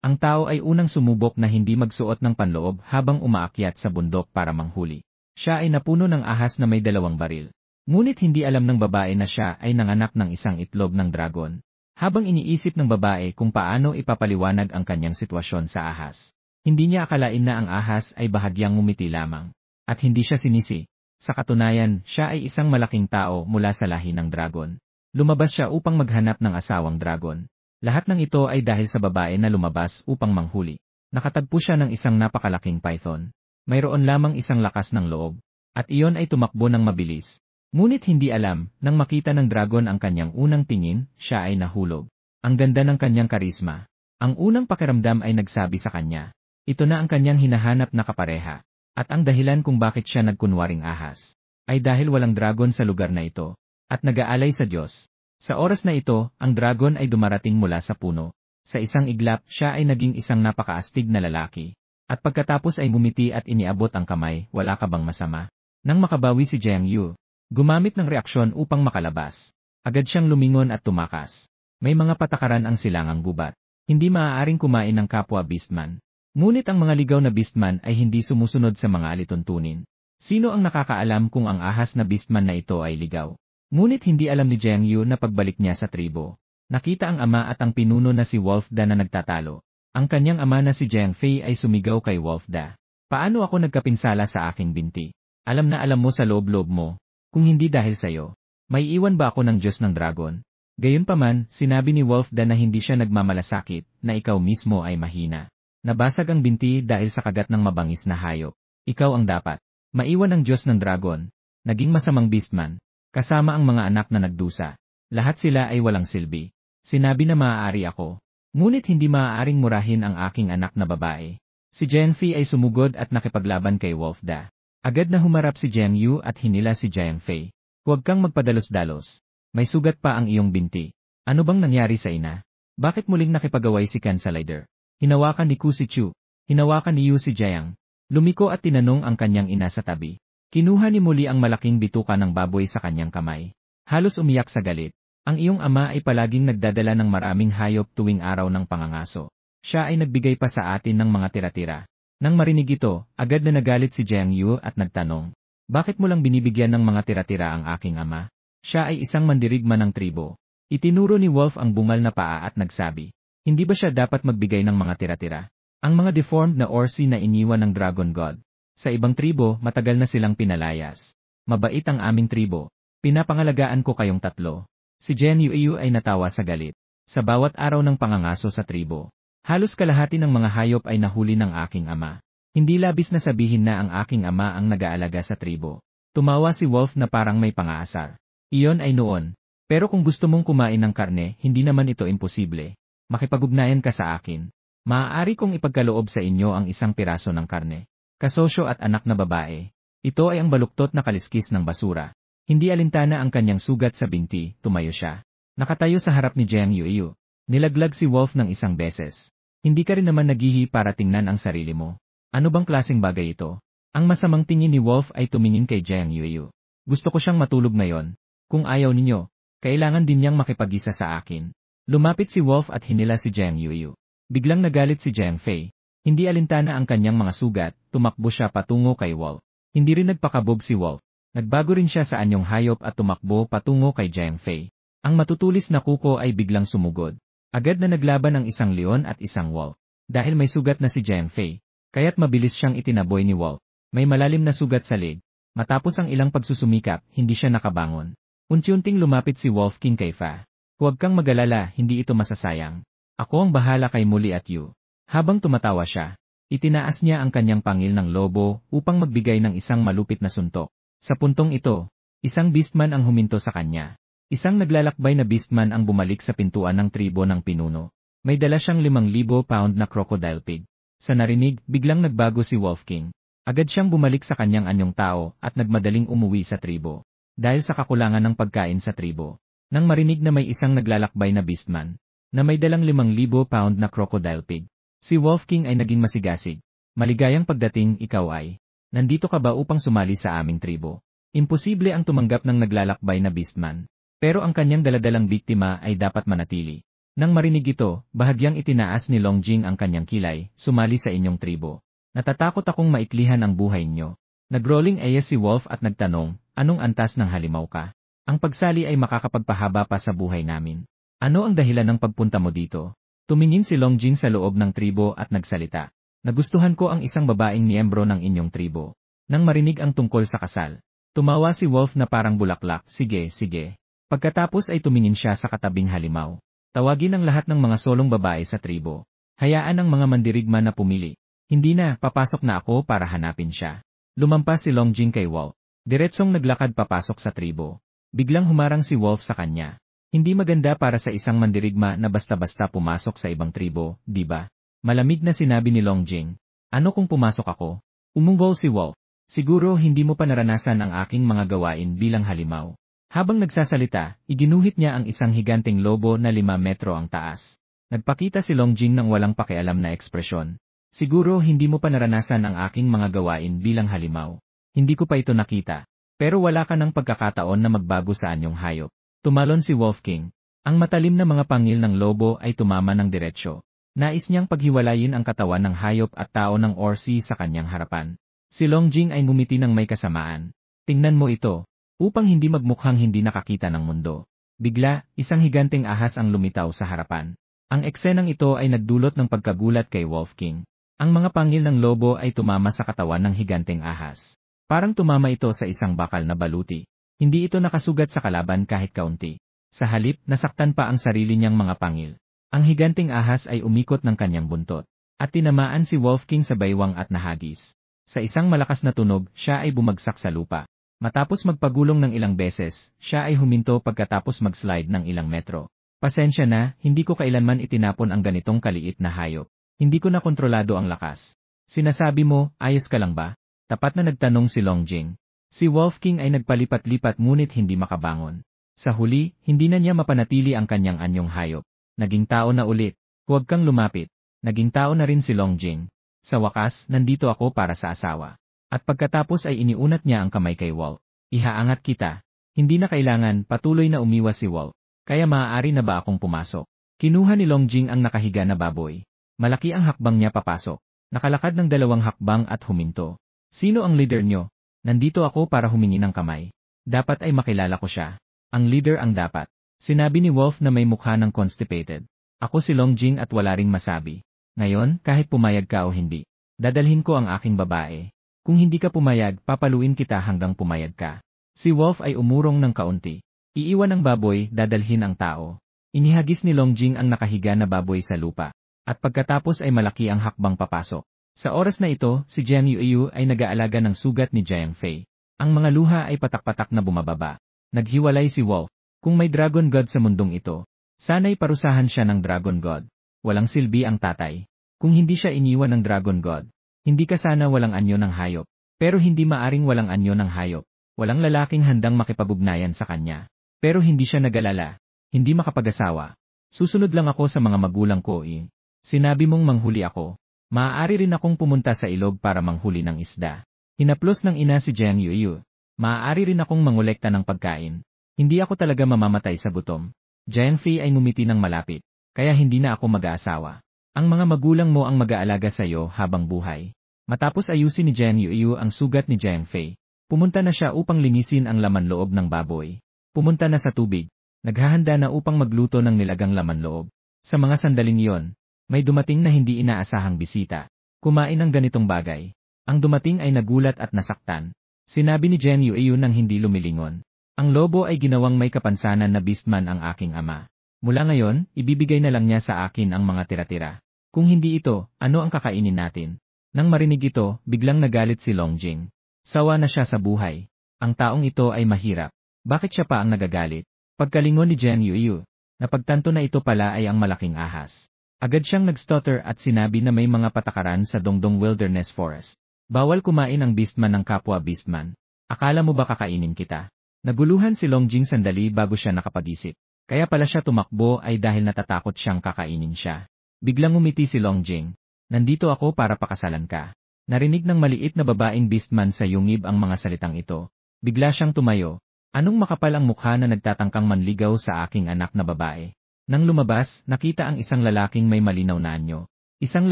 Ang tao ay unang sumubok na hindi magsuot ng panloob habang umaakyat sa bundok para manghuli. Siya ay napuno ng ahas na may 2 baril. Ngunit hindi alam ng babae na siya ay nanganak ng isang itlog ng dragon. Habang iniisip ng babae kung paano ipapaliwanag ang kanyang sitwasyon sa ahas, hindi niya akalain na ang ahas ay bahagyang ngumiti lamang. At hindi siya sinisi. Sa katunayan, siya ay isang malaking tao mula sa lahi ng dragon. Lumabas siya upang maghanap ng asawang dragon. Lahat ng ito ay dahil sa babae na lumabas upang manghuli. Nakatagpo siya ng isang napakalaking python. Mayroon lamang isang lakas ng loob. At iyon ay tumakbo ng mabilis. Ngunit hindi alam, nang makita ng dragon ang kanyang unang tingin, siya ay nahulog. Ang ganda ng kanyang karisma. Ang unang pakiramdam ay nagsabi sa kanya. Ito na ang kanyang hinahanap na kapareha. At ang dahilan kung bakit siya nagkunwaring ahas, ay dahil walang dragon sa lugar na ito. At nag-aalay sa Diyos. Sa oras na ito, ang dragon ay dumarating mula sa puno. Sa isang iglap, siya ay naging isang napakaastig na lalaki. At pagkatapos ay bumiti at iniabot ang kamay, wala ka bang masama? Nang makabawi si Jiang Yu, gumamit ng reaksyon upang makalabas. Agad siyang lumingon at tumakas. May mga patakaran ang silangang gubat. Hindi maaaring kumain ng kapwa beastman. Ngunit ang mga ligaw na beastman ay hindi sumusunod sa mga alituntunin. Sino ang nakakaalam kung ang ahas na beastman na ito ay ligaw? Ngunit hindi alam ni Jiang Yu na pagbalik niya sa tribo. Nakita ang ama at ang pinuno na si Wolfda na nagtatalo. Ang kanyang ama na si Jiang Fei ay sumigaw kay Wolfda. Paano ako nagkapinsala sa aking binti? Alam na alam mo sa loob-loob mo. Kung hindi dahil sa'yo, may iwan ba ako ng Diyos ng Dragon? Gayunpaman, sinabi ni Wolfda na hindi siya nagmamalasakit, na ikaw mismo ay mahina. Nabasag ang binti dahil sa kagat ng mabangis na hayop. Ikaw ang dapat maiwan ng Diyos ng Dragon. Naging masamang beastman. Kasama ang mga anak na nagdusa. Lahat sila ay walang silbi. Sinabi na maaari ako. Ngunit hindi maaaring murahin ang aking anak na babae. Si Jiang Fei ay sumugod at nakipaglaban kay Wolfda. Agad na humarap si Jiang Yu at hinila si Jiang Fei. Huwag kang magpadalos-dalos. May sugat pa ang iyong binti. Ano bang nangyari sa ina? Bakit muling nakipagaway si Kansalider? Hinawakan ni Ku si Chu. Hinawakan ni Yu si Jiang. Lumiko at tinanong ang kanyang ina sa tabi. Kinuha ni muli ang malaking bituka ng baboy sa kanyang kamay. Halos umiyak sa galit. Ang iyong ama ay palaging nagdadala ng maraming hayop tuwing araw ng pangangaso. Siya ay nagbigay pa sa atin ng mga tira-tira. Nang marinig ito, agad na nagalit si Jiang Yu at nagtanong. Bakit mo lang binibigyan ng mga tira-tira ang aking ama? Siya ay isang mandirigma ng tribo. Itinuro ni Wolf ang bungal na paa at nagsabi. Hindi ba siya dapat magbigay ng mga tira-tira? Ang mga deformed na orsi na iniwan ng Dragon God. Sa ibang tribo, matagal na silang pinalayas. Mabait ang aming tribo. Pinapangalagaan ko kayong tatlo. Si Jiang Yu ay natawa sa galit. Sa bawat araw ng pangangaso sa tribo, halos kalahati ng mga hayop ay nahuli ng aking ama. Hindi labis na sabihin na ang aking ama ang nag-aalaga sa tribo. Tumawa si Wolf na parang may pangaasar. Iyon ay noon. Pero kung gusto mong kumain ng karne, hindi naman ito imposible. Makipag-ugnayan ka sa akin. Maaari kong ipagkaloob sa inyo ang isang piraso ng karne. Kasosyo at anak na babae. Ito ay ang baluktot na kaliskis ng basura. Hindi alintana ang kanyang sugat sa binti, tumayo siya. Nakatayo sa harap ni Jiang Yu. Nilaglag si Wolf ng isang beses. Hindi ka rin naman naghihi para tingnan ang sarili mo. Ano bang klaseng bagay ito? Ang masamang tingin ni Wolf ay tumingin kay Jiang Yu. Gusto ko siyang matulog ngayon. Kung ayaw ninyo, kailangan din niyang makipag-isa sa akin. Lumapit si Wolf at hinila si Jiang Yu. Biglang nagalit si Jiang Fei. Hindi alintana ang kanyang mga sugat, tumakbo siya patungo kay Wolf. Hindi rin nagpakabog si Wolf. Nagbago rin siya sa anyong hayop at tumakbo patungo kay Jiang Fei. Ang matutulis na kuko ay biglang sumugod. Agad na naglaban ang isang leon at isang wolf. Dahil may sugat na si Jiang Fei, kaya't mabilis siyang itinaboy ni Wolf. May malalim na sugat sa leg. Matapos ang ilang pagsusumikap, hindi siya nakabangon. Unti-unting lumapit si Wolf King kay Fa. Huwag kang mag-alala, hindi ito masasayang. Ako ang bahala kay Muli at Yu. Habang tumatawa siya, itinaas niya ang kanyang pangil ng lobo upang magbigay ng isang malupit na suntok. Sa puntong ito, isang beastman ang huminto sa kanya. Isang naglalakbay na beastman ang bumalik sa pintuan ng tribo ng pinuno. May dala siyang 5,000 pound na crocodile pig. Sa narinig, biglang nagbago si Wolf King. Agad siyang bumalik sa kanyang anyong tao at nagmadaling umuwi sa tribo. Dahil sa kakulangan ng pagkain sa tribo. Nang marinig na may isang naglalakbay na beastman, na may dalang 5,000 pound na crocodile pig, si Wolf King ay naging masigasig. Maligayang pagdating, ikaw ay. Nandito ka ba upang sumali sa aming tribo? Imposible ang tumanggap ng naglalakbay na beastman. Pero ang kanyang daladalang biktima ay dapat manatili. Nang marinig ito, bahagyang itinaas ni Longjing ang kanyang kilay, sumali sa inyong tribo. Natatakot akong maiklihan ang buhay niyo. Nagrolling eyes si Wolf at nagtanong, anong antas ng halimaw ka? Ang pagsali ay makakapagpahaba pa sa buhay namin. Ano ang dahilan ng pagpunta mo dito? Tumingin si Longjing sa loob ng tribo at nagsalita. Nagustuhan ko ang isang babaeng miyembro ng inyong tribo. Nang marinig ang tungkol sa kasal, tumawa si Wolf na parang bulaklak, sige, sige. Pagkatapos ay tumingin siya sa katabing halimaw. Tawagin ang lahat ng mga solong babae sa tribo. Hayaan ang mga mandirigma na pumili. Hindi na, papasok na ako para hanapin siya. Lumampas si Longjing kay Wolf. Diretsong naglakad papasok sa tribo. Biglang humarang si Wolf sa kanya. Hindi maganda para sa isang mandirigma na basta-basta pumasok sa ibang tribo, di ba? Malamig na sinabi ni Longjing. Ano kung pumasok ako? Umunggaw si Wolf. Siguro hindi mo pa naranasan ang aking mga gawain bilang halimaw. Habang nagsasalita, iginuhit niya ang isang higanteng lobo na 5 metro ang taas. Nagpakita si Longjing ng walang pakialam na ekspresyon. Siguro hindi mo pa naranasan ang aking mga gawain bilang halimaw. Hindi ko pa ito nakita. Pero wala ka ng pagkakataon na magbago sa anyong hayop. Tumalon si Wolf King. Ang matalim na mga pangil ng lobo ay tumama ng diretsyo. Nais niyang paghiwalayin ang katawan ng hayop at tao ng Orsi sa kanyang harapan. Si Longjing ay ngumiti ng may kasamaan. Tingnan mo ito. Upang hindi magmukhang hindi nakakita ng mundo. Bigla, isang higanteng ahas ang lumitaw sa harapan. Ang eksenang ito ay nagdulot ng pagkagulat kay Wolf King. Ang mga pangil ng lobo ay tumama sa katawan ng higanteng ahas. Parang tumama ito sa isang bakal na baluti. Hindi ito nakasugat sa kalaban kahit kaunti. Sa halip, nasaktan pa ang sarili niyang mga pangil. Ang higanteng ahas ay umikot ng kanyang buntot. At tinamaan si Wolf King sa baywang at nahagis. Sa isang malakas na tunog, siya ay bumagsak sa lupa. Matapos magpagulong ng ilang beses, siya ay huminto pagkatapos mag-slide ng ilang metro. Pasensya na, hindi ko kailanman itinapon ang ganitong kaliit na hayop. Hindi ko na kontrolado ang lakas. Sinasabi mo, ayos ka lang ba? Tapat na nagtanong si Longjing. Si Wolf King ay nagpalipat-lipat ngunit hindi makabangon. Sa huli, hindi na niya mapanatili ang kanyang anyong hayop. Naging tao na ulit. Huwag kang lumapit. Naging tao na rin si Longjing. Sa wakas, nandito ako para sa asawa. At pagkatapos ay iniunat niya ang kamay kay Wolf. Ihaangat kita. Hindi na kailangan, patuloy na umiwas si Wolf. Kaya maaari na ba akong pumasok? Kinuha ni Longjing ang nakahiga na baboy. Malaki ang hakbang niya papasok. Nakalakad ng 2 hakbang at huminto. Sino ang leader nyo? Nandito ako para humingi ng kamay. Dapat ay makilala ko siya. Ang leader ang dapat. Sinabi ni Wolf na may mukha ng constipated. Ako si Longjing at wala ring masabi. Ngayon, kahit pumayag ka o hindi, dadalhin ko ang aking babae. Kung hindi ka pumayag, papaluin kita hanggang pumayag ka. Si Wolf ay umurong ng kaunti. Iiwan ang baboy, dadalhin ang tao. Inihagis ni Longjing ang nakahiga na baboy sa lupa. At pagkatapos ay malaki ang hakbang papasok. Sa oras na ito, si Jiang Yuyu ay nag-aalaga ng sugat ni Jiang Fei. Ang mga luha ay patak-patak na bumababa. Naghiwalay si Wolf. Kung may Dragon God sa mundong ito, sana'y parusahan siya ng Dragon God. Walang silbi ang tatay. Kung hindi siya iniwan ng Dragon God, hindi ka sana walang anyo ng hayop. Pero hindi maaring walang anyo ng hayop. Walang lalaking handang makipag-ugnayan sa kanya. Pero hindi siya nag-alala. Hindi makapag-asawa. Susunod lang ako sa mga magulang ko eh. Sinabi mong manghuli ako. Maaari rin akong pumunta sa ilog para manghuli ng isda. Hinaplos ng ina si Jiang Yuyu. Maaari rin akong mangolekta ng pagkain. Hindi ako talaga mamamatay sa gutom. Jiang Fei ay ngumiti ng malapit. Kaya hindi na ako mag-aasawa. Ang mga magulang mo ang mag-aalaga sa iyo habang buhay. Matapos ayusin ni Jiang Yuyu ang sugat ni Jiang Fei, pumunta na siya upang linisin ang laman loob ng baboy. Pumunta na sa tubig. Naghahanda na upang magluto ng nilagang laman loob. Sa mga sandaling iyon, may dumating na hindi inaasahang bisita. Kumain ng ganitong bagay. Ang dumating ay nagulat at nasaktan. Sinabi ni Jiang Yuyu nang hindi lumilingon. Ang lobo ay ginawang may kapansanan na beastman ang aking ama. Mula ngayon, ibibigay na lang niya sa akin ang mga tira-tira. Kung hindi ito, ano ang kakainin natin? Nang marinig ito, biglang nagalit si Longjing. Sawa na siya sa buhay. Ang taong ito ay mahirap. Bakit siya pa ang nagagalit? Pagkalingon ni Jiang Yuyu, napagtanto na ito pala ay ang malaking ahas. Agad siyang nag-stutter at sinabi na may mga patakaran sa Dongdong Wilderness Forest. Bawal kumain ang beastman ng kapwa beastman. Akala mo ba kakainin kita? Naguluhan si Longjing sandali bago siya nakapag-isip. Kaya pala siya tumakbo ay dahil natatakot siyang kakainin siya. Biglang umiti si Longjing. Nandito ako para pakasalan ka. Narinig ng maliit na babaeng beastman sa yungib ang mga salitang ito. Bigla siyang tumayo. Anong makapal ang mukha na nagtatangkang manligaw sa aking anak na babae? Nang lumabas, nakita ang isang lalaking may malinaw na anyo. Isang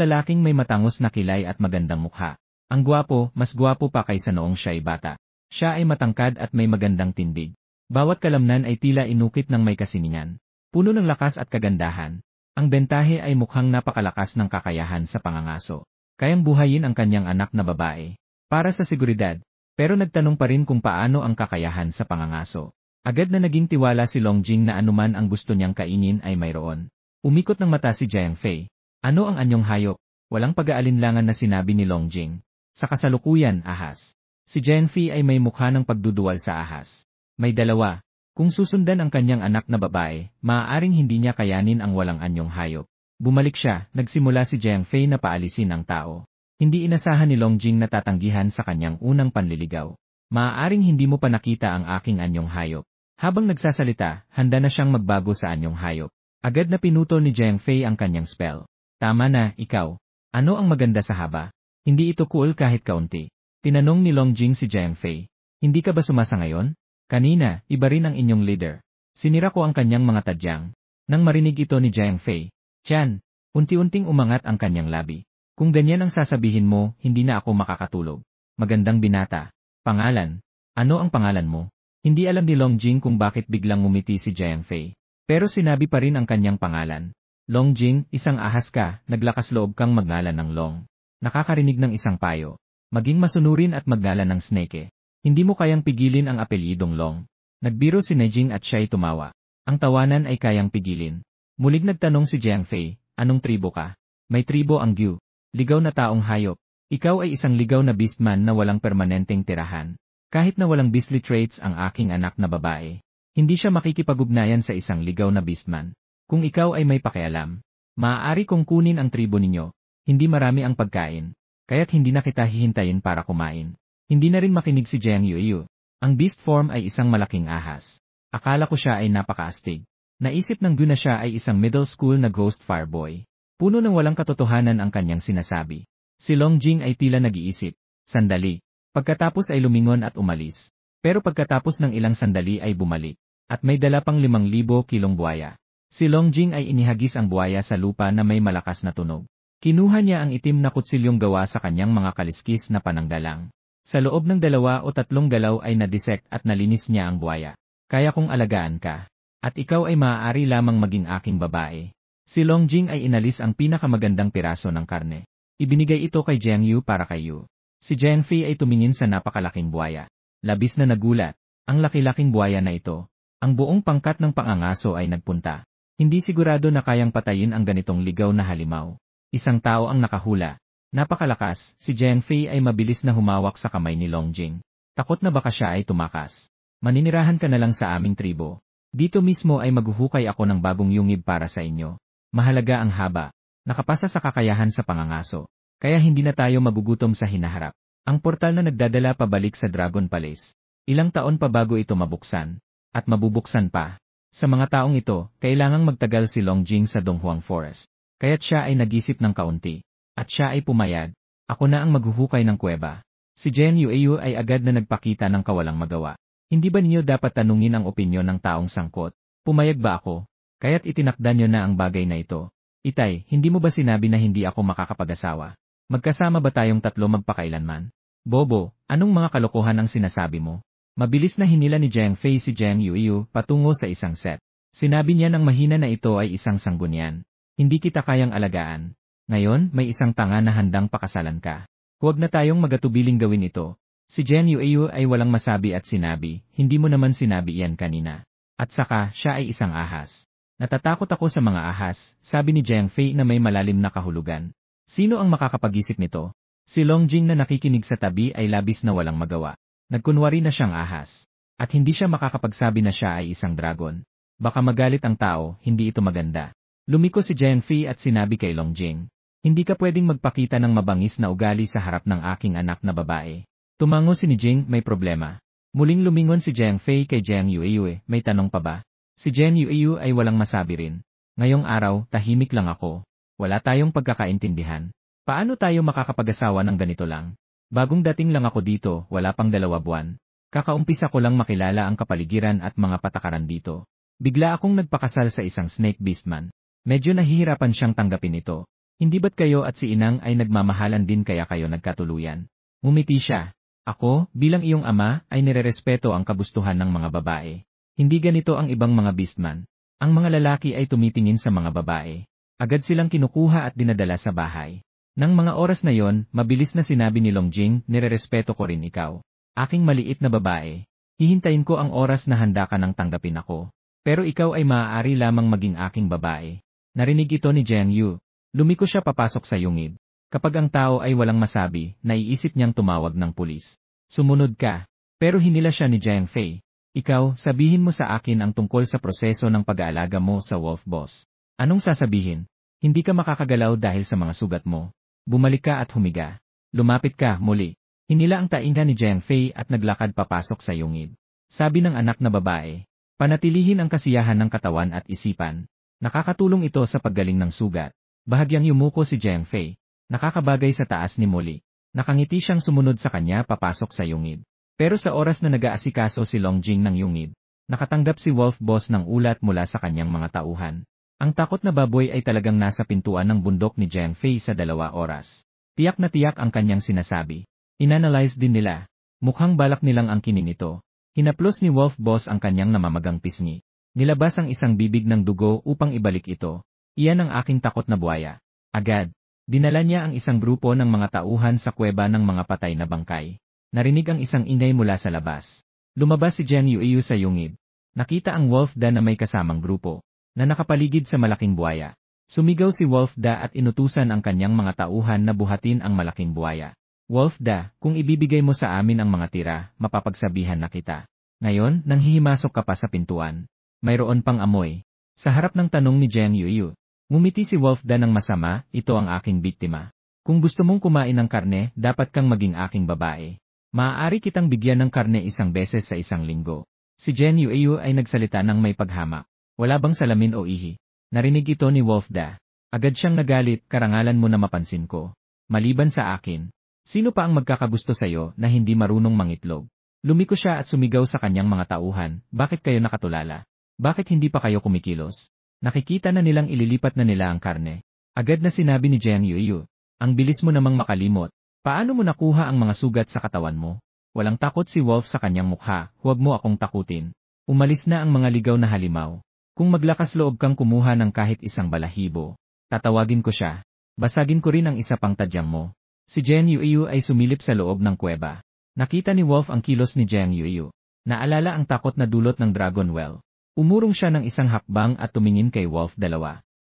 lalaking may matangos na kilay at magandang mukha. Ang gwapo, mas gwapo pa kaysa noong siya'y bata. Siya ay matangkad at may magandang tindig. Bawat kalamnan ay tila inukit ng may kasiningan. Puno ng lakas at kagandahan. Ang bentahe ay mukhang napakalakas ng kakayahan sa pangangaso. Kayang buhayin ang kanyang anak na babae. Para sa seguridad. Pero nagtanong pa rin kung paano ang kakayahan sa pangangaso. Agad na naging tiwala si Longjing na anuman ang gusto niyang kainin ay mayroon. Umikot ng mata si Jiang Fei. Ano ang anyong hayop? Walang pag-aalinlangan na sinabi ni Longjing. Sa kasalukuyan, ahas. Si Jiang Fei ay may mukha ng pagduduwal sa ahas. May dalawa. Kung susundan ang kanyang anak na babae, maaaring hindi niya kayanin ang walang anyong hayop. Bumalik siya, nagsimula si Jiang Fei na paalisin ang tao. Hindi inasahan ni Longjing na tatanggihan sa kanyang unang panliligaw. Maaaring hindi mo pa nakita ang aking anyong hayop. Habang nagsasalita, handa na siyang magbago sa anyong hayop. Agad na pinutol ni Jiang Fei ang kanyang spell. Tama na, ikaw. Ano ang maganda sa haba? Hindi ito cool kahit kaunti. Tinanong ni Longjing si Jiang Fei. Hindi ka ba sumasa ngayon? Kanina, iba rin ang inyong leader. Sinira ko ang kanyang mga tadyang. Nang marinig ito ni Jiang Fei, Tiyan, unti-unting umangat ang kanyang labi. Kung ganyan ang sasabihin mo, hindi na ako makakatulog. Magandang binata. Pangalan. Ano ang pangalan mo? Hindi alam ni Longjing kung bakit biglang ngumiti si Jiang Fei. Pero sinabi pa rin ang kanyang pangalan. Longjing, isang ahas ka, naglakas loob kang magngalan ng Long. Nakakarinig ng isang payo. Maging masunurin at magngalan ng Snake. Hindi mo kayang pigilin ang apelyidong Long. Nagbiro si Nejing at siya'y tumawa. Ang tawanan ay kayang pigilin. Mulig nagtanong si Jiang Fei, anong tribo ka? May tribo ang Gyu. Ligaw na taong hayop. Ikaw ay isang ligaw na beastman na walang permanenteng tirahan. Kahit na walang beastly traits ang aking anak na babae, hindi siya makikipag-ugnayan sa isang ligaw na beastman. Kung ikaw ay may pakialam, maaari kong kunin ang tribo ninyo. Hindi marami ang pagkain, kaya't hindi na kita hihintayin para kumain. Hindi na rin makinig si Jiang Yuyu. Ang beast form ay isang malaking ahas. Akala ko siya ay napakaastig. Naisip ng Gu na siya ay isang middle school na ghost fireboy. Puno ng walang katotohanan ang kanyang sinasabi. Si Longjing ay tila nag-iisip. Sandali. Pagkatapos ay lumingon at umalis. Pero pagkatapos ng ilang sandali ay bumalik. At may dala pang 5,000 kilong buwaya. Si Longjing ay inihagis ang buwaya sa lupa na may malakas na tunog. Kinuha niya ang itim na kutsilyong gawa sa kanyang mga kaliskis na pananggalang. Sa loob ng 2 o 3 galaw ay nadisect at nalinis niya ang buwaya. Kaya kong alagaan ka. At ikaw ay maaari lamang maging aking babae. Si Longjing ay inalis ang pinakamagandang piraso ng karne. Ibinigay ito kay Jiang Yu para kay Yu. Si Jiang Fei ay tumingin sa napakalaking buwaya. Labis na nagulat. Ang laki-laking buwaya na ito. Ang buong pangkat ng pangangaso ay nagpunta. Hindi sigurado na kayang patayin ang ganitong ligaw na halimaw. Isang tao ang nakahula. Napakalakas, si Jiang Fei ay mabilis na humawak sa kamay ni Longjing. Takot na baka siya ay tumakas. Maninirahan ka na lang sa aming tribo. Dito mismo ay maghuhukay ako ng bagong yungib para sa inyo. Mahalaga ang haba. Nakapasa sa kakayahan sa pangangaso. Kaya hindi na tayo magugutom sa hinaharap. Ang portal na nagdadala pabalik sa Dragon Palace. Ilang taon pa bago ito mabuksan. At mabubuksan pa. Sa mga taong ito, kailangang magtagal si Longjing sa Donghuang Forest. Kaya't siya ay nag-isip ng kaunti. At siya ay pumayag. Ako na ang maghuhukay ng kuweba. Si Jiang Yuyu ay agad na nagpakita ng kawalang magawa. Hindi ba niyo dapat tanungin ang opinyon ng taong sangkot? Pumayag ba ako? Kaya't itinakda niyo na ang bagay na ito. Itay, hindi mo ba sinabi na hindi ako makakapag-asawa? Magkasama ba tayong 3 magpakailanman? Bobo, anong mga kalokohan ang sinasabi mo? Mabilis na hinila ni Jiang Fei si Jiang Yuyu patungo sa isang set. Sinabi niya ng mahina na ito ay isang sanggunian. Hindi kita kayang alagaan. Ngayon, may isang tanga na handang pakasalan ka. Huwag na tayong magatubiling gawin ito. Si Jiang Yuyu ay walang masabi at sinabi, hindi mo naman sinabi iyan kanina. At saka, siya ay isang ahas. Natatakot ako sa mga ahas, sabi ni Jiang Fei na may malalim na kahulugan. Sino ang makakapag-isip nito? Si Longjing na nakikinig sa tabi ay labis na walang magawa. Nagkunwari na siyang ahas. At hindi siya makakapagsabi na siya ay isang dragon. Baka magalit ang tao, hindi ito maganda. Lumiko si Jiang Fei at sinabi kay Longjing, hindi ka pwedeng magpakita ng mabangis na ugali sa harap ng aking anak na babae. Tumango si Nejing, may problema. Muling lumingon si Jiang Fei kay Jiang Yuyu, may tanong pa ba? Si Jiang Yuyu ay walang masabi rin. Ngayong araw, tahimik lang ako. Wala tayong pagkakaintindihan. Paano tayo makakapag-asawa ng ganito lang? Bagong dating lang ako dito, wala pang 2 buwan. Kakaumpisa ko lang makilala ang kapaligiran at mga patakaran dito. Bigla akong nagpakasal sa isang snake beastman. Medyo nahihirapan siyang tanggapin ito. Hindi ba't kayo at si Inang ay nagmamahalan din kaya kayo nagkatuluyan? Ngumiti siya. Ako, bilang iyong ama, ay nirerespeto ang kagustuhan ng mga babae. Hindi ganito ang ibang mga beastman. Ang mga lalaki ay tumitingin sa mga babae. Agad silang kinukuha at dinadala sa bahay. Nang mga oras na yon, mabilis na sinabi ni Longjing, nirerespeto ko rin ikaw. Aking maliit na babae. Hihintayin ko ang oras na handa ka nang tanggapin ako. Pero ikaw ay maaari lamang maging aking babae. Narinig ito ni Jiang Yu. Lumiko siya papasok sa yungib. Kapag ang tao ay walang masabi, naiisip niyang tumawag ng pulis. Sumunod ka. Pero hinila siya ni Jiang Fei. Ikaw, sabihin mo sa akin ang tungkol sa proseso ng pag-aalaga mo sa Wolf Boss. Anong sasabihin? Hindi ka makakagalaw dahil sa mga sugat mo. Bumalik ka at humiga. Lumapit ka, muli. Hinila ang tainga ni Jiang Fei at naglakad papasok sa yungib. Sabi ng anak na babae. Panatilihin ang kasiyahan ng katawan at isipan. Nakakatulong ito sa paggaling ng sugat. Bahagyang yumuko si Jiang Fei. Nakakabagay sa taas ni Molly. Nakangiti siyang sumunod sa kanya papasok sa yungib. Pero sa oras na nag-aasikaso si Longjing ng yungib, nakatanggap si Wolf Boss ng ulat mula sa kanyang mga tauhan. Ang takot na baboy ay talagang nasa pintuan ng bundok ni Jiang Fei sa 2 oras. Tiyak na tiyak ang kanyang sinasabi. Inanalyze din nila. Mukhang balak nilang angkinin ito. Hinaplos ni Wolf Boss ang kanyang namamagang pisngi. Nilabas ang isang bibig ng dugo upang ibalik ito. Iyan ang aking takot na buhaya. Agad. Dinala niya ang isang grupo ng mga tauhan sa kuweba ng mga patay na bangkay. Narinig ang isang ingay mula sa labas. Lumabas si Jiang Yuiyu sa yungib. Nakita ang Wolf Da na may kasamang grupo, na nakapaligid sa malaking buhaya. Sumigaw si Wolf Da at inutusan ang kanyang mga tauhan na buhatin ang malaking buhaya. Wolf Da, kung ibibigay mo sa amin ang mga tira, mapapagsabihan na kita. Ngayon, nang hihimasok ka pa sa pintuan. Mayroon pang amoy. Sa harap ng tanong ni Jiang Yuiyu, ngumiti si Wolf Da ng masama, ito ang aking biktima. Kung gusto mong kumain ng karne, dapat kang maging aking babae. Maaari kitang bigyan ng karne 1 beses sa 1 linggo. Si Jiang Yuiyu ay nagsalita ng may paghamak. Wala bang salamin o ihi? Narinig ito ni Wolf Da. Agad siyang nagalit, karangalan mo na mapansin ko. Maliban sa akin. Sino pa ang magkakagusto sa'yo na hindi marunong mangitlog? Lumiko siya at sumigaw sa kanyang mga tauhan, bakit kayo nakatulala? Bakit hindi pa kayo kumikilos? Nakikita na nilang ililipat na nila ang karne. Agad na sinabi ni Jiang Yuiyu, ang bilis mo namang makalimot. Paano mo nakuha ang mga sugat sa katawan mo? Walang takot si Wolf sa kanyang mukha, huwag mo akong takutin. Umalis na ang mga ligaw na halimaw. Kung maglakas loob kang kumuha ng kahit 1 balahibo, tatawagin ko siya. Basagin ko rin ang isa pang tadyang mo. Si Jiang Yuiyu ay sumilip sa loob ng kuweba. Nakita ni Wolf ang kilos ni Jiang Yuiyu. Naalala ang takot na dulot ng Dragon Well. Umurong siya ng 1 hakbang at tumingin kay Wolf 2.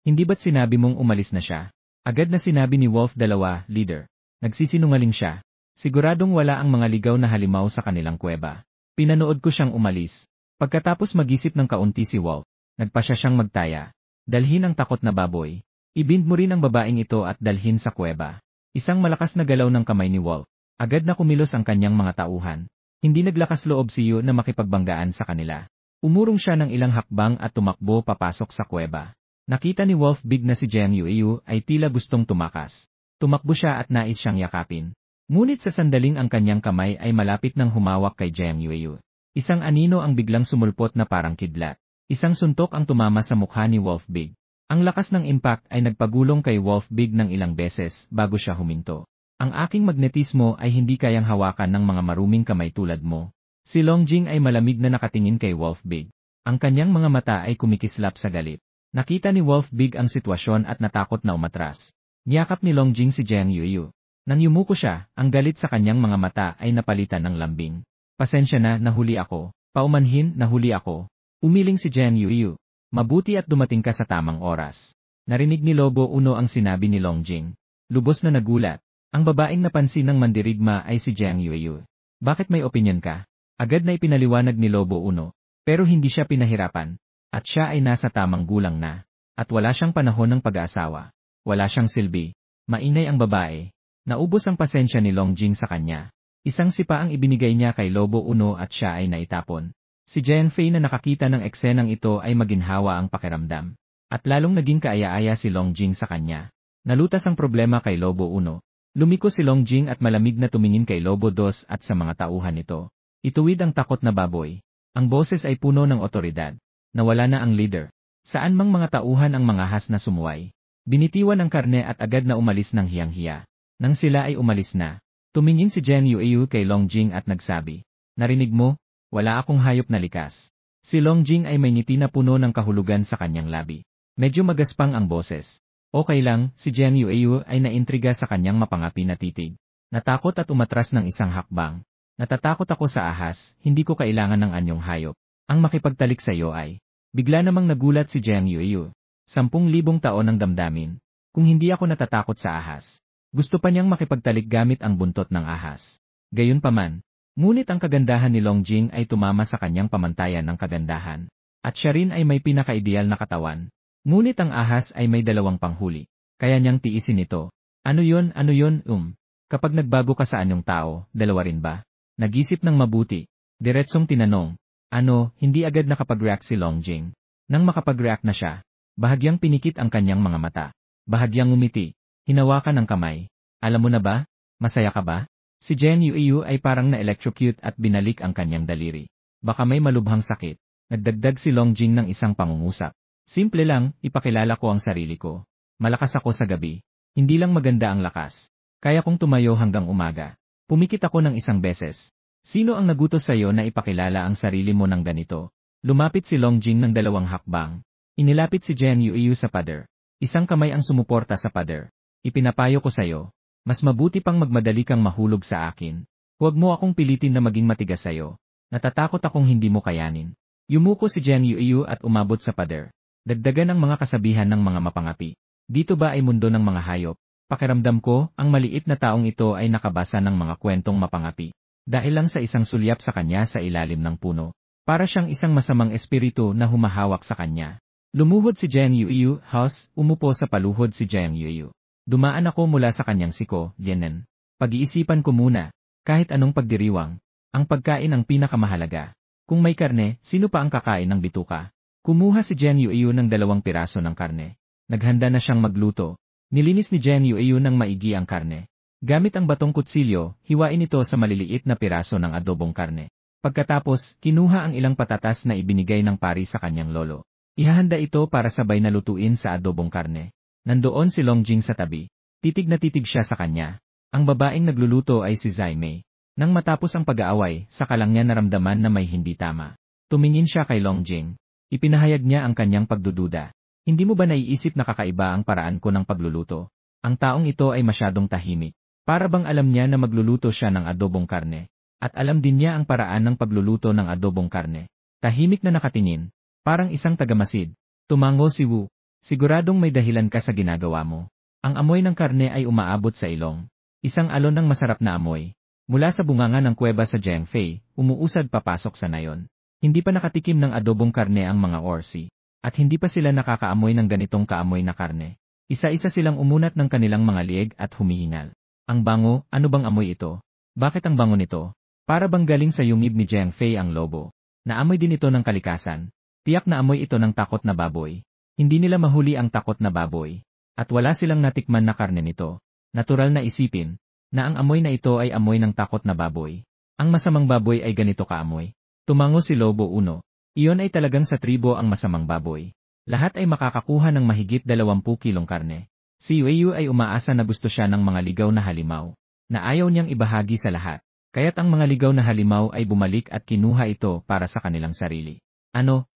Hindi ba't sinabi mong umalis na siya? Agad na sinabi ni Wolf 2, leader. Nagsisinungaling siya. Siguradong wala ang mga ligaw na halimaw sa kanilang kuweba. Pinanood ko siyang umalis. Pagkatapos mag-isip ng kaunti si Wolf, nagpa siyang magtaya. Dalhin ang takot na baboy. Ibind mo rin ang babaeng ito at dalhin sa kuweba. Isang malakas na galaw ng kamay ni Wolf. Agad na kumilos ang kanyang mga tauhan. Hindi naglakas loob si Yu na makipagbanggaan sa kanila. Umurong siya ng ilang hakbang at tumakbo papasok sa kuweba. Nakita ni Wolf Big na si Jiang Yuiyu ay tila gustong tumakas. Tumakbo siya at nais siyang yakapin. Ngunit sa sandaling ang kanyang kamay ay malapit nang humawak kay Jiang Yuiyu. Isang anino ang biglang sumulpot na parang kidlat. Isang suntok ang tumama sa mukha ni Wolf Big. Ang lakas ng impact ay nagpagulong kay Wolf Big ng ilang beses bago siya huminto. Ang aking magnetismo ay hindi kayang hawakan ng mga maruming kamay tulad mo. Si Longjing ay malamig na nakatingin kay Wolf Big. Ang kanyang mga mata ay kumikislap sa galit. Nakita ni Wolf Big ang sitwasyon at natakot na umatras. Niyakap ni Longjing si Jiang Yuiyu. Nang yumuko siya, ang galit sa kanyang mga mata ay napalitan ng lambing. Pasensya na, nahuli ako. Paumanhin, nahuli ako. Umiling si Jiang Yuiyu. Mabuti at dumating ka sa tamang oras. Narinig ni Lobo Uno ang sinabi ni Longjing. Lubos na nagulat. Ang babaeng napansin ng mandirigma ay si Jiang Yuiyu. Bakit may opinyon ka? Agad na ipinaliwanag ni Lobo Uno. Pero hindi siya pinahirapan. At siya ay nasa tamang gulang na. At wala siyang panahon ng pag-aasawa. Wala siyang silbi. Mainay ang babae. Naubos ang pasensya ni Longjing sa kanya. Isang sipa ang ibinigay niya kay Lobo Uno at siya ay naitapon. Si Jiang Fei na nakakita ng eksenang ito ay maginhawa ang pakiramdam. At lalong naging kaaya-aya si Longjing sa kanya. Nalutas ang problema kay Lobo Uno. Lumiko si Longjing at malamig na tumingin kay Lobo Dos at sa mga tauhan nito. Ituwid ang takot na baboy. Ang boses ay puno ng otoridad. Nawala na ang leader. Saan mang mga tauhan ang mga ahas na sumuway. Binitiwan ang karne at agad na umalis ng hiyang-hiya. Nang sila ay umalis na, tumingin si Jen Yueyu kay Longjing at nagsabi, "Narinig mo? Wala akong hayop na likas." Si Longjing ay may ngiti na puno ng kahulugan sa kanyang labi. Medyo magaspang ang boses. Okay lang, si Jen Yueyu ay naintriga sa kanyang mapangapi na titig. Natakot at umatras ng isang hakbang. "Natatakot ako sa ahas, hindi ko kailangan ng anyong hayop. Ang makipagtalik sa iyo ay..." Bigla namang nagulat si Jen Yueyu. 10,000 taon ang damdamin. Kung hindi ako natatakot sa ahas. Gusto pa niyang makipagtalik gamit ang buntot ng ahas. Gayunpaman, ngunit ang kagandahan ni Longjing ay tumama sa kanyang pamantayan ng kagandahan. At siya rin ay may pinaka-ideal na katawan. Ngunit ang ahas ay may dalawang panghuli. Kaya niyang tiisin ito. Ano yun? Kapag nagbago ka sa anyong tao, dalawa rin ba? Nag-isip ng mabuti. Diretsong tinanong. Hindi agad nakapag-react si Longjing. Nang makapag-react na siya, bahagyang pinikit ang kanyang mga mata. Bahagyang ngumiti. Hinawakan ang kamay. Alam mo na ba? Masaya ka ba? Si Jen Yueyu ay parang na-electrocute at binalik ang kanyang daliri. Baka may malubhang sakit. Nagdagdag si Longjing ng isang pangungusap. Simple lang, ipakilala ko ang sarili ko. Malakas ako sa gabi. Hindi lang maganda ang lakas. Kaya kong tumayo hanggang umaga. Pumikit ako ng isang beses. Sino ang nagutos sa iyo na ipakilala ang sarili mo ng ganito? Lumapit si Longjing ng 2 hakbang. Inilapit si Jen Yueyu sa pader. Isang kamay ang sumuporta sa pader. Ipinapayo ko sa iyo. Mas mabuti pang magmadali kang mahulog sa akin. Huwag mo akong pilitin na maging matigas sa iyo. Natatakot akong hindi mo kayanin. Yumuko si Jen Yueyu at umabot sa pader. Dagdagan ang mga kasabihan ng mga mapangapi. Dito ba ay mundo ng mga hayop? Pakiramdam ko, ang maliit na taong ito ay nakabasa ng mga kwentong mapangapi. Dahil lang sa isang sulyap sa kanya sa ilalim ng puno. Para siyang isang masamang espiritu na humahawak sa kanya. Lumuhod si Jen Yueyu, umupo sa paluhod si Jen Yueyu. Dumaan ako mula sa kanyang siko, Yenen. Pag-iisipan ko muna, kahit anong pagdiriwang, ang pagkain ang pinakamahalaga. Kung may karne, sino pa ang kakain ng bituka? Kumuha si Jen Yueyu ng 2 piraso ng karne. Naghanda na siyang magluto. Nilinis ni Jen Yueyu ng maigi ang karne. Gamit ang batong kutsilyo, hiwain ito sa maliliit na piraso ng adobong karne. Pagkatapos, kinuha ang ilang patatas na ibinigay ng pari sa kanyang lolo. Ihahanda ito para sabay na lutuin sa adobong karne. Nandoon si Longjing sa tabi. Titig na titig siya sa kanya. Ang babaeng nagluluto ay si Zai Mei. Nang matapos ang pag-aaway, saka lang niya naramdaman na may hindi tama. Tumingin siya kay Longjing. Ipinahayag niya ang kanyang pagdududa. Hindi mo ba naiisip na kakaiba ang paraan ko ng pagluluto? Ang taong ito ay masyadong tahimik. Para bang alam niya na magluluto siya ng adobong karne. At alam din niya ang paraan ng pagluluto ng adobong karne. Tahimik na nakatingin. Parang isang tagamasid. Tumango si Wu. Siguradong may dahilan ka sa ginagawa mo. Ang amoy ng karne ay umaabot sa ilong. Isang alon ng masarap na amoy. Mula sa bunganga ng kuweba sa Jiangfei, umuusad papasok sa nayon. Hindi pa nakatikim ng adobong karne ang mga orsi. At hindi pa sila nakakaamoy ng ganitong kaamoy na karne. Isa-isa silang umunat ng kanilang mga lieg at humihingal. Ang bango, ano bang amoy ito? Bakit ang bango nito? Para bang galing sa yungib ni Jiangfei ang lobo. Naamoy din ito ng kalikasan. Tiyak na amoy ito ng takot na baboy. Hindi nila mahuli ang takot na baboy. At wala silang natikman na karne nito. Natural na isipin, na ang amoy na ito ay amoy ng takot na baboy. Ang masamang baboy ay ganito kaamoy. Tumango si Lobo Uno. Iyon ay talagang sa tribo ang masamang baboy. Lahat ay makakakuha ng mahigit 20 kilong karne. Si Yueyu ay umaasa na gusto siya ng mga ligaw na halimaw, na ayaw niyang ibahagi sa lahat. Kaya't ang mga ligaw na halimaw ay bumalik at kinuha ito para sa kanilang sarili. Ano?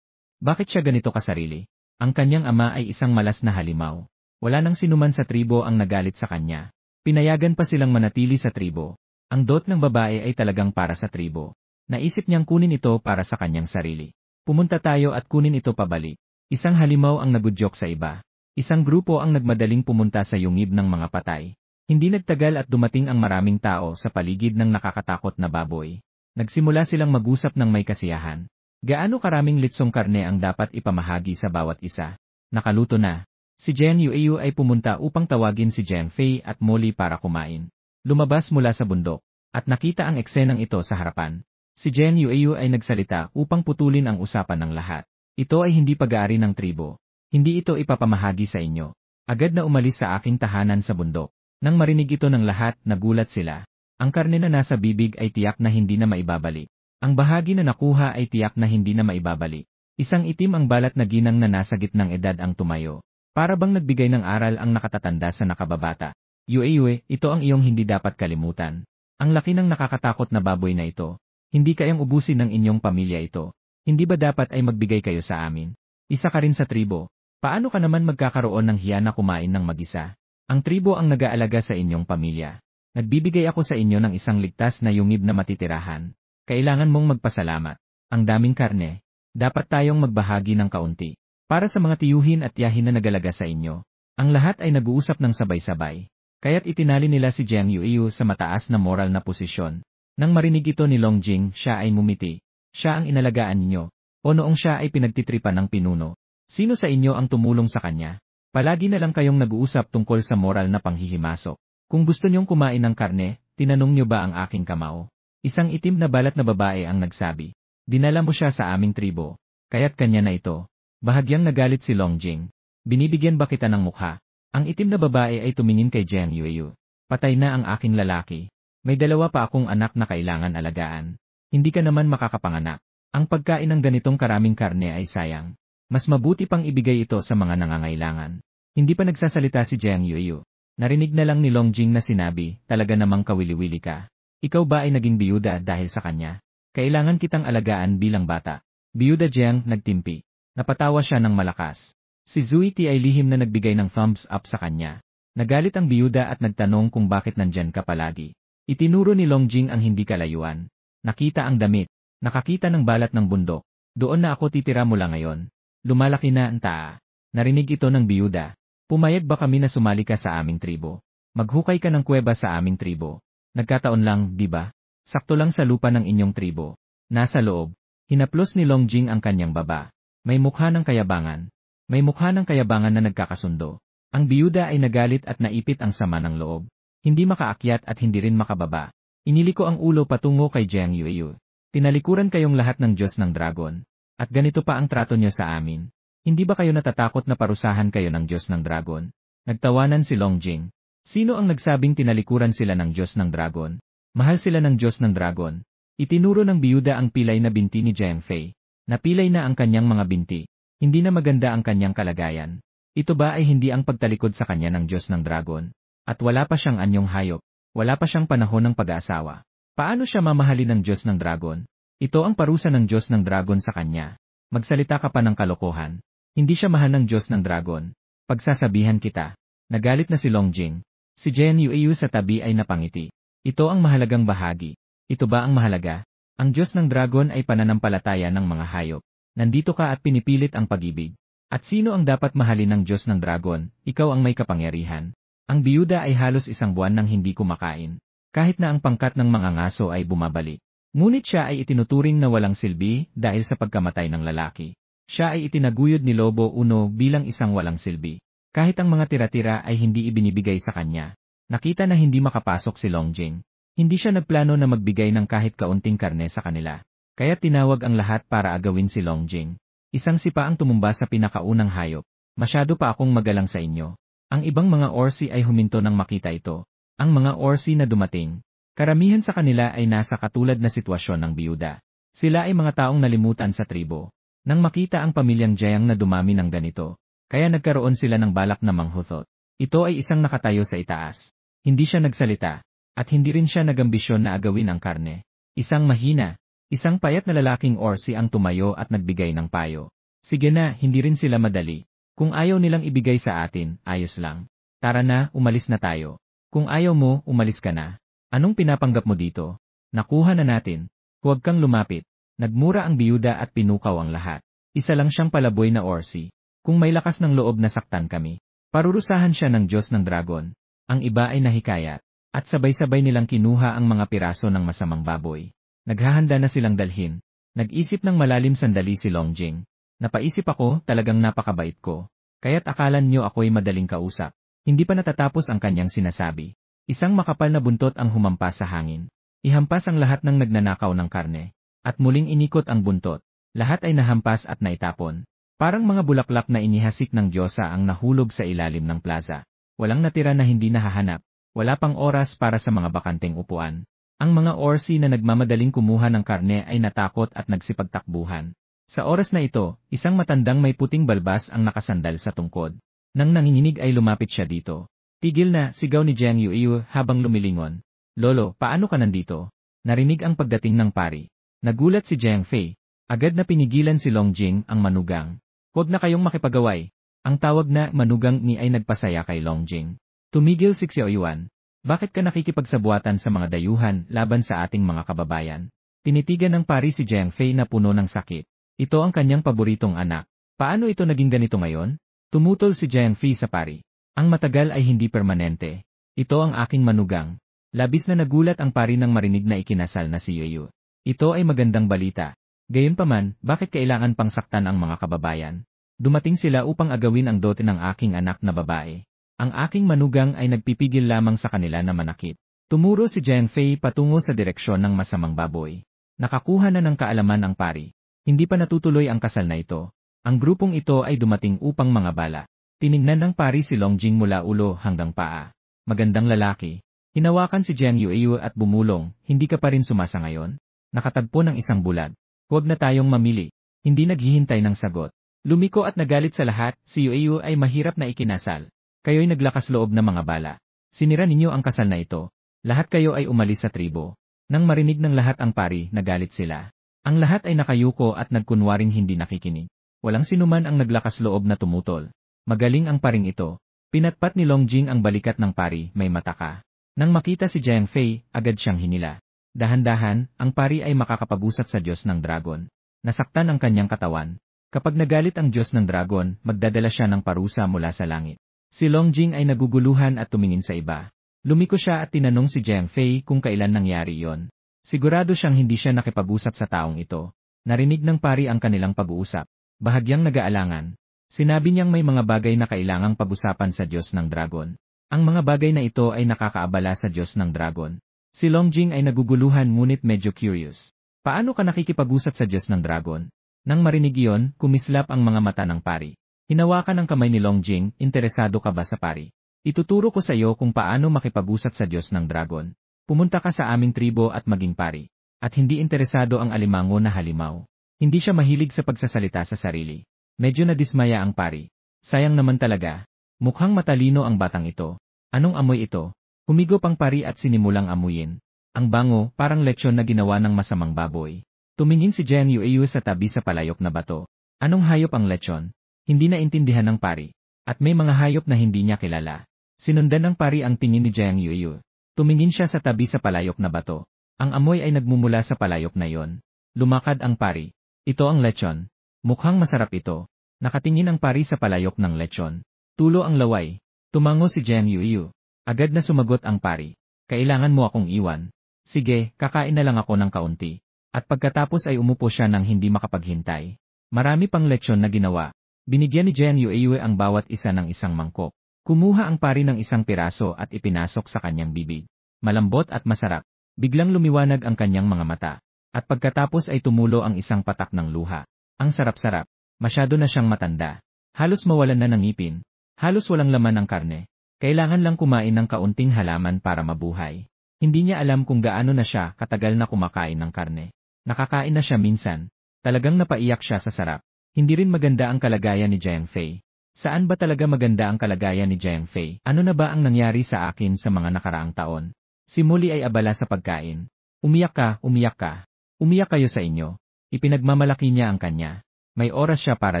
Bakit siya ganito kasarili? Ang kanyang ama ay isang malas na halimaw. Wala nang sinuman sa tribo ang nagalit sa kanya. Pinayagan pa silang manatili sa tribo. Ang dot ng babae ay talagang para sa tribo. Naisip niyang kunin ito para sa kanyang sarili. Pumunta tayo at kunin ito pabalik. Isang halimaw ang nagudyok sa iba. Isang grupo ang nagmadaling pumunta sa yungib ng mga patay. Hindi nagtagal at dumating ang maraming tao sa paligid ng nakakatakot na baboy. Nagsimula silang mag-usap ng may kasiyahan. Gaano karaming litsong karne ang dapat ipamahagi sa bawat isa? Nakaluto na. Si Jen Yueyu ay pumunta upang tawagin si Jiangfei at Molly para kumain. Lumabas mula sa bundok, at nakita ang eksenang ito sa harapan. Si Jen Yueyu ay nagsalita upang putulin ang usapan ng lahat. Ito ay hindi pag-aari ng tribo. Hindi ito ipapamahagi sa inyo. Agad na umalis sa aking tahanan sa bundok. Nang marinig ito ng lahat, nagulat sila. Ang karne na nasa bibig ay tiyak na hindi na maibabalik. Ang bahagi na nakuha ay tiyak na hindi na maibabalik. Isang itim ang balat na ginang na nasa gitnang edad ang tumayo. Para bang nagbigay ng aral ang nakatatanda sa nakababata. Yue, ito ang iyong hindi dapat kalimutan. Ang laki ng nakakatakot na baboy na ito. Hindi kayang ubusin ng inyong pamilya ito. Hindi ba dapat ay magbigay kayo sa amin? Isa ka rin sa tribo. Paano ka naman magkakaroon ng hiya na kumain ng mag-isa? Ang tribo ang nag-aalaga sa inyong pamilya. Nagbibigay ako sa inyo ng isang ligtas na yungib na matitirahan. Kailangan mong magpasalamat. Ang daming karne. Dapat tayong magbahagi ng kaunti. Para sa mga tiyuhin at tiyahin na nagalaga sa inyo. Ang lahat ay nag-uusap ng sabay-sabay. Kaya't itinali nila si Jiang Yueyu sa mataas na moral na posisyon. Nang marinig ito ni Longjing, siya ay ngumiti. Siya ang inalagaan ninyo. O noong siya ay pinagtitripan ng pinuno. Sino sa inyo ang tumulong sa kanya? Palagi na lang kayong nag-uusap tungkol sa moral na panghihimasok. Kung gusto niyong kumain ng karne, tinanong niyo ba ang aking kamao? Isang itim na balat na babae ang nagsabi. Dinala mo siya sa aming tribo. Kaya't kanya na ito. Bahagyang nagalit si Longjing. Binibigyan ba kita ng mukha? Ang itim na babae ay tumingin kay Jiang Yueyu. Patay na ang aking lalaki. May dalawa pa akong anak na kailangan alagaan. Hindi ka naman makakapanganak. Ang pagkain ng ganitong karaming karne ay sayang. Mas mabuti pang ibigay ito sa mga nangangailangan. Hindi pa nagsasalita si Jiang Yueyu. Narinig na lang ni Longjing na sinabi, talaga namang kawili-wili ka. Ikaw ba ay naging biyuda dahil sa kanya? Kailangan kitang alagaan bilang bata. Biyuda Jiang, nagtimpi. Napatawa siya ng malakas. Si Zuiti ay lihim na nagbigay ng thumbs up sa kanya. Nagalit ang biyuda at nagtanong kung bakit nandyan ka palagi. Itinuro ni Longjing ang hindi kalayuan. Nakita ang damit. Nakakita ng balat ng bundok. Doon na ako titira mula ngayon. Lumalaki na ang taa. Narinig ito ng biyuda. Pumayag ba kami na sumali ka sa aming tribo? Maghukay ka ng kuweba sa aming tribo. Nagkataon lang, di ba? Sakto lang sa lupa ng inyong tribo. Nasa loob. Hinaplos ni Longjing ang kanyang baba. May mukha ng kayabangan. May mukha ng kayabangan na nagkakasundo. Ang biyuda ay nagalit at naipit ang sama ng loob. Hindi makaakyat at hindi rin makababa. Iniliko ang ulo patungo kay Jiang Yueyu. Tinalikuran kayong lahat ng Diyos ng Dragon. At ganito pa ang trato niyo sa amin. Hindi ba kayo natatakot na parusahan kayo ng Diyos ng Dragon? Nagtawanan si Longjing. Sino ang nagsabing tinalikuran sila ng Diyos ng Dragon? Mahal sila ng Diyos ng Dragon. Itinuro ng biyuda ang pilay na binti ni Jiang Fei. Napilay na ang kanyang mga binti. Hindi na maganda ang kanyang kalagayan. Ito ba ay hindi ang pagtalikod sa kanya ng Diyos ng Dragon? At wala pa siyang anyong hayop. Wala pa siyang panahon ng pag-aasawa. Paano siya mamahalin ng Diyos ng Dragon? Ito ang parusa ng Diyos ng Dragon sa kanya. Magsalita ka pa ng kalokohan. Hindi siya mahal ng Diyos ng Dragon. Pagsasabihan kita. Nagalit na si Longjing. Si Jiang Yueyu sa tabi ay napangiti. Ito ang mahalagang bahagi. Ito ba ang mahalaga? Ang Diyos ng Dragon ay pananampalataya ng mga hayop. Nandito ka at pinipilit ang pag-ibig. At sino ang dapat mahalin ng Diyos ng Dragon? Ikaw ang may kapangyarihan. Ang biyuda ay halos isang buwan nang hindi kumakain. Kahit na ang pangkat ng mga ngaso ay bumabalik. Ngunit siya ay itinuturing na walang silbi dahil sa pagkamatay ng lalaki. Siya ay itinaguyod ni Lobo Uno bilang isang walang silbi. Kahit ang mga tira-tira ay hindi ibinibigay sa kanya. Nakita na hindi makapasok si Longjing. Hindi siya nagplano na magbigay ng kahit kaunting karne sa kanila. Kaya tinawag ang lahat para agawin si Longjing. Isang sipa ang tumumba sa pinakaunang hayop. Masyado pa akong magalang sa inyo. Ang ibang mga orsi ay huminto nang makita ito. Ang mga orsi na dumating. Karamihan sa kanila ay nasa katulad na sitwasyon ng biyuda. Sila ay mga taong nalimutan sa tribo. Nang makita ang pamilyang Jiang na dumami ng ganito, kaya nagkaroon sila ng balak na manghuthot. Ito ay isang nakatayo sa itaas. Hindi siya nagsalita, at hindi rin siya nagambisyon na agawin ang karne. Isang mahina, isang payat na lalaking orsi ang tumayo at nagbigay ng payo. Sige na, hindi rin sila madali. Kung ayaw nilang ibigay sa atin, ayos lang. Tara na, umalis na tayo. Kung ayaw mo, umalis ka na. Anong pinapanggap mo dito? Nakuha na natin. Huwag kang lumapit. Nagmura ang biyuda at pinukaw ang lahat. Isa lang siyang palaboy na orsi. Kung may lakas ng loob na saktan kami, parurusahan siya ng Diyos ng Dragon. Ang iba ay nahikayat, at sabay-sabay nilang kinuha ang mga piraso ng masamang baboy. Naghahanda na silang dalhin. Nag-isip ng malalim sandali si Longjing. Napaisip ako, talagang napakabait ko. Kaya't akalan niyo ako'y madaling kausap. Hindi pa natatapos ang kanyang sinasabi. Isang makapal na buntot ang humampas sa hangin. Ihampas ang lahat ng nagnanakaw ng karne. At muling inikot ang buntot. Lahat ay nahampas at naitapon. Parang mga bulaklak na inihasik ng Diyosa ang nahulog sa ilalim ng plaza. Walang natira na hindi nahahanap. Wala pang oras para sa mga bakanteng upuan. Ang mga orsi na nagmamadaling kumuha ng karne ay natakot at nagsipagtakbuhan. Sa oras na ito, isang matandang may puting balbas ang nakasandal sa tungkod. Nang nanginginig ay lumapit siya dito. Tigil na, sigaw ni Jiang Yueyu habang lumilingon. Lolo, paano ka nandito? Narinig ang pagdating ng pari. Nagulat si Jiang Fei. Agad na pinigilan si Long Jing ang manugang. Huwag na kayong makipagaway. Ang tawag na manugang ni ay nagpasaya kay Long Jing. Tumigil si Xiaoyuan. Bakit ka nakikipagsabuatan sa mga dayuhan laban sa ating mga kababayan? Tinitigan ng pari si Jiang Fei na puno ng sakit. Ito ang kanyang paboritong anak. Paano ito naging ganito ngayon? Tumutol si Jiang Fei sa pari. Ang matagal ay hindi permanente. Ito ang aking manugang. Labis na nagulat ang pari nang marinig na ikinasal na si Yueyu. Ito ay magandang balita. Gayunpaman, bakit kailangan pang saktan ang mga kababayan? Dumating sila upang agawin ang dote ng aking anak na babae. Ang aking manugang ay nagpipigil lamang sa kanila na manakit. Tumuro si Jiang Fei patungo sa direksyon ng masamang baboy. Nakakuha na ng kaalaman ang pari. Hindi pa natutuloy ang kasal na ito. Ang grupong ito ay dumating upang mga bala. Tinignan ng pari si Long Jing mula ulo hanggang paa. Magandang lalaki. Hinawakan si Jiang Yueyu at bumulong, hindi ka pa rin sumasa ngayon? Nakatagpo ng isang bulag. Huwag na tayong mamili. Hindi naghihintay ng sagot. Lumiko at nagalit sa lahat, si Yueyu ay mahirap na ikinasal. Kayo'y naglakas loob na mga bala. Sinira ninyo ang kasal na ito. Lahat kayo ay umalis sa tribo. Nang marinig ng lahat ang pari, nagalit sila. Ang lahat ay nakayuko at nagkunwaring hindi nakikinig. Walang sinuman ang naglakas loob na tumutol. Magaling ang paring ito. Pinatpat ni Long Jing ang balikat ng pari, may mata ka. Nang makita si Jiang Fei, agad siyang hinila. Dahan-dahan, ang pari ay makakapag-usap sa Diyos ng Dragon. Nasaktan ang kanyang katawan. Kapag nagalit ang Diyos ng Dragon, magdadala siya ng parusa mula sa langit. Si Long Jing ay naguguluhan at tumingin sa iba. Lumiko siya at tinanong si Jiang Fei kung kailan nangyari iyon. Sigurado siyang hindi siya nakipag-usap sa taong ito. Narinig ng pari ang kanilang pag-uusap. Bahagyang nag-aalangan. Sinabi niyang may mga bagay na kailangang pag-usapan sa Diyos ng Dragon. Ang mga bagay na ito ay nakakaabala sa Diyos ng Dragon. Si Long Jing ay naguguluhan ngunit medyo curious. Paano ka nakikipag-usap sa Diyos ng Dragon? Nang marinig iyon, kumislap ang mga mata ng pari. Hinawakan ang kamay ni Long Jing, interesado ka ba sa pari? Ituturo ko sa iyo kung paano makipag-usap sa Diyos ng Dragon. Pumunta ka sa aming tribo at maging pari. At hindi interesado ang alimango na halimaw. Hindi siya mahilig sa pagsasalita sa sarili. Medyo nadismaya ang pari. Sayang naman talaga. Mukhang matalino ang batang ito. Anong amoy ito? Humigop ang pari at sinimulang amuyin. Ang bango, parang lechon na ginawa ng masamang baboy. Tumingin si Jiang Yueyu sa tabi sa palayok na bato. Anong hayop ang lechon? Hindi naintindihan ng pari. At may mga hayop na hindi niya kilala. Sinundan ng pari ang tingin ni Jiang Yueyu. Tumingin siya sa tabi sa palayok na bato. Ang amoy ay nagmumula sa palayok na yon. Lumakad ang pari. Ito ang lechon. Mukhang masarap ito. Nakatingin ang pari sa palayok ng lechon. Tulo ang laway. Tumango si Jiang Yueyu. Agad na sumagot ang pari. Kailangan mo akong iwan. Sige, kakain na lang ako ng kaunti. At pagkatapos ay umupo siya nang hindi makapaghintay. Marami pang lechon na ginawa. Binigyan ni Jiang Yueyu ang bawat isa ng isang mangkok. Kumuha ang pari ng isang piraso at ipinasok sa kanyang bibig. Malambot at masarap. Biglang lumiwanag ang kanyang mga mata. At pagkatapos ay tumulo ang isang patak ng luha. Ang sarap-sarap. Masyado na siyang matanda. Halos mawalan na ng ngipin. Halos walang laman ng karne. Kailangan lang kumain ng kaunting halaman para mabuhay. Hindi niya alam kung gaano na siya katagal na kumakain ng karne. Nakakain na siya minsan. Talagang napaiyak siya sa sarap. Hindi rin maganda ang kalagayan ni Jiang Fei. Saan ba talaga maganda ang kalagayan ni Jiang Fei? Ano na ba ang nangyari sa akin sa mga nakaraang taon? Si Muli ay abala sa pagkain. Umiyak ka, umiyak ka. Umiyak kayo sa inyo. Ipinagmamalaki niya ang kanya. May oras siya para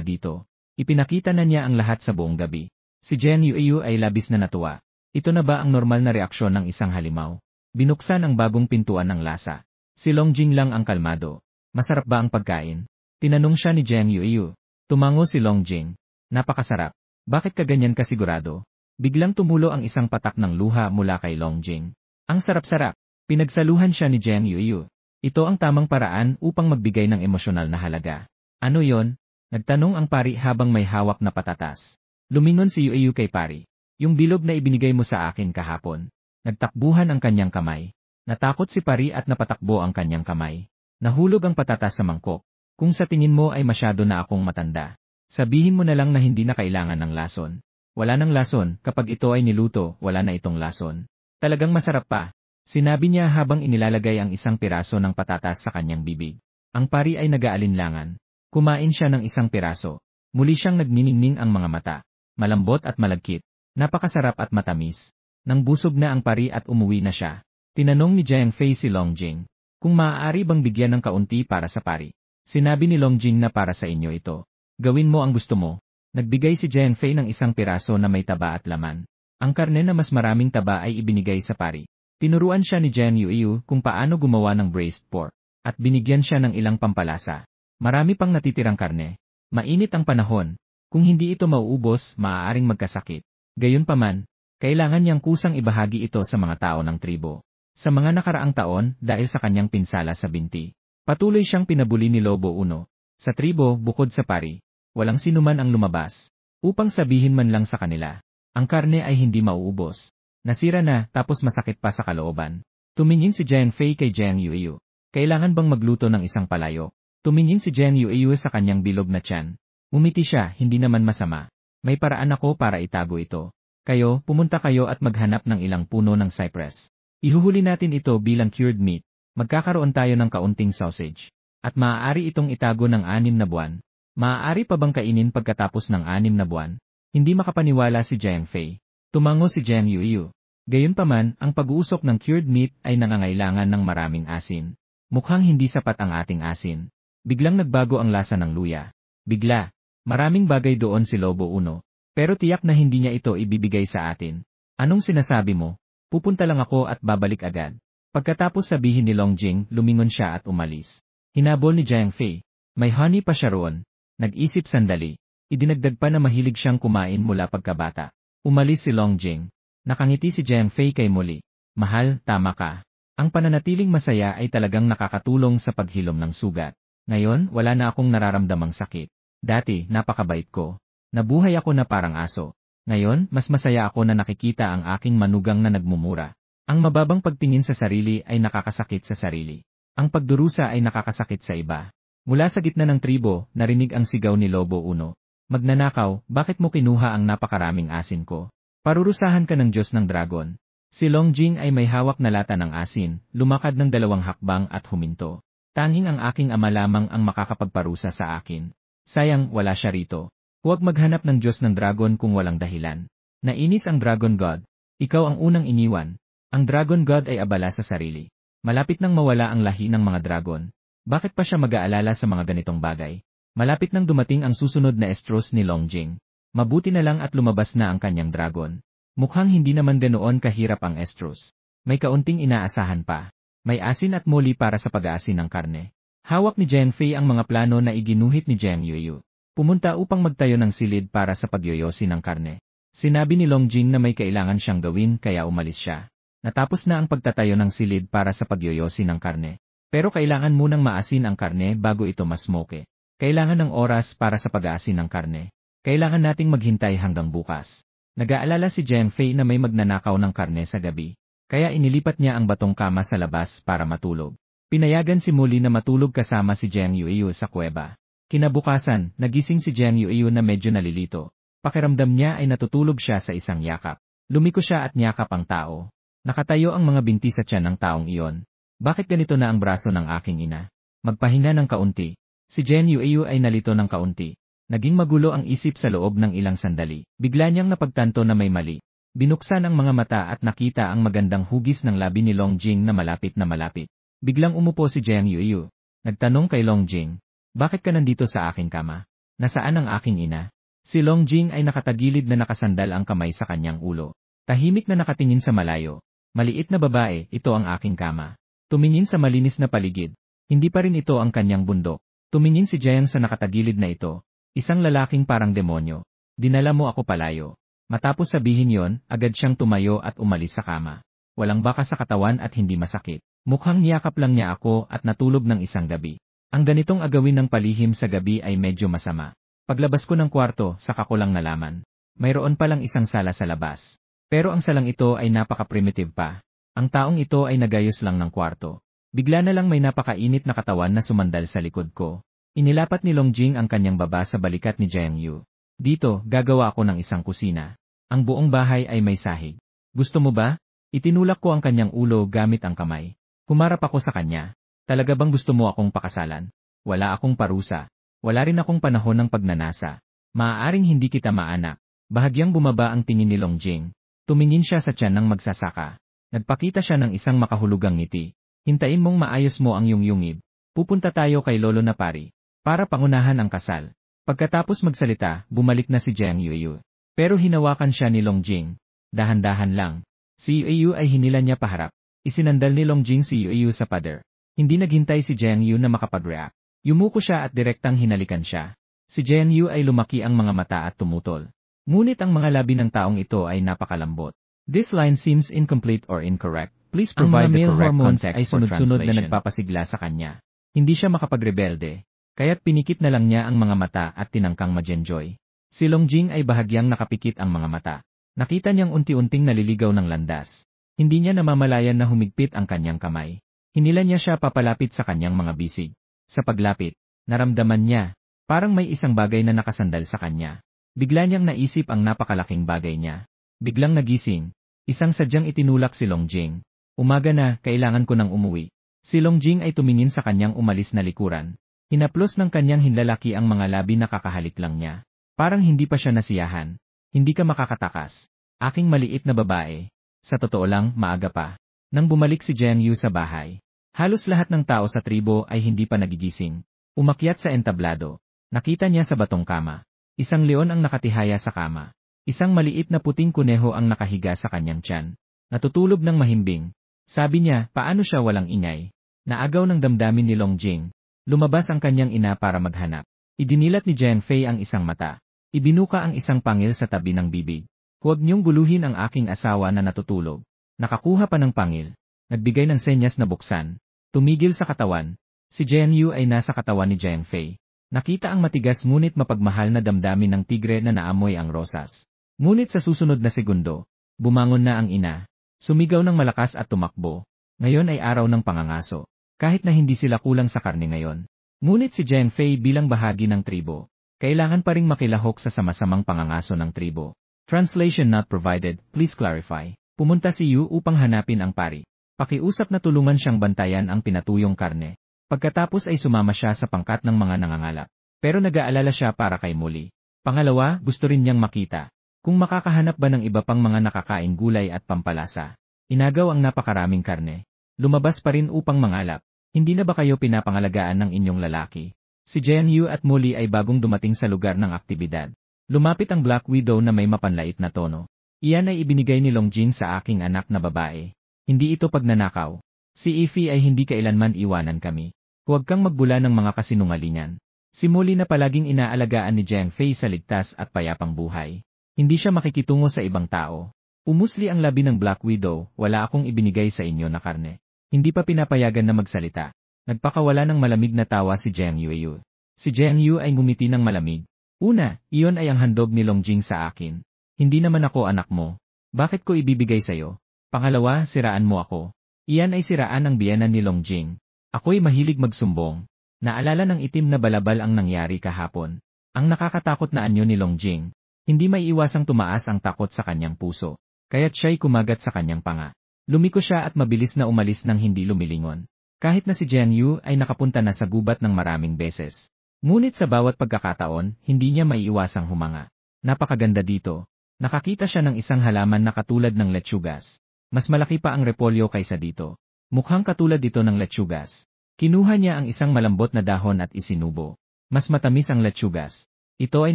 dito. Ipinakita na niya ang lahat sa buong gabi. Si Jiang Yueyu ay labis na natuwa. Ito na ba ang normal na reaksyon ng isang halimaw? Binuksan ang bagong pintuan ng lasa. Si Long Jing lang ang kalmado. Masarap ba ang pagkain? Tinanong siya ni Jiang Yueyu. Tumango si Long Jing. Napakasarap. Bakit ka ganyan kasigurado? Biglang tumulo ang isang patak ng luha mula kay Long Jing. Ang sarap-sarap. Pinagsaluhan siya ni Jiang Yueyu. Ito ang tamang paraan upang magbigay ng emosyonal na halaga. Ano yon? Nagtanong ang pari habang may hawak na patatas. Lumingon si Yueyu kay pari. Yung bilog na ibinigay mo sa akin kahapon. Nagtakbuhan ang kanyang kamay. Natakot si pari at napatakbo ang kanyang kamay. Nahulog ang patatas sa mangkok. Kung sa tingin mo ay masyado na akong matanda. Sabihin mo na lang na hindi na kailangan ng lason. Wala ng lason, kapag ito ay niluto, wala na itong lason. Talagang masarap pa. Sinabi niya habang inilalagay ang isang piraso ng patatas sa kanyang bibig. Ang pari ay nag-aalinlangan. Kumain siya ng isang piraso. Muli siyang nagniningning ang mga mata. Malambot at malagkit. Napakasarap at matamis. Nang busog na ang pari at umuwi na siya, tinanong ni Jiang Fei si Long Jing kung maaari bang bigyan ng kaunti para sa pari. Sinabi ni Long Jing na para sa inyo ito. Gawin mo ang gusto mo. Nagbigay si Jiang Fei ng isang piraso na may taba at laman. Ang karne na mas maraming taba ay ibinigay sa pari. Tinuruan siya ni Jiang Yuyu kung paano gumawa ng braised pork, at binigyan siya ng ilang pampalasa. Marami pang natitirang karne. Mainit ang panahon. Kung hindi ito mauubos, maaaring magkasakit. Gayunpaman, kailangan niyang kusang ibahagi ito sa mga tao ng tribo. Sa mga nakaraang taon, dahil sa kanyang pinsala sa binti, patuloy siyang pinabuli ni Lobo Uno. Sa tribo, bukod sa pari, walang sinuman ang lumabas, upang sabihin man lang sa kanila, ang karne ay hindi mauubos. Nasira na, tapos masakit pa sa kalooban. Tumingin si Jiang Fei kay Jiang Yuyu. Kailangan bang magluto ng isang palayok? Tumingin si Jiang Yuyu sa kanyang bilog na tiyan. Umiti siya, hindi naman masama. May paraan ako para itago ito. Kayo, pumunta kayo at maghanap ng ilang puno ng cypress. Ihuhuli natin ito bilang cured meat. Magkakaroon tayo ng kaunting sausage. At maaari itong itago ng 6 na buwan. Maaari pa bang kainin pagkatapos ng 6 na buwan? Hindi makapaniwala si Jiang Fei. Tumango si Jiang Yuyu. Gayunpaman, ang pag-uusok ng cured meat ay nangangailangan ng maraming asin. Mukhang hindi sapat ang ating asin. Biglang nagbago ang lasa ng luya. Bigla. Maraming bagay doon si Lobo Uno. Pero tiyak na hindi niya ito ibibigay sa atin. Anong sinasabi mo? Pupunta lang ako at babalik agad. Pagkatapos sabihin ni Long Jing, lumingon siya at umalis. Hinabol ni Jiang Fei. May honey pa siya roon. Nag-isip sandali. Idinagdag pa na mahilig siyang kumain mula pagkabata. Umalis si Long Jing. Nakangiti si Jiang Fei kay Muli. Mahal, tama ka. Ang pananatiling masaya ay talagang nakakatulong sa paghilom ng sugat. Ngayon, wala na akong nararamdamang sakit. Dati, napakabait ko. Nabuhay ako na parang aso. Ngayon, mas masaya ako na nakikita ang aking manugang na nagmumura. Ang mababang pagtingin sa sarili ay nakakasakit sa sarili. Ang pagdurusa ay nakakasakit sa iba. Mula sa gitna ng tribo, narinig ang sigaw ni Lobo Uno. Magnanakaw, bakit mo kinuha ang napakaraming asin ko? Parurusahan ka ng Diyos ng Dragon. Si Long Jing ay may hawak na lata ng asin, lumakad ng 2 hakbang at huminto. Tanging ang aking ama lamang ang makakapagparusa sa akin. Sayang, wala siya rito. Huwag maghanap ng Diyos ng Dragon kung walang dahilan. Nainis ang Dragon God. Ikaw ang unang iniwan. Ang Dragon God ay abala sa sarili. Malapit nang mawala ang lahi ng mga dragon. Bakit pa siya mag-aalala sa mga ganitong bagay? Malapit nang dumating ang susunod na estros ni Long Jing. Mabuti na lang at lumabas na ang kanyang dragon. Mukhang hindi naman ganoon kahirap ang estros. May kaunting inaasahan pa. May asin at moli para sa pag-aasin ng karne. Hawak ni Jiang Fei ang mga plano na iginuhit ni Jiang Yuyu. Pumunta upang magtayo ng silid para sa pagyoyosi ng karne. Sinabi ni Long Jing na may kailangan siyang gawin kaya umalis siya. Natapos na ang pagtatayo ng silid para sa pagyoyosi ng karne. Pero kailangan munang maasin ang karne bago ito masmoke. Kailangan ng oras para sa pag-aasin ng karne. Kailangan nating maghintay hanggang bukas. Nag-aalala si Jiang Fei na may magnanakaw ng karne sa gabi. Kaya inilipat niya ang batong kama sa labas para matulog. Pinayagan si Muli na matulog kasama si Jiang Yuyu sa kuweba. Kinabukasan, nagising si Jiang Yuyu na medyo nalilito. Pakiramdam niya ay natutulog siya sa isang yakap. Lumiko siya at niyakap ang tao. Nakatayo ang mga binti sa tiyan ng taong iyon. Bakit ganito na ang braso ng aking ina? Magpahinga ng kaunti. Si Jiang Yuyu ay nalito ng kaunti. Naging magulo ang isip sa loob ng ilang sandali. Bigla niyang napagtanto na may mali. Binuksan ang mga mata at nakita ang magandang hugis ng labi ni Long Jing na malapit na malapit. Biglang umupo si Jiang Yuyu. Nagtanong kay Long Jing, bakit ka nandito sa aking kama? Nasaan ang aking ina? Si Long Jing ay nakatagilid na nakasandal ang kamay sa kanyang ulo. Tahimik na nakatingin sa malayo. Maliit na babae, ito ang aking kama. Tumingin sa malinis na paligid. Hindi pa rin ito ang kanyang bundok. Tumingin si Jiang sa nakatagilid na ito. Isang lalaking parang demonyo. Dinala mo ako palayo. Matapos sabihin yon, agad siyang tumayo at umalis sa kama. Walang baka sa katawan at hindi masakit. Mukhang niyakap lang niya ako at natulog ng isang gabi. Ang ganitong agawin ng palihim sa gabi ay medyo masama. Paglabas ko ng kwarto, saka ko lang nalaman. Mayroon palang isang sala sa labas. Pero ang salang ito ay napaka-primitive pa. Ang taong ito ay nagayos lang ng kwarto. Bigla na lang may napakainit na katawan na sumandal sa likod ko. Inilapat ni Long Jing ang kanyang baba sa balikat ni Jiang Yu. Dito, gagawa ako ng isang kusina. Ang buong bahay ay may sahig. Gusto mo ba? Itinulak ko ang kanyang ulo gamit ang kamay. Humarap ako sa kanya. Talaga bang gusto mo akong pakasalan? Wala akong parusa. Wala rin akong panahon ng pagnanasa. Maaaring hindi kita maanak. Bahagyang bumaba ang tingin ni Longjing. Tumingin siya sa tiyan ng magsasaka. Nagpakita siya ng isang makahulugang ngiti. Hintayin mong maayos mo ang iyong yungib. Pupunta tayo kay Lolo na pari. Para pangunahan ang kasal. Pagkatapos magsalita, bumalik na si Jiang Yueyu. Pero hinawakan siya ni Longjing. Dahan-dahan lang. Si Yueyu ay hinila niya paharap. Isinandal ni Longjing si Yueyu sa pader. Hindi naghintay si Jiang Yu na makapag-react. Yumuko siya at direktang hinalikan siya. Si Jiang Yu ay lumaki ang mga mata at tumutol. Ngunit ang mga labi ng taong ito ay napakalambot. This line seems incomplete or incorrect. Please provide the correct context ay sunod-sunod na nagpapasigla sa kanya. Hindi siya makapagrebelde. Kaya't pinikit na lang niya ang mga mata at tinangkang majenjoy. Si Longjing ay bahagyang nakapikit ang mga mata. Nakita niyang unti-unting naliligaw ng landas. Hindi niya namamalayan na humigpit ang kanyang kamay. Hinila niya siya papalapit sa kanyang mga bisig. Sa paglapit, naramdaman niya, parang may isang bagay na nakasandal sa kanya. Bigla niyang naisip ang napakalaking bagay niya. Biglang nagising. Isang sadyang itinulak si Longjing. Umaga na, kailangan ko nang umuwi. Si Longjing ay tumingin sa kanyang umalis na likuran. Hinaplos ng kanyang hinlalaki ang mga labi na kakahalik lang niya. Parang hindi pa siya nasiyahan. Hindi ka makakatakas. Aking maliit na babae. Sa totoo lang, maaga pa. Nang bumalik si Jiang Yu sa bahay, halos lahat ng tao sa tribo ay hindi pa nagigising. Umakyat sa entablado. Nakita niya sa batong kama. Isang leon ang nakatihaya sa kama. Isang maliit na puting kuneho ang nakahiga sa kanyang tiyan. Natutulog ng mahimbing. Sabi niya, paano siya walang ingay? Naagaw ng damdamin ni Longjing. Lumabas ang kanyang ina para maghanap. Idinilat ni Jiang Fei ang isang mata. Ibinuka ang isang pangil sa tabi ng bibig. Huwag niyong guluhin ang aking asawa na natutulog. Nakakuha pa ng pangil. Nagbigay ng senyas na buksan. Tumigil sa katawan. Si Jiang Yu ay nasa katawan ni Jiang Fei. Nakita ang matigas ngunit mapagmahal na damdamin ng tigre na naamoy ang rosas. Ngunit sa susunod na segundo, bumangon na ang ina. Sumigaw ng malakas at tumakbo. Ngayon ay araw ng pangangaso. Kahit na hindi sila kulang sa karne ngayon. Ngunit si Jiang Fei bilang bahagi ng tribo, kailangan pa ring makilahok sa sama-samang pangangaso ng tribo. Translation not provided, please clarify. Pumunta si Yu upang hanapin ang pari. Pakiusap na tulungan siyang bantayan ang pinatuyong karne. Pagkatapos ay sumama siya sa pangkat ng mga nangangalap. Pero nag-aalala siya para kay Muli. Pangalawa, gusto rin niyang makita kung makakahanap ba ng iba pang mga nakakain gulay at pampalasa. Inagaw ang napakaraming karne. Lumabas pa rin upang mangalap. Hindi na ba kayo pinapangalagaan ng inyong lalaki? Si Jiang Yu at Muli ay bagong dumating sa lugar ng aktibidad. Lumapit ang Black Widow na may mapanlait na tono. Iyan ay ibinigay ni Longjing sa aking anak na babae. Hindi ito pagnanakaw. Si Ify ay hindi kailanman iwanan kami. Huwag kang magbula ng mga kasinungalingan. Si Muli na palaging inaalagaan ni Jiang Fei sa ligtas at payapang buhay. Hindi siya makikitungo sa ibang tao. Umusli ang labi ng Black Widow, wala akong ibinigay sa inyo na karne. Hindi pa pinapayagan na magsalita. Nagpakawala ng malamig na tawa si Jiang Yueyu. Si Jiang Yu ay ngumiti ng malamig. Una, iyon ay ang handog ni Longjing sa akin. Hindi naman ako anak mo. Bakit ko ibibigay sa'yo? Pangalawa, siraan mo ako. Iyan ay siraan ang biyenan ni Longjing. Ako'y mahilig magsumbong. Naalala ng itim na balabal ang nangyari kahapon. Ang nakakatakot na anyo ni Longjing. Hindi may iwasang tumaas ang takot sa kanyang puso. Kaya't siya'y kumagat sa kanyang panga. Lumiko siya at mabilis na umalis nang hindi lumilingon. Kahit na si Jiang Yu ay nakapunta na sa gubat ng maraming beses. Ngunit sa bawat pagkakataon, hindi niya maiiwasang humanga. Napakaganda dito. Nakakita siya ng isang halaman na katulad ng lechugas. Mas malaki pa ang repolyo kaysa dito. Mukhang katulad dito ng lechugas. Kinuha niya ang isang malambot na dahon at isinubo. Mas matamis ang lechugas. Ito ay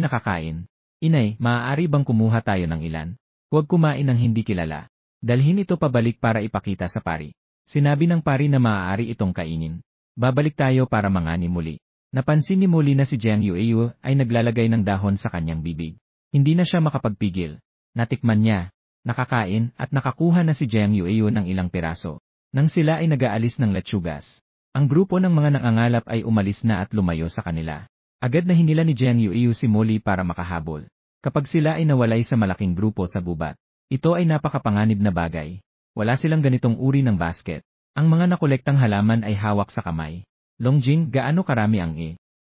nakakain. Inay, maaari bang kumuha tayo ng ilan? Huwag kumain ng hindi kilala. Dalhin ito pabalik para ipakita sa pari. Sinabi ng pari na maaari itong kainin. Babalik tayo para mangani muli. Napansin ni Muli na si Jiang Yueyu ay naglalagay ng dahon sa kanyang bibig. Hindi na siya makapagpigil. Natikman niya, nakakain at nakakuha na si Jiang Yueyu ng ilang piraso. Nang sila ay nag-aalis ng lechugas, ang grupo ng mga nangangalap ay umalis na at lumayo sa kanila. Agad na hinila ni Jiang Yueyu si Muli para makahabol. Kapag sila ay nawalay sa malaking grupo sa gubat, ito ay napakapanganib na bagay. Wala silang ganitong uri ng basket. Ang mga nakolektang halaman ay hawak sa kamay. Longjing, gaano karami ang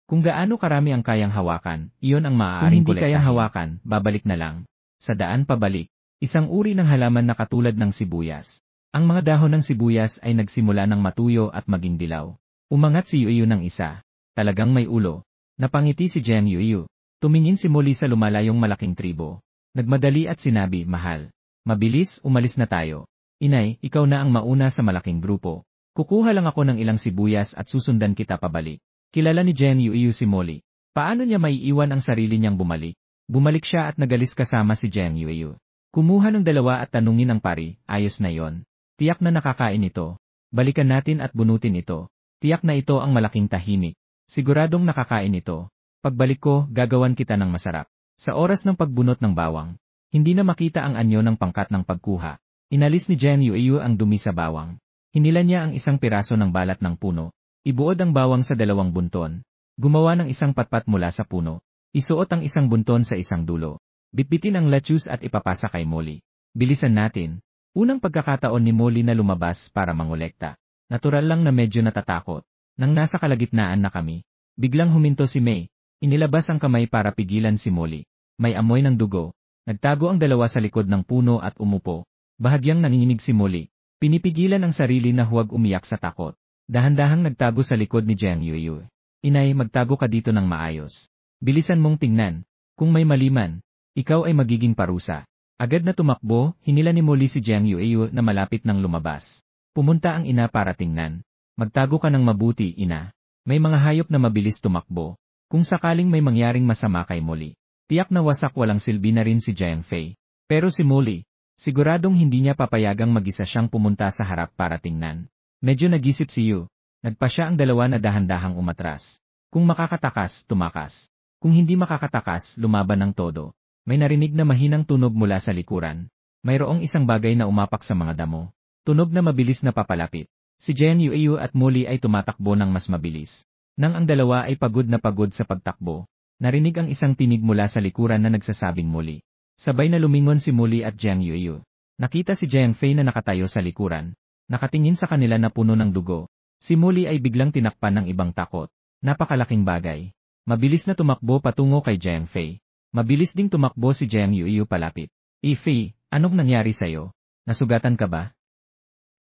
Kung gaano karami ang kayang hawakan, iyon ang maaaring kolektahin. Kung hindi kayang hawakan, babalik na lang. Sa daan pabalik, isang uri ng halaman na katulad ng sibuyas. Ang mga dahon ng sibuyas ay nagsimula ng matuyo at maging dilaw. Umangat si Yueyu ng isa. Talagang may ulo. Napangiti si Jiang Yuyu. Tumingin si Molly sa lumalayong malaking tribo. Nagmadali at sinabi, mahal. Mabilis, umalis na tayo. Inay, ikaw na ang mauna sa malaking grupo. Kukuha lang ako ng ilang sibuyas at susundan kita pabalik. Kilala ni Jiang Yuyu si Molly. Paano niya maiiwan ang sarili niyang bumalik? Bumalik siya at nagalis kasama si Jiang Yuyu. Kumuha ng dalawa at tanungin ang pari, ayos na yon. Tiyak na nakakain ito. Balikan natin at bunutin ito. Tiyak na ito ang malaking tahimik. Siguradong nakakain ito. Pagbalik ko, gagawan kita ng masarap. Sa oras ng pagbunot ng bawang, hindi na makita ang anyo ng pangkat ng pagkuha. Inalis ni Jiang Yuyu ang dumi sa bawang. Hinila niya ang isang piraso ng balat ng puno. Ibuod ang bawang sa dalawang bunton. Gumawa ng isang patpat mula sa puno. Isuot ang isang bunton sa isang dulo. Bitbitin ang lettuce at ipapasa kay Molly. Bilisan natin. Unang pagkakataon ni Molly na lumabas para mangolekta. Natural lang na medyo natatakot. Nang nasa kalagitnaan na kami, biglang huminto si May. Inilabas ang kamay para pigilan si Molly. May amoy ng dugo. Nagtago ang dalawa sa likod ng puno at umupo. Bahagyang nanginginig si Molly. Pinipigilan ang sarili na huwag umiyak sa takot. Dahan-dahang nagtago sa likod ni Jiang Yuyu. Inay, magtago ka dito ng maayos. Bilisan mong tingnan. Kung may maliman, ikaw ay magiging parusa. Agad na tumakbo, hinila ni Molly si Jiang Yuyu na malapit nang lumabas. Pumunta ang ina para tingnan. Magtago ka ng mabuti, ina. May mga hayop na mabilis tumakbo. Kung sakaling may mangyaring masama kay Molly, tiyak na wasak walang silbi na rin si Jiang Fei. Pero si Molly, siguradong hindi niya papayagang mag-isa siyang pumunta sa harap para tingnan. Medyo nagisip si Yu. Nagpa siya ang dalawa na dahan-dahang umatras. Kung makakatakas, tumakas. Kung hindi makakatakas, lumaban ng todo. May narinig na mahinang tunog mula sa likuran. Mayroong isang bagay na umapak sa mga damo. Tunog na mabilis na papalapit. Si Jiang Yuyu at Molly ay tumatakbo ng mas mabilis. Nang ang dalawa ay pagod na pagod sa pagtakbo, narinig ang isang tinig mula sa likuran na nagsasabing Molly. Sabay na lumingon si Molly at Jiang Yuyu. Nakita si Jiang Fei na nakatayo sa likuran. Nakatingin sa kanila na puno ng dugo. Si Molly ay biglang tinakpan ng ibang takot. Napakalaking bagay. Mabilis na tumakbo patungo kay Jiang Fei. Mabilis ding tumakbo si Jiang Yuyu palapit. Fei, anong nangyari sa'yo? Nasugatan ka ba?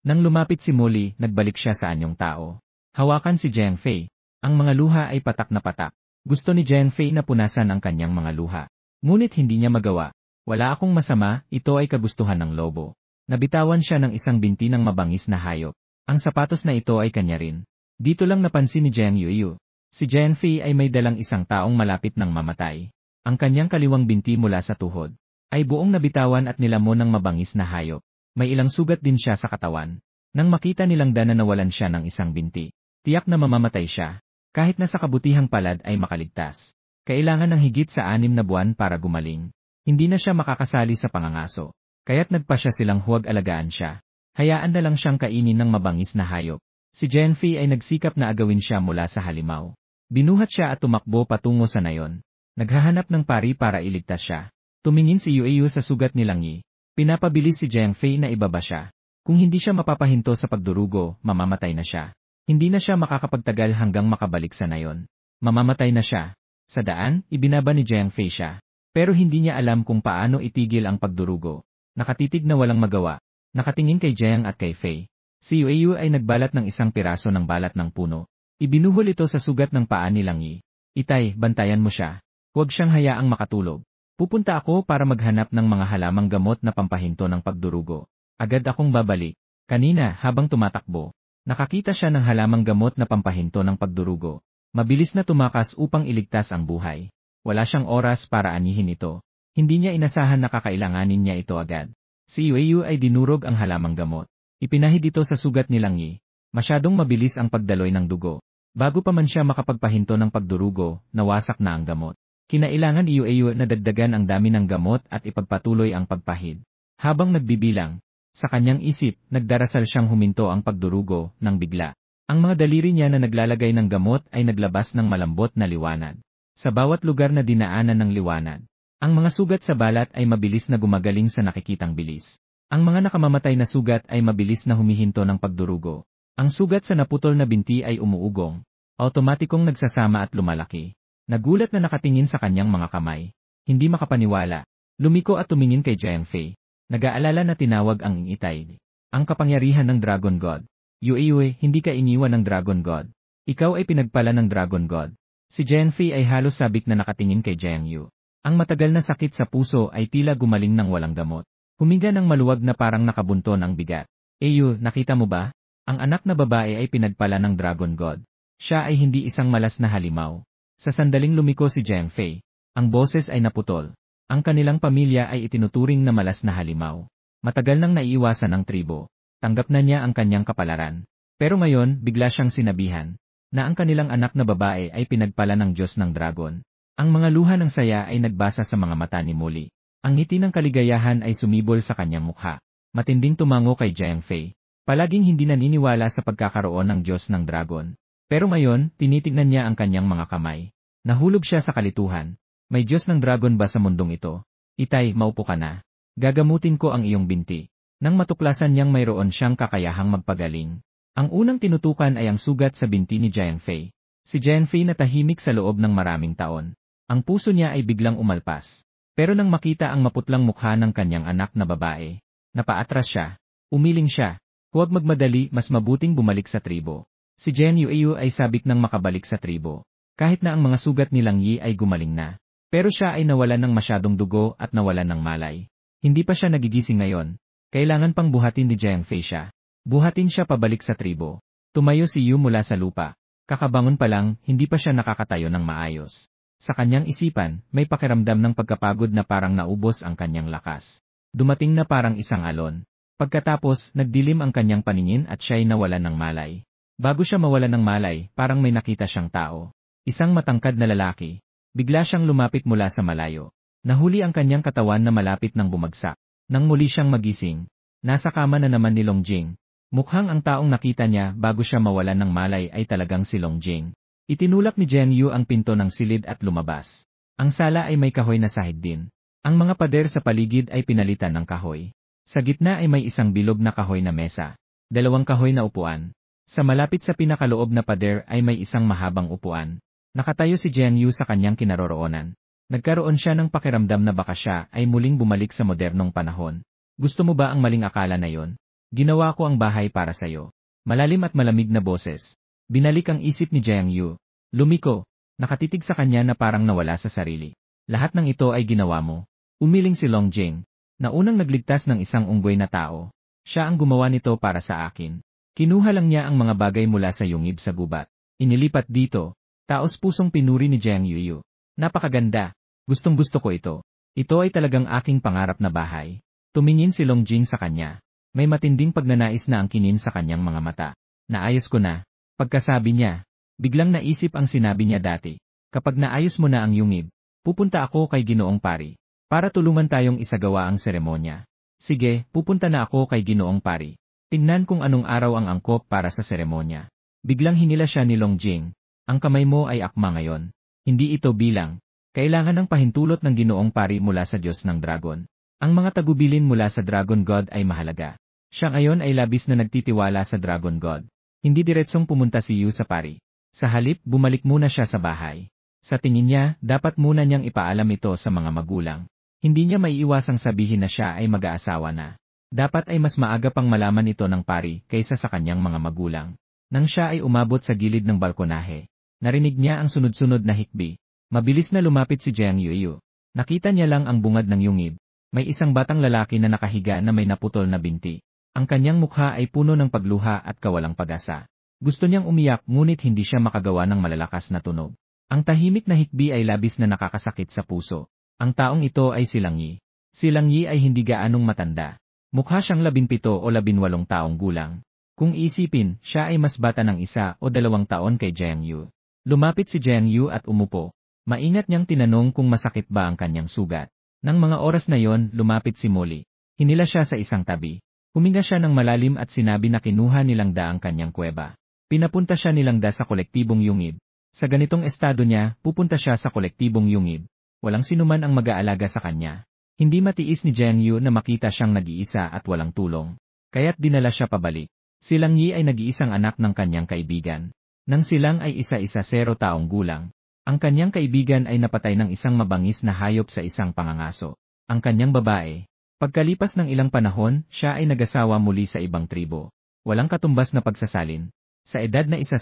Nang lumapit si Molly, nagbalik siya sa anyong tao. Hawakan si Jiang Fei. Ang mga luha ay patak na patak. Gusto ni Jiang Fei na punasan ang kanyang mga luha. Ngunit hindi niya magawa. Wala akong masama, ito ay kagustuhan ng lobo. Nabitawan siya ng isang binti ng mabangis na hayop. Ang sapatos na ito ay kanya rin. Dito lang napansin ni Jiang Yuyu. Si Jiang Fei ay may dalang isang taong malapit ng mamatay. Ang kanyang kaliwang binti mula sa tuhod ay buong nabitawan at nilamon ng mabangis na hayop. May ilang sugat din siya sa katawan. Nang makita nilang na nawalan siya ng isang binti, tiyak na mamamatay siya. Kahit na sa kabutihang palad ay makaligtas. Kailangan ng higit sa 6 na buwan para gumaling. Hindi na siya makakasali sa pangangaso. Kaya't nagpa siya silang huwag alagaan siya. Hayaan na lang siyang kainin ng mabangis na hayop. Si Jiang Fei ay nagsikap na agawin siya mula sa halimaw. Binuhat siya at tumakbo patungo sa nayon. Naghahanap ng pari para iligtas siya. Tumingin si Yuyu sa sugat ni Langyi. Pinapabilis si Jiang Fei na ibaba siya. Kung hindi siya mapapahinto sa pagdurugo, mamamatay na siya. Hindi na siya makakapagtagal hanggang makabalik sa nayon. Mamamatay na siya. Sa daan, ibinaba ni Jiang Fei siya. Pero hindi niya alam kung paano itigil ang pagdurugo. Nakatitig na walang magawa. Nakatingin kay Jiang at kay Fei. Si Yuyu ay nagbalat ng isang piraso ng balat ng puno. Ibinuhol ito sa sugat ng paa ni Langyi. Itay, bantayan mo siya. Huwag siyang hayaang makatulog. Pupunta ako para maghanap ng mga halamang gamot na pampahinto ng pagdurugo. Agad akong babalik. Kanina, habang tumatakbo, nakakita siya ng halamang gamot na pampahinto ng pagdurugo. Mabilis na tumakas upang iligtas ang buhay. Wala siyang oras para anihin ito. Hindi niya inasahan na kakailanganin niya ito agad. Si Yuyu ay dinurog ang halamang gamot. Ipinahid ito sa sugat ni Langyi. Masyadong mabilis ang pagdaloy ng dugo. Bago pa man siya makapagpahinto ng pagdurugo, nawasak na ang gamot. Kinailangan Yuyu na dagdagan ang dami ng gamot at ipagpatuloy ang pagpahid. Habang nagbibilang, sa kanyang isip, nagdarasal siyang huminto ang pagdurugo nang bigla. Ang mga daliri niya na naglalagay ng gamot ay naglabas ng malambot na liwanag. Sa bawat lugar na dinaanan ng liwanag, ang mga sugat sa balat ay mabilis na gumagaling sa nakikitang bilis. Ang mga nakamamatay na sugat ay mabilis na humihinto ng pagdurugo. Ang sugat sa naputol na binti ay umuugong, automatikong nagsasama at lumalaki. Nagulat na nakatingin sa kanyang mga kamay. Hindi makapaniwala. Lumiko at tumingin kay Jiang Fei. Nag-aalala na tinawag ang Itay. Ang kapangyarihan ng Dragon God. Yuyu, hindi ka iniwan ng Dragon God. Ikaw ay pinagpala ng Dragon God. Si Jianfei ay halos sabik na nakatingin kay Jiang Yu. Ang matagal na sakit sa puso ay tila gumaling ng walang gamot. Huminga ng maluwag na parang nakabunton ang bigat. Yu, nakita mo ba? Ang anak na babae ay pinagpala ng Dragon God. Siya ay hindi isang malas na halimaw. Sa sandaling lumiko si Jianfei, ang boses ay naputol. Ang kanilang pamilya ay itinuturing na malas na halimaw. Matagal nang naiiwasan ang tribo. Tanggap na niya ang kanyang kapalaran. Pero ngayon, bigla siyang sinabihan na ang kanilang anak na babae ay pinagpala ng Diyos ng Dragon. Ang mga luha ng saya ay nagbasa sa mga mata ni Muli. Ang ngiti ng kaligayahan ay sumibol sa kanyang mukha. Matinding tumango kay Jianfei. Palaging hindi naniniwala sa pagkakaroon ng Diyos ng Dragon. Pero ngayon, tinitignan niya ang kanyang mga kamay. Nahulog siya sa kalituhan. May Diyos ng Dragon ba sa mundong ito? Itay, maupo ka na. Gagamutin ko ang iyong binti. Nang matuklasan niyang mayroon siyang kakayahang magpagaling. Ang unang tinutukan ay ang sugat sa binti ni Jianfei. Si Jianfei natahimik sa loob ng maraming taon. Ang puso niya ay biglang umalpas. Pero nang makita ang maputlang mukha ng kanyang anak na babae, napaatras siya. Umiling siya. Huwag magmadali, mas mabuting bumalik sa tribo. Si Jian Yu ay sabik nang makabalik sa tribo. Kahit na ang mga sugat ni Lang Yi ay gumaling na. Pero siya ay nawalan ng masyadong dugo at nawalan ng malay. Hindi pa siya nagigising ngayon. Kailangan pang buhatin ni Jianfei siya. Buhatin siya pabalik sa tribo. Tumayo si Yu mula sa lupa. Kakabangon pa lang, hindi pa siya nakakatayo ng maayos. Sa kanyang isipan, may pakiramdam ng pagkapagod na parang naubos ang kanyang lakas. Dumating na parang isang alon. Pagkatapos, nagdilim ang kanyang paningin at siya'y nawalan ng malay. Bago siya mawalan ng malay, parang may nakita siyang tao. Isang matangkad na lalaki. Bigla siyang lumapit mula sa malayo. Nahuli ang kanyang katawan na malapit ng bumagsak. Nang muli siyang magising, nasa kama na naman ni Longjing. Mukhang ang taong nakita niya bago siya mawalan ng malay ay talagang si Longjing. Itinulak ni Jian Yu ang pinto ng silid at lumabas. Ang sala ay may kahoy na sahig din. Ang mga pader sa paligid ay pinalitan ng kahoy. Sa gitna ay may isang bilog na kahoy na mesa. 2 kahoy na upuan. Sa malapit sa pinakaloob na pader ay may isang mahabang upuan. Nakatayo si Jian Yu sa kanyang kinaroroonan. Nagkaroon siya ng pakiramdam na baka siya ay muling bumalik sa modernong panahon. Gusto mo ba ang maling akala na yon? Ginawa ko ang bahay para sayo. Malalim at malamig na boses. Binalik ang isip ni Jiang Yu. Lumiko. Nakatitig sa kanya na parang nawala sa sarili. Lahat ng ito ay ginawa mo. Umiling si Longjing, na unang nagligtas ng isang unggoy na tao. Siya ang gumawa nito para sa akin. Kinuha lang niya ang mga bagay mula sa yungib sa gubat. Inilipat dito. Taos pusong pinuri ni Jiang Yu. Napakaganda. Gustong-gusto ko ito. Ito ay talagang aking pangarap na bahay. Tumingin si Longjing sa kanya. May matinding pagnanais na angkinin sa kanyang mga mata. Naayos ko na. Pagkasabi niya, biglang naisip ang sinabi niya dati. Kapag naayos mo na ang yungib, pupunta ako kay Ginoong Pari. Para tulungan tayong isagawa ang seremonya. Sige, pupunta na ako kay Ginoong Pari. Tingnan kung anong araw ang angkop para sa seremonya. Biglang hinila siya ni Longjing. Ang kamay mo ay akma ngayon. Hindi ito bilang. Kailangan ng pahintulot ng Ginoong Pari mula sa Diyos ng Dragon. Ang mga tagubilin mula sa Dragon God ay mahalaga. Siya ngayon ay labis na nagtitiwala sa Dragon God. Hindi diretsong pumunta si Yu sa pari. Sa halip, bumalik muna siya sa bahay. Sa tingin niya, dapat muna niyang ipaalam ito sa mga magulang. Hindi niya maiiwasang sabihin na siya ay mag-aasawa na. Dapat ay mas maaga pang malaman ito ng pari kaysa sa kanyang mga magulang. Nang siya ay umabot sa gilid ng balkonahe, narinig niya ang sunod-sunod na hikbi. Mabilis na lumapit si Jiang Yu. Nakita niya lang ang bungad ng yungib. May isang batang lalaki na nakahiga na may naputol na binti. Ang kanyang mukha ay puno ng pagluha at kawalang pag-asa. Gusto niyang umiyak ngunit hindi siya makagawa ng malalakas na tunog. Ang tahimik na hikbi ay labis na nakakasakit sa puso. Ang taong ito ay si Lang Yi. Si Lang Yi ay hindi gaanong matanda. Mukha siyang 17 o 18 taong gulang. Kung isipin, siya ay mas bata ng 1 o 2 taon kay Jiang Yu. Lumapit si Jiang Yu at umupo. Maingat niyang tinanong kung masakit ba ang kanyang sugat. Nang mga oras na yon, lumapit si Molly. Hinila siya sa isang tabi. Huminga siya ng malalim at sinabi na kinuha ni Langda ang kanyang kuweba. Pinapunta siya ni Langda sa kolektibong yungib. Sa ganitong estado niya, pupunta siya sa kolektibong yungib. Walang sinuman ang mag-aalaga sa kanya. Hindi matiis ni Jiang Yu na makita siyang nag-iisa at walang tulong. Kaya't dinala siya pabalik. Si Lang Yi ay nag-iisang anak ng kanyang kaibigan. Nang silang ay isa-isa 0 taong gulang, ang kanyang kaibigan ay napatay ng isang mabangis na hayop sa isang pangangaso. Ang kanyang babae. Pagkalipas ng ilang panahon, siya ay nag-asawa muli sa ibang tribo. Walang katumbas na pagsasalin. Sa edad na 1-0,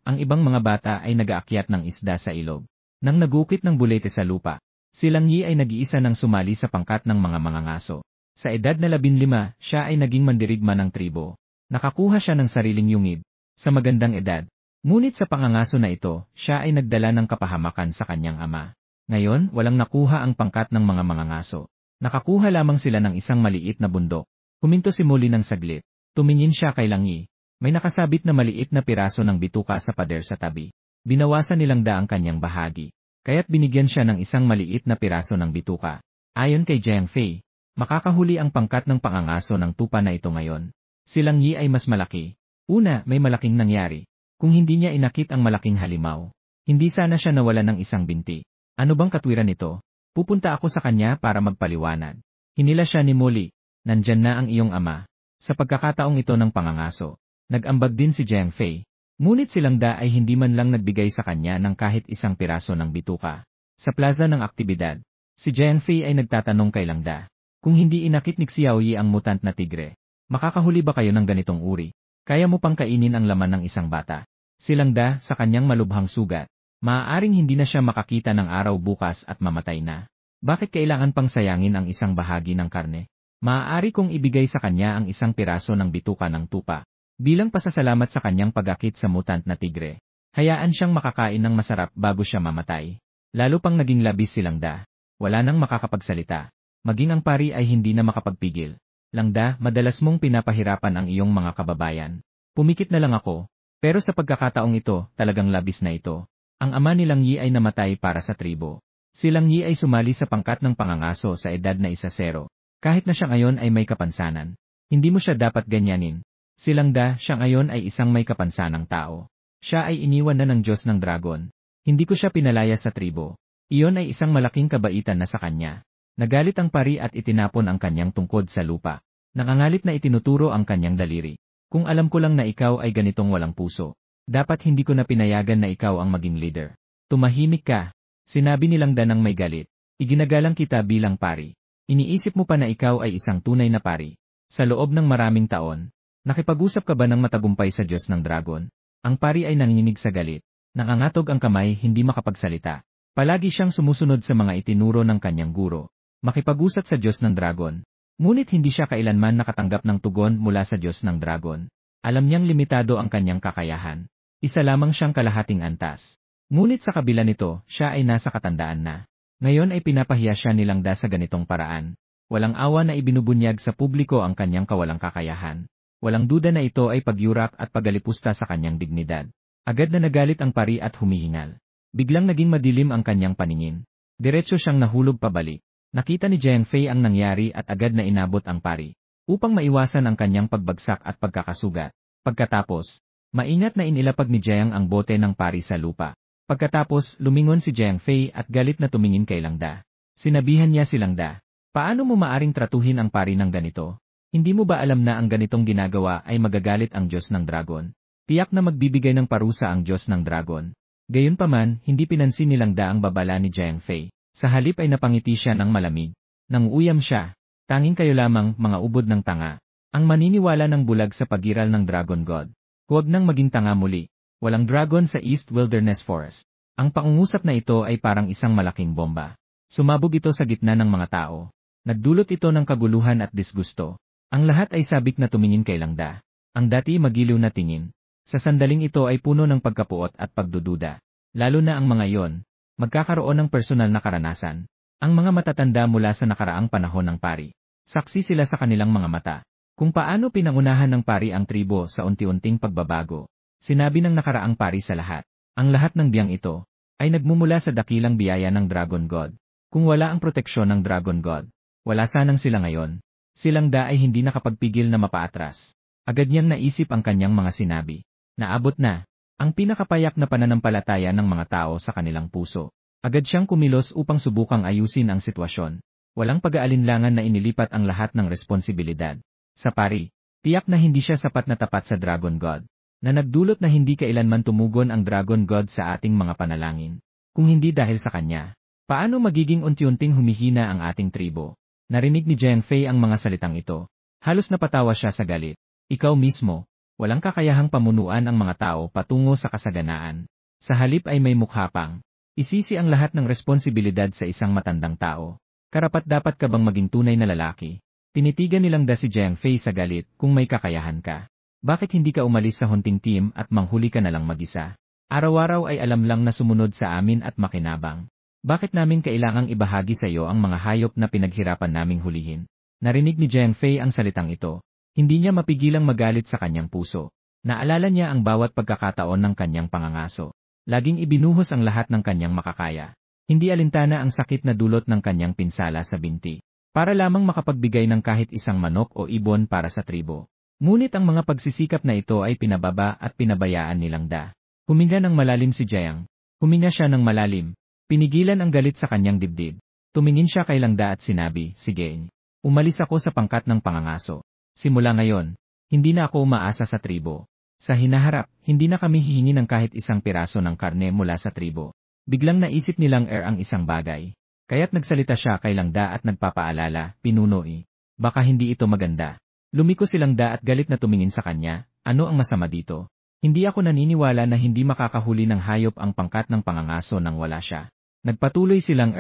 ang ibang mga bata ay nag-aakyat ng isda sa ilog. Nang nagukit ng bulete sa lupa, si Lang Yi ay nag-iisa nang sumali sa pangkat ng mga mangangaso. Sa edad na 15, siya ay naging mandirigma ng tribo. Nakakuha siya ng sariling yungib. Sa magandang edad. Ngunit sa pangangaso na ito, siya ay nagdala ng kapahamakan sa kanyang ama. Ngayon, walang nakuha ang pangkat ng mga mangangaso. Nakakuha lamang sila ng isang maliit na bundok. Huminto si Molly ng saglit. Tumingin siya kay Lang Yi. May nakasabit na maliit na piraso ng bituka sa pader sa tabi. Binawasan ni Lang Da ang kanyang bahagi. Kaya't binigyan siya ng isang maliit na piraso ng bituka. Ayon kay Jiang Fei, makakahuli ang pangkat ng pangangaso ng tupa na ito ngayon. Si Lang Yi ay mas malaki. Una, may malaking nangyari. Kung hindi niya inakit ang malaking halimaw, hindi sana siya nawalan ng isang binti. Ano bang katwiran nito? Pupunta ako sa kanya para magpaliwanag. Hinila siya ni Molly. Nandyan na ang iyong ama. Sa pagkakataong ito ng pangangaso, nag-ambag din si Jiang Fei. Ngunit si Lang Da ay hindi man lang nagbigay sa kanya ng kahit isang piraso ng bituka. Sa plaza ng aktibidad, si Jiang Fei ay nagtatanong kay Lang Da, kung hindi inakit ni Xiao Yi ang mutant na tigre, makakahuli ba kayo ng ganitong uri? Kaya mo pang kainin ang laman ng isang bata? Si Lang Da, sa kanyang malubhang sugat, maaaring hindi na siya makakita ng araw bukas at mamatay na. Bakit kailangan pang sayangin ang isang bahagi ng karne? Maaari kong ibigay sa kanya ang isang piraso ng bituka ng tupa. Bilang pasasalamat sa kanyang pag-akit sa mutant na tigre. Hayaan siyang makakain ng masarap bago siya mamatay. Lalo pang naging labis si Lang Da. Wala nang makakapagsalita. Maging ang pari ay hindi na makapagpigil. Lang Da, madalas mong pinapahirapan ang iyong mga kababayan. Pumikit na lang ako. Pero sa pagkakataong ito, talagang labis na ito. Ang ama ni Lang Yi ay namatay para sa tribo. Si Lang Yi ay sumali sa pangkat ng pangangaso sa edad na 1-0. Kahit na siya ngayon ay may kapansanan. Hindi mo siya dapat ganyanin. Si Lang Da, siya ngayon ay isang may kapansanang tao. Siya ay iniwan na ng Diyos ng Dragon. Hindi ko siya pinalaya sa tribo. Iyon ay isang malaking kabaitan na sa kanya. Nagalit ang pari at itinapon ang kanyang tungkod sa lupa. Nakangalit na itinuturo ang kanyang daliri. Kung alam ko lang na ikaw ay ganitong walang puso, dapat hindi ko na pinayagan na ikaw ang maging leader. Tumahimik ka. Sinabi ni Lang Da ng may galit. Iginagalang kita bilang pari. Iniisip mo pa na ikaw ay isang tunay na pari. Sa loob ng maraming taon, nakipag-usap ka ba ng matagumpay sa Diyos ng Dragon? Ang pari ay nanginginig sa galit. Nakangatog ang kamay, hindi makapagsalita. Palagi siyang sumusunod sa mga itinuro ng kanyang guro. Makipag-usap sa Diyos ng Dragon. Ngunit hindi siya kailanman nakatanggap ng tugon mula sa Diyos ng Dragon. Alam niyang limitado ang kanyang kakayahan. Isa lamang siyang kalahating antas. Ngunit sa kabila nito, siya ay nasa katandaan na. Ngayon ay pinapahiya siya ni Lang Da sa ganitong paraan. Walang awa na ibinubunyag sa publiko ang kanyang kawalang kakayahan. Walang duda na ito ay pagyurak at pagalipusta sa kanyang dignidad. Agad na nagalit ang pari at humihingal. Biglang naging madilim ang kanyang paningin. Diretso siyang nahulog pabalik. Nakita ni Jiang Fei ang nangyari at agad na inabot ang pari, upang maiwasan ang kanyang pagbagsak at pagkakasugat. Pagkatapos, maingat na inilapag ni Jiang ang bote ng pari sa lupa. Pagkatapos, lumingon si Jiang Fei at galit na tumingin kay Lang Da. Sinabihan niya si Lang Da, paano mo maaring tratuhin ang pari ng ganito? Hindi mo ba alam na ang ganitong ginagawa ay magagalit ang Diyos ng Dragon? Tiyak na magbibigay ng parusa ang Diyos ng Dragon. Gayunpaman, hindi pinansin ni Lang Da ang babala ni Jiang Fei. Sa halip ay napangiti siya ng malamig. Nang-uyam siya. Tanging kayo lamang, mga ubod ng tanga. Ang maniniwala ng bulag sa pagiral ng Dragon God. Huwag nang maging tanga muli. Walang dragon sa East Wilderness Forest. Ang pangungusap na ito ay parang isang malaking bomba. Sumabog ito sa gitna ng mga tao. Nagdulot ito ng kaguluhan at disgusto. Ang lahat ay sabik na tumingin kay Lang Da. Ang dati magiliw na tingin. Sa sandaling ito ay puno ng pagkapuot at pagdududa. Lalo na ang mga iyon. Magkakaroon ng personal na karanasan. Ang mga matatanda mula sa nakaraang panahon ng pari. Saksi sila sa kanilang mga mata. Kung paano pinangunahan ng pari ang tribo sa unti-unting pagbabago. Sinabi ng nakaraang pari sa lahat. Ang lahat ng biyang ito ay nagmumula sa dakilang biyaya ng Dragon God. Kung wala ang proteksyon ng Dragon God, wala sanang sila ngayon. Si Lang Da ay hindi nakapagpigil na mapaatras. Agad niyang naisip ang kanyang mga sinabi. Naabot na ang pinakapayak na pananampalataya ng mga tao sa kanilang puso. Agad siyang kumilos upang subukang ayusin ang sitwasyon. Walang pag-aalinlangan na inilipat ang lahat ng responsibilidad. Sa pari, tiyak na hindi siya sapat na tapat sa Dragon God, na nagdulot na hindi kailanman tumugon ang Dragon God sa ating mga panalangin. Kung hindi dahil sa kanya, paano magiging unti-unting humihina ang ating tribo? Narinig ni Jiang Fei ang mga salitang ito. Halos napatawa siya sa galit. Ikaw mismo, Walang kakayahang pamunuan ang mga tao patungo sa kasaganaan. Sa halip ay may mukhapang. Isisi ang lahat ng responsibilidad sa isang matandang tao. Karapat-dapat ka bang maging tunay na lalaki? Tinitigan nilang si Jiang Fei sa galit kung may kakayahan ka. Bakit hindi ka umalis sa hunting team at manghuli ka na lang mag-isa? Araw-araw ay alam lang na sumunod sa amin at makinabang. Bakit namin kailangang ibahagi sa iyo ang mga hayop na pinaghirapan naming hulihin? Narinig ni Jiang Fei ang salitang ito. Hindi niya mapigilang magalit sa kanyang puso. Naalala niya ang bawat pagkakataon ng kanyang pangangaso. Laging ibinuhos ang lahat ng kanyang makakaya. Hindi alintana ang sakit na dulot ng kanyang pinsala sa binti. Para lamang makapagbigay ng kahit isang manok o ibon para sa tribo. Ngunit ang mga pagsisikap na ito ay pinababa at pinabayaan nilang Da. Huminga ng malalim si Jiang. Huminga siya ng malalim. Pinigilan ang galit sa kanyang dibdib. Tumingin siya kay Langda at sinabi, "Sige. Umalis ako sa pangkat ng pangangaso. Simula ngayon, hindi na ako umaasa sa tribo. Sa hinaharap, hindi na kami hihingi ng kahit isang piraso ng karne mula sa tribo." Biglang naisip nilang ang isang bagay. Kaya't nagsalita siya kay Langda at nagpapaalala, "Pinunoy. Baka hindi ito maganda." Lumiko si Langda at galit na tumingin sa kanya, "Ano ang masama dito? Hindi ako naniniwala na hindi makakahuli ng hayop ang pangkat ng pangangaso nang wala siya." Nagpatuloy silang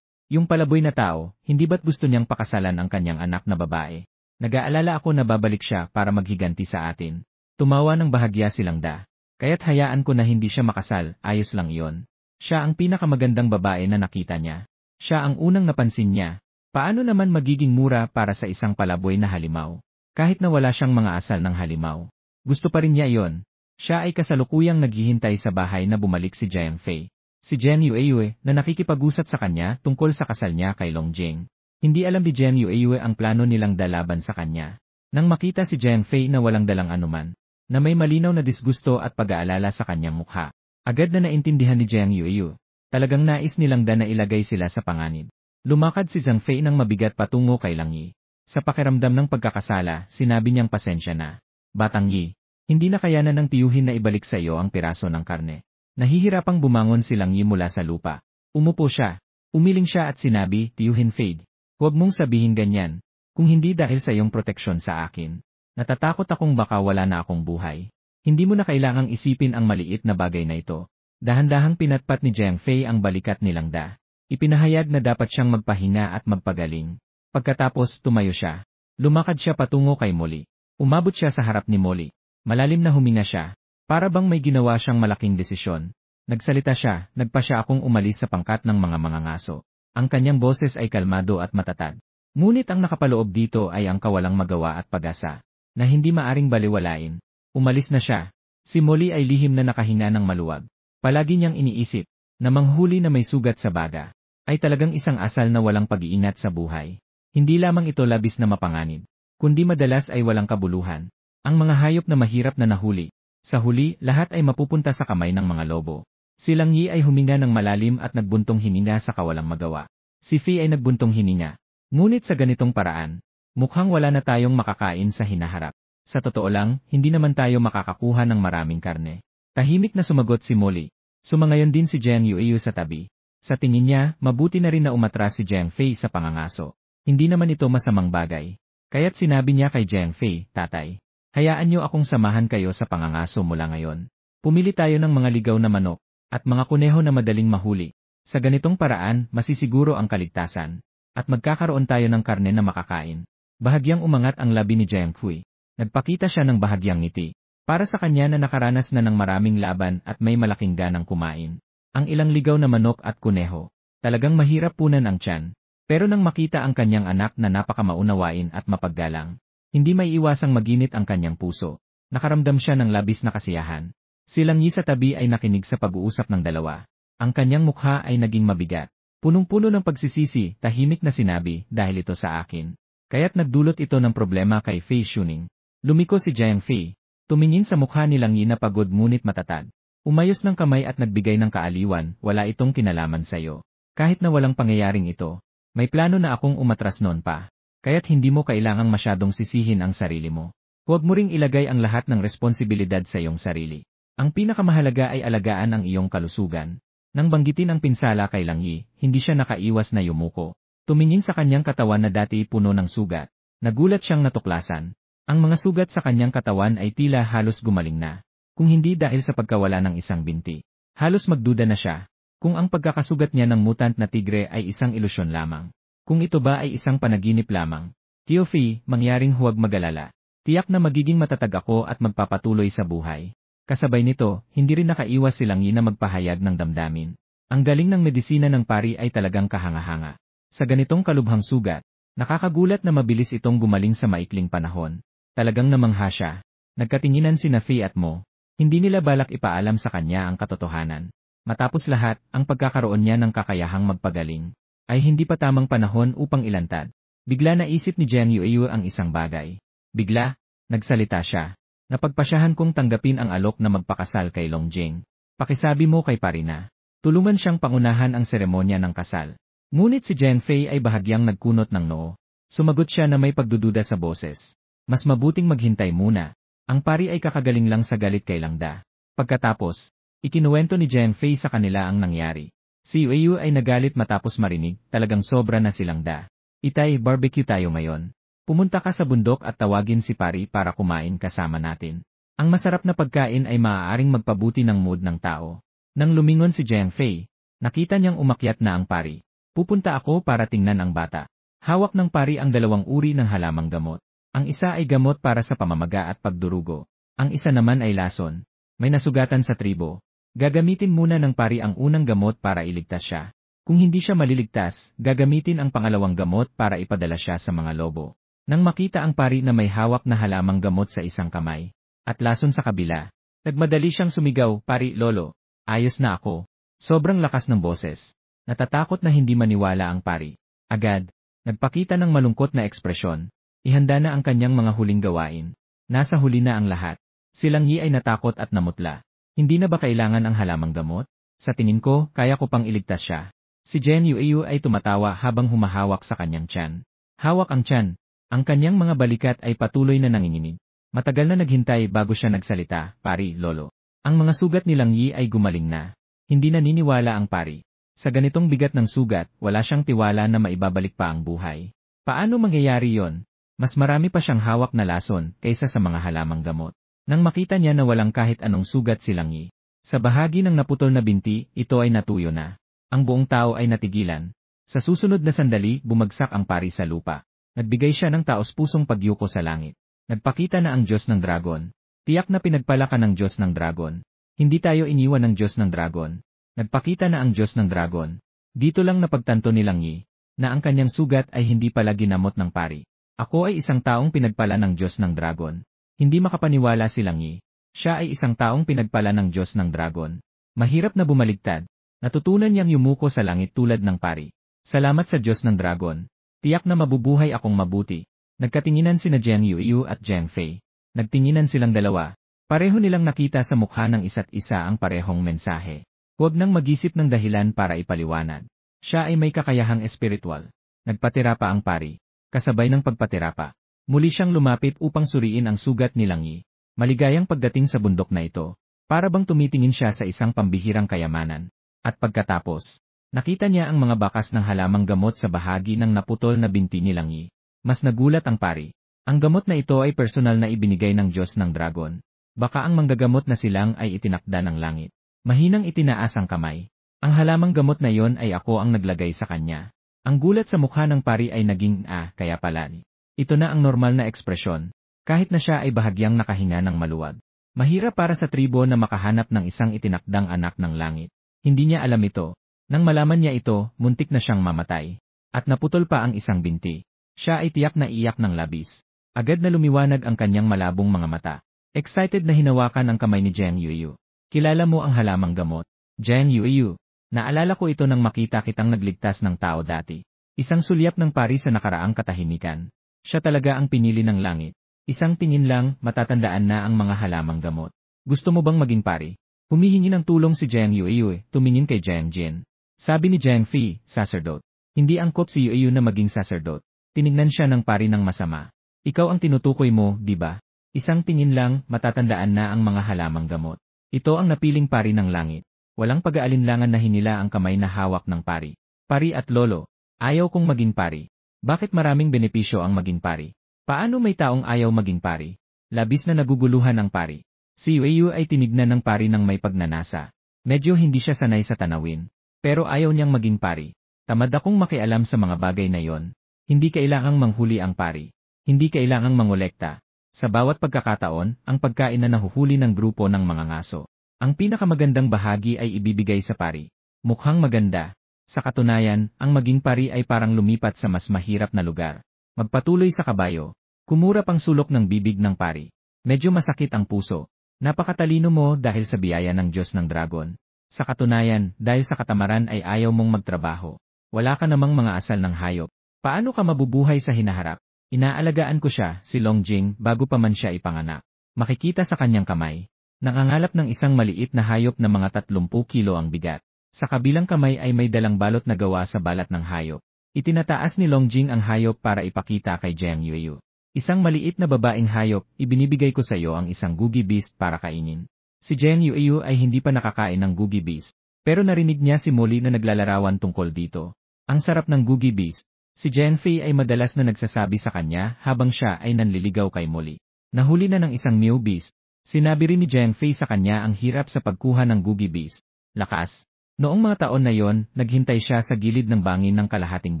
yung palaboy na tao, hindi ba't gusto niyang pakasalan ang kanyang anak na babae? Nag-aalala ako na babalik siya para maghiganti sa atin. Tumawa ng bahagya si Langda. Kaya't hayaan ko na hindi siya makasal, ayos lang iyon. Siya ang pinakamagandang babae na nakita niya. Siya ang unang napansin niya. Paano naman magiging mura para sa isang palaboy na halimaw? Kahit na wala siyang mga asal ng halimaw. Gusto pa rin niya iyon. Siya ay kasalukuyang naghihintay sa bahay na bumalik si Jiang Fei. Si Jiang Yueyue na nakikipag-usap sa kanya tungkol sa kasal niya kay Long Jing. Hindi alam ni Jiang Yueyue ang plano nilang dalaban sa kanya. Nang makita si Jiang Fei na walang dalang anuman, na may malinaw na disgusto at pag-aalala sa kanyang mukha, agad na naintindihan ni Jiang Yueyue. Talagang nais nilang na ilagay sila sa panganib. Lumakad si Jiang Fei nang mabigat patungo kay Lang Yi. Sa pakiramdam ng pagkakasala, sinabi niyang pasensya na. "Batang Yi, hindi na kayanan ng tiyuhin na ibalik sa iyo ang piraso ng karne." Nahihirapang bumangon si Lang Yi mula sa lupa. Umupo siya. Umiling siya at sinabi, "Tiyuhin Fei. Huwag mong sabihin ganyan, kung hindi dahil sa iyong proteksyon sa akin. Natatakot akong baka wala na akong buhay. Hindi mo na kailangang isipin ang maliit na bagay na ito." Dahan-dahang pinatpat ni Jiang Fei ang balikat ni Langda. Ipinahayag na dapat siyang magpahinga at magpagaling. Pagkatapos tumayo siya. Lumakad siya patungo kay Molly. Umabot siya sa harap ni Molly. Malalim na huminga siya. Para bang may ginawa siyang malaking desisyon. Nagsalita siya, "Nagpa siya akong umalis sa pangkat ng mga mangangaso." Ang kanyang boses ay kalmado at matatag. Ngunit ang nakapaloob dito ay ang kawalang magawa at pag-asa, na hindi maaring baliwalain. Umalis na siya. Si Molly ay lihim na nakahinga ng maluwag. Palagi niyang iniisip, na manghuli na may sugat sa baga, ay talagang isang asal na walang pag-iingat sa buhay. Hindi lamang ito labis na mapanganib, kundi madalas ay walang kabuluhan. Ang mga hayop na mahirap na nahuli, sa huli lahat ay mapupunta sa kamay ng mga lobo. Si Lang Yi ay huminga ng malalim at nagbuntong hininga sa kawalang magawa. Si Fei ay nagbuntong hininga. Ngunit sa ganitong paraan, mukhang wala na tayong makakain sa hinaharap. Sa totoo lang, hindi naman tayo makakakuha ng maraming karne. Tahimik na sumagot si Molly. Sumangayon din si Jiang Yueyue sa tabi. Sa tingin niya, mabuti na rin na umatras si Jiang Fei sa pangangaso. Hindi naman ito masamang bagay. Kaya't sinabi niya kay Jiang Fei, "Tatay, hayaan niyo akong samahan kayo sa pangangaso mula ngayon. Pumili tayo ng mga ligaw na manok at mga kuneho na madaling mahuli. Sa ganitong paraan, masisiguro ang kaligtasan. At magkakaroon tayo ng karne na makakain." Bahagyang umangat ang labi ni Jiang Fei. Nagpakita siya ng bahagyang ngiti. Para sa kanya na nakaranas na ng maraming laban at may malaking ganang kumain. Ang ilang ligaw na manok at kuneho. Talagang mahirap punan ang tiyan. Pero nang makita ang kanyang anak na napakamaunawain at mapaggalang, hindi may iwasang maginit ang kanyang puso. Nakaramdam siya ng labis na kasiyahan. Si Lang Yi sa tabi ay nakinig sa pag-uusap ng dalawa. Ang kanyang mukha ay naging mabigat. Punong-puno ng pagsisisi, tahimik na sinabi, "Dahil ito sa akin." Kaya't nagdulot ito ng problema kay Fei Xuning. Lumiko si Jiang Fei. Tumingin sa mukha ni Lang Yi na pagod ngunit matatag. Umayos ng kamay at nagbigay ng kaaliwan, "Wala itong kinalaman sa'yo. Kahit na walang pangyayaring ito, may plano na akong umatras noon pa. Kaya't hindi mo kailangang masyadong sisihin ang sarili mo. Huwag mo ring ilagay ang lahat ng responsibilidad sa iyong sarili. Ang pinakamahalaga ay alagaan ang iyong kalusugan." Nang banggitin ang pinsala kay Lang Yi, hindi siya nakaiwas na yumuko. Tumingin sa kanyang katawan na dati puno ng sugat. Nagulat siyang natuklasan. Ang mga sugat sa kanyang katawan ay tila halos gumaling na. Kung hindi dahil sa pagkawala ng isang binti. Halos magduda na siya. Kung ang pagkakasugat niya ng mutant na tigre ay isang ilusyon lamang. Kung ito ba ay isang panaginip lamang. Tiofi, mangyaring huwag magalala. Tiyak na magiging matatag ako at magpapatuloy sa buhay. Kasabay nito, hindi rin nakaiwas silang na magpahayag ng damdamin. Ang galing ng medisina ng pari ay talagang kahanga-hanga. Sa ganitong kalubhang sugat, nakakagulat na mabilis itong gumaling sa maikling panahon. Talagang namangha siya. Nagkatinginan sina Faye at Mo. Hindi nila balak ipaalam sa kanya ang katotohanan. Matapos lahat, ang pagkakaroon niya ng kakayahang magpagaling ay hindi pa tamang panahon upang ilantad. Bigla naisip ni Jiang Yueyu ang isang bagay. Bigla, nagsalita siya. Napagpasyahan kong tanggapin ang alok na magpakasal kay Long Jing. Pakisabi mo kay pari na. Tulungan siyang pangunahan ang seremonya ng kasal. Ngunit si Jiang Fei ay bahagyang nagkunot ng noo. Sumagot siya na may pagdududa sa boses. Mas mabuting maghintay muna. Ang pari ay kakagaling lang sa galit kay Langda. Pagkatapos, ikinuwento ni Jiang Fei sa kanila ang nangyari. Si Yueyu ay nagalit matapos marinig, talagang sobra na si Langda. Itay, barbecue tayo ngayon. Pumunta ka sa bundok at tawagin si pari para kumain kasama natin. Ang masarap na pagkain ay maaaring magpabuti ng mood ng tao. Nang lumingon si Jiang Fei, nakita niyang umakyat na ang pari. Pupunta ako para tingnan ang bata. Hawak ng pari ang dalawang uri ng halamang gamot. Ang isa ay gamot para sa pamamaga at pagdurugo. Ang isa naman ay lason. May nasugatan sa tribo. Gagamitin muna ng pari ang unang gamot para iligtas siya. Kung hindi siya maliligtas, gagamitin ang pangalawang gamot para ipadala siya sa mga lobo. Nang makita ang pari na may hawak na halamang gamot sa isang kamay, at lason sa kabila, nagmadali siyang sumigaw, "Pari, lolo, ayos na ako." Sobrang lakas ng boses. Natatakot na hindi maniwala ang pari. Agad, nagpakita ng malungkot na ekspresyon. Ihanda na ang kanyang mga huling gawain. Nasa huli na ang lahat. Si Lang Yi ay natakot at namutla. Hindi na ba kailangan ang halamang gamot? Sa tingin ko, kaya ko pang iligtas siya. Si Jiang Yueyu ay tumatawa habang humahawak sa kanyang tiyan. Hawak ang tiyan. Ang kanyang mga balikat ay patuloy na nanginginig. Matagal na naghintay bago siya nagsalita, "Pari, lolo." Ang mga sugat ni Lang Yi ay gumaling na. Hindi naniniwala ang pari. Sa ganitong bigat ng sugat, wala siyang tiwala na maibabalik pa ang buhay. Paano mangyayari yon? Mas marami pa siyang hawak na lason kaysa sa mga halamang gamot. Nang makita niya na walang kahit anong sugat si Lang Yi, sa bahagi ng naputol na binti, ito ay natuyo na. Ang buong tao ay natigilan. Sa susunod na sandali, bumagsak ang pari sa lupa. Nagbigay siya ng taos-pusong pagyuko sa langit. Nagpakita na ang Diyos ng Dragon. Tiyak na pinagpala ka ng Diyos ng Dragon. Hindi tayo iniwan ng Diyos ng Dragon. Nagpakita na ang Diyos ng Dragon. Dito lang napagtanto ni Lang Yi, na ang kanyang sugat ay hindi pala ginamot ng pari. Ako ay isang taong pinagpala ng Diyos ng Dragon. Hindi makapaniwala si Lang Yi. Siya ay isang taong pinagpala ng Diyos ng Dragon. Mahirap na bumaligtad. Natutunan niyang yumuko sa langit tulad ng pari. Salamat sa Diyos ng Dragon. Tiyak na mabubuhay akong mabuti. Nagkatinginan sina Jiang Yueyu at Jiang Fei. Nagtinginan silang dalawa. Pareho nilang nakita sa mukha ng isa't isa ang parehong mensahe. Huwag nang mag-isip ng dahilan para ipaliwanag. Siya ay may kakayahang espiritual. Nagpatira pa ang pari. Kasabay ng pagpatira pa, muli siyang lumapit upang suriin ang sugat ni Lang Yi. Maligayang pagdating sa bundok na ito, para bang tumitingin siya sa isang pambihirang kayamanan. At pagkatapos, nakita niya ang mga bakas ng halamang gamot sa bahagi ng naputol na binti ni Lang Yi. Mas nagulat ang pari. Ang gamot na ito ay personal na ibinigay ng Diyos ng Dragon. Baka ang manggagamot na silang ay itinakda ng langit. Mahinang itinaas ang kamay. Ang halamang gamot na yon ay ako ang naglagay sa kanya. Ang gulat sa mukha ng pari ay naging, kaya pala ni. Ito na ang normal na ekspresyon. Kahit na siya ay bahagyang nakahinga ng maluwag. Mahirap para sa tribo na makahanap ng isang itinakdang anak ng langit. Hindi niya alam ito. Nang malaman niya ito, muntik na siyang mamatay. At naputol pa ang isang binti. Siya ay tiyak na iyak ng labis. Agad na lumiwanag ang kanyang malabong mga mata. Excited na hinawakan ang kamay ni Jiang Yueyu. Kilala mo ang halamang gamot. Jiang Yueyu. Naalala ko ito nang makita kitang nagligtas ng tao dati. Isang sulyap ng pari sa nakaraang katahimikan. Siya talaga ang pinili ng langit. Isang tingin lang, matatandaan na ang mga halamang gamot. Gusto mo bang maging pari? Humihingi ng tulong si Jiang Yueyu, tumingin kay Jiang Jin. Sabi ni Jiang Fei, sacerdote. Hindi angkop si Yueyu na maging sacerdote. Tinignan siya ng pari ng masama. Ikaw ang tinutukoy mo, di ba? Isang tingin lang, matatandaan na ang mga halamang gamot. Ito ang napiling pari ng langit. Walang pag-aalinlangan na hinila ang kamay na hawak ng pari. Pari at lolo, ayaw kong maging pari. Bakit maraming benepisyo ang maging pari? Paano may taong ayaw maging pari? Labis na naguguluhan ang pari. Si Yueyu ay tinignan ng pari ng may pagnanasa. Medyo hindi siya sanay sa tanawin. Pero ayaw niyang maging pari. Tamad akong makialam sa mga bagay na yon. Hindi kailangang manghuli ang pari. Hindi kailangang mangolekta. Sa bawat pagkakataon, ang pagkain na nahuhuli ng grupo ng mga ngaso. Ang pinakamagandang bahagi ay ibibigay sa pari. Mukhang maganda. Sa katunayan, ang maging pari ay parang lumipat sa mas mahirap na lugar. Magpatuloy sa kabayo. Kumurap ang sulok ng bibig ng pari. Medyo masakit ang puso. Napakatalino mo dahil sa biyaya ng Diyos ng Dragon. Sa katunayan, dahil sa katamaran ay ayaw mong magtrabaho. Wala ka namang mga asal ng hayop. Paano ka mabubuhay sa hinaharap? Inaalagaan ko siya, si Longjing, bago pa man siya ipanganak. Makikita sa kanyang kamay. Nangangalap ng isang maliit na hayop na mga 30 kilo ang bigat. Sa kabilang kamay ay may dalang balot na gawa sa balat ng hayop. Itinataas ni Longjing ang hayop para ipakita kay Jiang Yueyu. Isang maliit na babaeng hayop, ibinibigay ko sa iyo ang isang Googie Beast para kainin. Si Jiang Yueyu ay hindi pa nakakain ng Googie Beast, pero narinig niya si Molly na naglalarawan tungkol dito. Ang sarap ng Googie Beast. Si Jiang Fei ay madalas na nagsasabi sa kanya habang siya ay nanliligaw kay Molly. Nahuli na ng isang Mew Beast. Sinabi rin ni Jiang Fei sa kanya ang hirap sa pagkuha ng Googie Beast. Lakas. Noong mga taon na yon, naghintay siya sa gilid ng bangin ng kalahating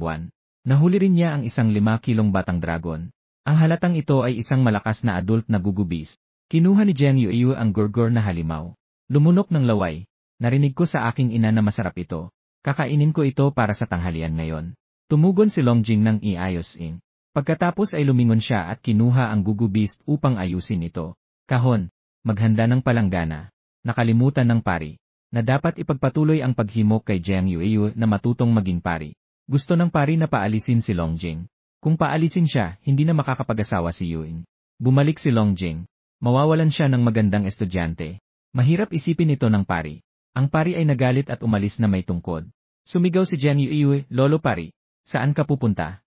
buwan. Nahuli rin niya ang isang 5 kilong batang dragon. Ang halatang ito ay isang malakas na adult na gugubis. Kinuha ni Jiang Yueyu ang gurgur na halimaw. Lumunok ng laway. Narinig ko sa aking ina na masarap ito. Kakainin ko ito para sa tanghalian ngayon. Tumugon si Longjing nang iayos-in. Pagkatapos ay lumingon siya at kinuha ang gugubis upang ayusin ito. Kahon. Maghanda ng palanggana. Nakalimutan ng pari. Na dapat ipagpatuloy ang paghimok kay Jiang Yueyu na matutong maging pari. Gusto ng pari na paalisin si Longjing. Kung paalisin siya, hindi na makakapag-asawa si Yuin. Bumalik si Longjing. Mawawalan siya ng magandang estudyante. Mahirap isipin ito ng pari. Ang pari ay nagalit at umalis na may tungkod. Sumigaw si Jiang Yueyu, "Lolo pari, saan ka pupunta?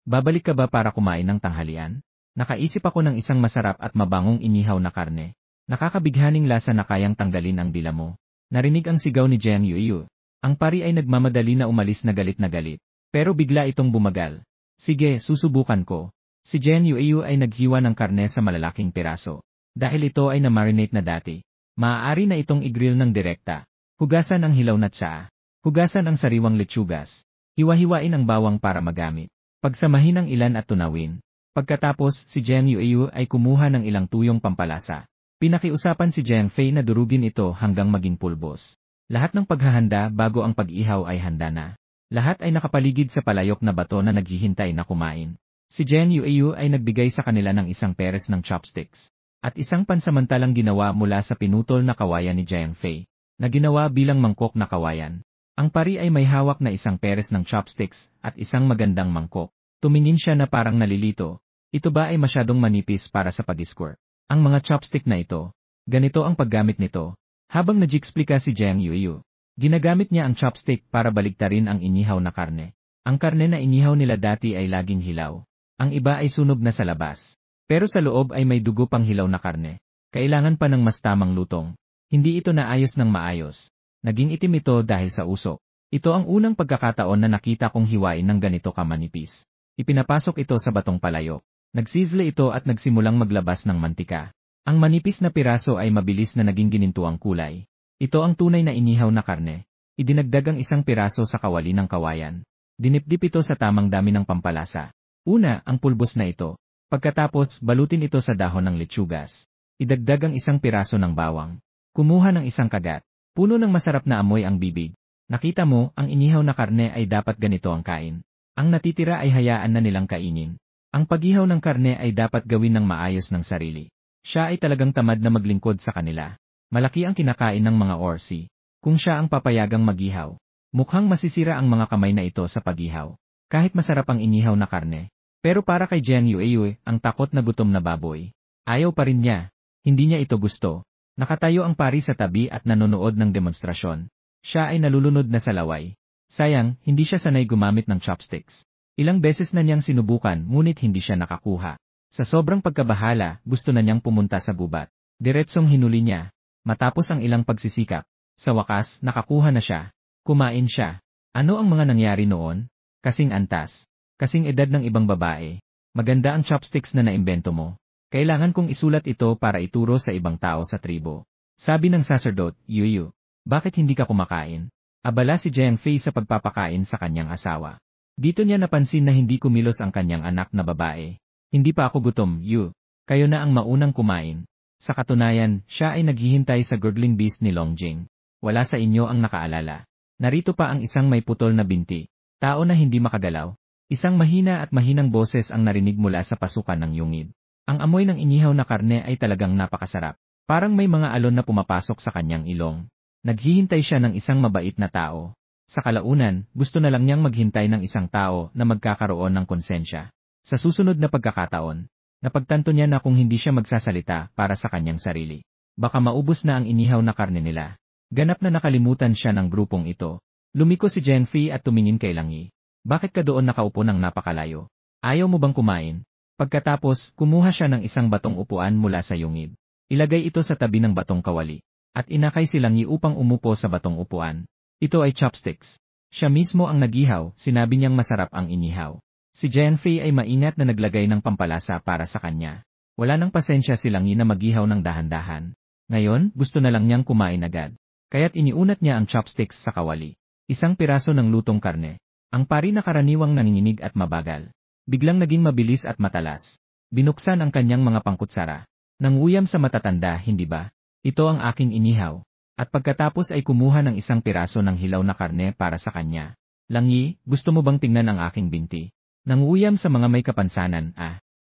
Babalik ka ba para kumain ng tanghalian? Nakaisip ako ng isang masarap at mabangong inihaw na karne. Nakakabighaning lasa na kayang tanggalin ang dila mo." Narinig ang sigaw ni Jiang Yueyu. Ang pari ay nagmamadali na umalis na galit. Pero bigla itong bumagal. Sige, susubukan ko. Si Jiang Yueyu ay naghiwa ng karne sa malalaking piraso. Dahil ito ay na-marinate na dati, maaari na itong i-grill ng direkta. Hugasan ang hilaw na tsaa. Hugasan ang sariwang lechugas. Hiwa-hiwain ang bawang para magamit. Pagsamahin ang ilan at tunawin. Pagkatapos, si Jiang Yueyu ay kumuha ng ilang tuyong pampalasa. Pinakiusapan si Jiang Fei na durugin ito hanggang maging pulbos. Lahat ng paghahanda bago ang pag-ihaw ay handa na. Lahat ay nakapaligid sa palayok na bato na naghihintay na kumain. Si Jiang Yueyu ay nagbigay sa kanila ng isang peres ng chopsticks. At isang pansamantalang ginawa mula sa pinutol na kawayan ni Jiang Fei, na ginawa bilang mangkok na kawayan. Ang pari ay may hawak na isang peres ng chopsticks at isang magandang mangkok. Tumingin siya na parang nalilito. Ito ba ay masyadong manipis para sa pag-squirt? Ang mga chopstick na ito, ganito ang paggamit nito. Habang nag-explika si Jiang Yueyu, ginagamit niya ang chopstick para baligtarin ang inihaw na karne. Ang karne na inihaw nila dati ay laging hilaw. Ang iba ay sunog na sa labas. Pero sa loob ay may dugo pang hilaw na karne. Kailangan pa ng mas tamang lutong. Hindi ito naayos ng maayos. Naging itim ito dahil sa usok. Ito ang unang pagkakataon na nakita kong hiwain ng ganito kamanipis. Ipinapasok ito sa batong palayok. Nagsizle ito at nagsimulang maglabas ng mantika. Ang manipis na piraso ay mabilis na naging ginintuang kulay. Ito ang tunay na inihaw na karne. Idinagdag ang isang piraso sa kawali ng kawayan. Dinipdip ito sa tamang dami ng pampalasa. Una, ang pulbos na ito. Pagkatapos, balutin ito sa dahon ng lechugas. Idagdag ang isang piraso ng bawang. Kumuha ng isang kagat. Puno ng masarap na amoy ang bibig. Nakita mo, ang inihaw na karne ay dapat ganito ang kain. Ang natitira ay hayaan na nilang kainin. Ang paghihaw ng karne ay dapat gawin ng maayos ng sarili. Siya ay talagang tamad na maglingkod sa kanila. Malaki ang kinakain ng mga orsi. Kung siya ang papayagang maghihaw, mukhang masisira ang mga kamay na ito sa paghihaw. Kahit masarap ang inihaw na karne. Pero para kay Jiang Yueyu, ang takot na gutom na baboy. Ayaw pa rin niya. Hindi niya ito gusto. Nakatayo ang pari sa tabi at nanonood ng demonstrasyon. Siya ay nalulunod na sa laway. Sayang, hindi siya sanay gumamit ng chopsticks. Ilang beses na niyang sinubukan ngunit hindi siya nakakuha. Sa sobrang pagkabahala, gusto na niyang pumunta sa gubat. Diretsong hinuli niya. Matapos ang ilang pagsisikap, sa wakas, nakakuha na siya. Kumain siya. Ano ang mga nangyari noon? Kasing antas. Kasing edad ng ibang babae. Maganda ang chopsticks na naimbento mo. Kailangan kong isulat ito para ituro sa ibang tao sa tribo. Sabi ng sacerdote, Yuyu. Bakit hindi ka kumakain? Abala si Jiang Fei sa pagpapakain sa kanyang asawa. Dito niya napansin na hindi kumilos ang kanyang anak na babae. Hindi pa ako gutom, Yu. Kayo na ang maunang kumain. Sa katunayan, siya ay naghihintay sa girdling beast ni Longjing. Wala sa inyo ang nakaalala. Narito pa ang isang may putol na binti. Tao na hindi makagalaw. Isang mahina at mahinang boses ang narinig mula sa pasukan ng yungib. Ang amoy ng inihaw na karne ay talagang napakasarap. Parang may mga alon na pumapasok sa kanyang ilong. Naghihintay siya ng isang mabait na tao. Sa kalaunan, gusto na lang niyang maghintay ng isang tao na magkakaroon ng konsensya. Sa susunod na pagkakataon, napagtanto niya na kung hindi siya magsasalita para sa kanyang sarili, baka maubos na ang inihaw na karne nila. Ganap na nakalimutan siya ng grupong ito. Lumiko si Jiang Fei at tumingin kay Lang Yi. Bakit ka doon nakaupo ng napakalayo? Ayaw mo bang kumain? Pagkatapos, kumuha siya ng isang batong upuan mula sa yungib. Ilagay ito sa tabi ng batong kawali. At inakay si Lang Yi upang umupo sa batong upuan. Ito ay chopsticks. Siya mismo ang nagihaw, sinabi niyang masarap ang inihaw. Si Jiang Fei ay maingat na naglagay ng pampalasa para sa kanya. Wala nang pasensya si Lang Yi na magihaw ng dahan-dahan. Ngayon, gusto na lang niyang kumain agad. Kaya't iniunat niya ang chopsticks sa kawali. Isang piraso ng lutong karne. Ang pari na karaniwang nanginginig at mabagal. Biglang naging mabilis at matalas. Binuksan ang kanyang mga pangkutsara. Nanguyam sa matatanda, hindi ba? Ito ang aking inihaw. At pagkatapos ay kumuha ng isang piraso ng hilaw na karne para sa kanya. Lang Yi, gusto mo bang tingnan ang aking binti? Nanguyam sa mga may kapansanan,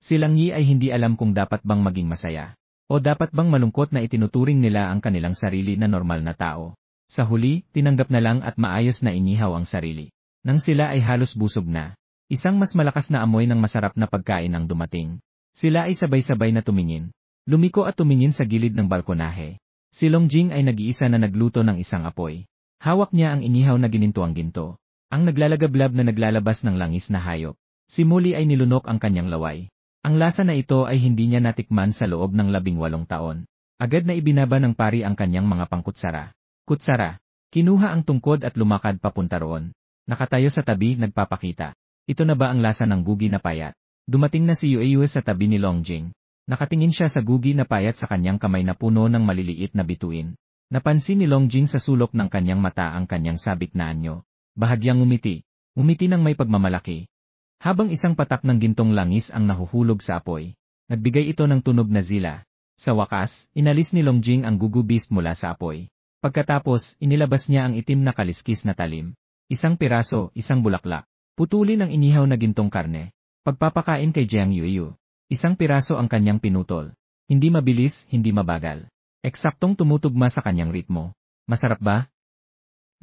Si Lang Yi ay hindi alam kung dapat bang maging masaya. O dapat bang malungkot na itinuturing nila ang kanilang sarili na normal na tao. Sa huli, tinanggap na lang at maayos na inihaw ang sarili. Nang sila ay halos busog na. Isang mas malakas na amoy ng masarap na pagkain ang dumating. Sila ay sabay-sabay na tumingin. Lumiko at tumingin sa gilid ng balkonahe. Si Longjing ay nag-iisa na nagluto ng isang apoy. Hawak niya ang inihaw na ginintuang ginto. Ang naglalagablab na naglalabas ng langis na hayop. Si Muli ay nilunok ang kanyang laway. Ang lasa na ito ay hindi niya natikman sa loob ng 18 taon. Agad na ibinaba ng pari ang kanyang mga pangkutsara. Kutsara. Kinuha ang tungkod at lumakad papunta roon. Nakatayo sa tabi, nagpapakita. Ito na ba ang lasa ng gugi na payat? Dumating na si Yueyu sa tabi ni Longjing. Nakatingin siya sa gugi na payat sa kanyang kamay na puno ng maliliit na bituin. Napansin ni Longjing sa sulok ng kanyang mata ang kanyang sabik na anyo. Bahagyang ngumiti. Ngumiti ng may pagmamalaki. Habang isang patak ng gintong langis ang nahuhulog sa apoy, nagbigay ito ng tunog na zila. Sa wakas, inalis ni Longjing ang gugu beast mula sa apoy. Pagkatapos, inilabas niya ang itim na kaliskis na talim. Isang piraso, isang bulaklak. Putulin ang inihaw na gintong karne. Pagpapakain kay Jiang Yueyu. Isang piraso ang kanyang pinutol. Hindi mabilis, hindi mabagal. Eksaktong tumutugma sa kanyang ritmo. Masarap ba?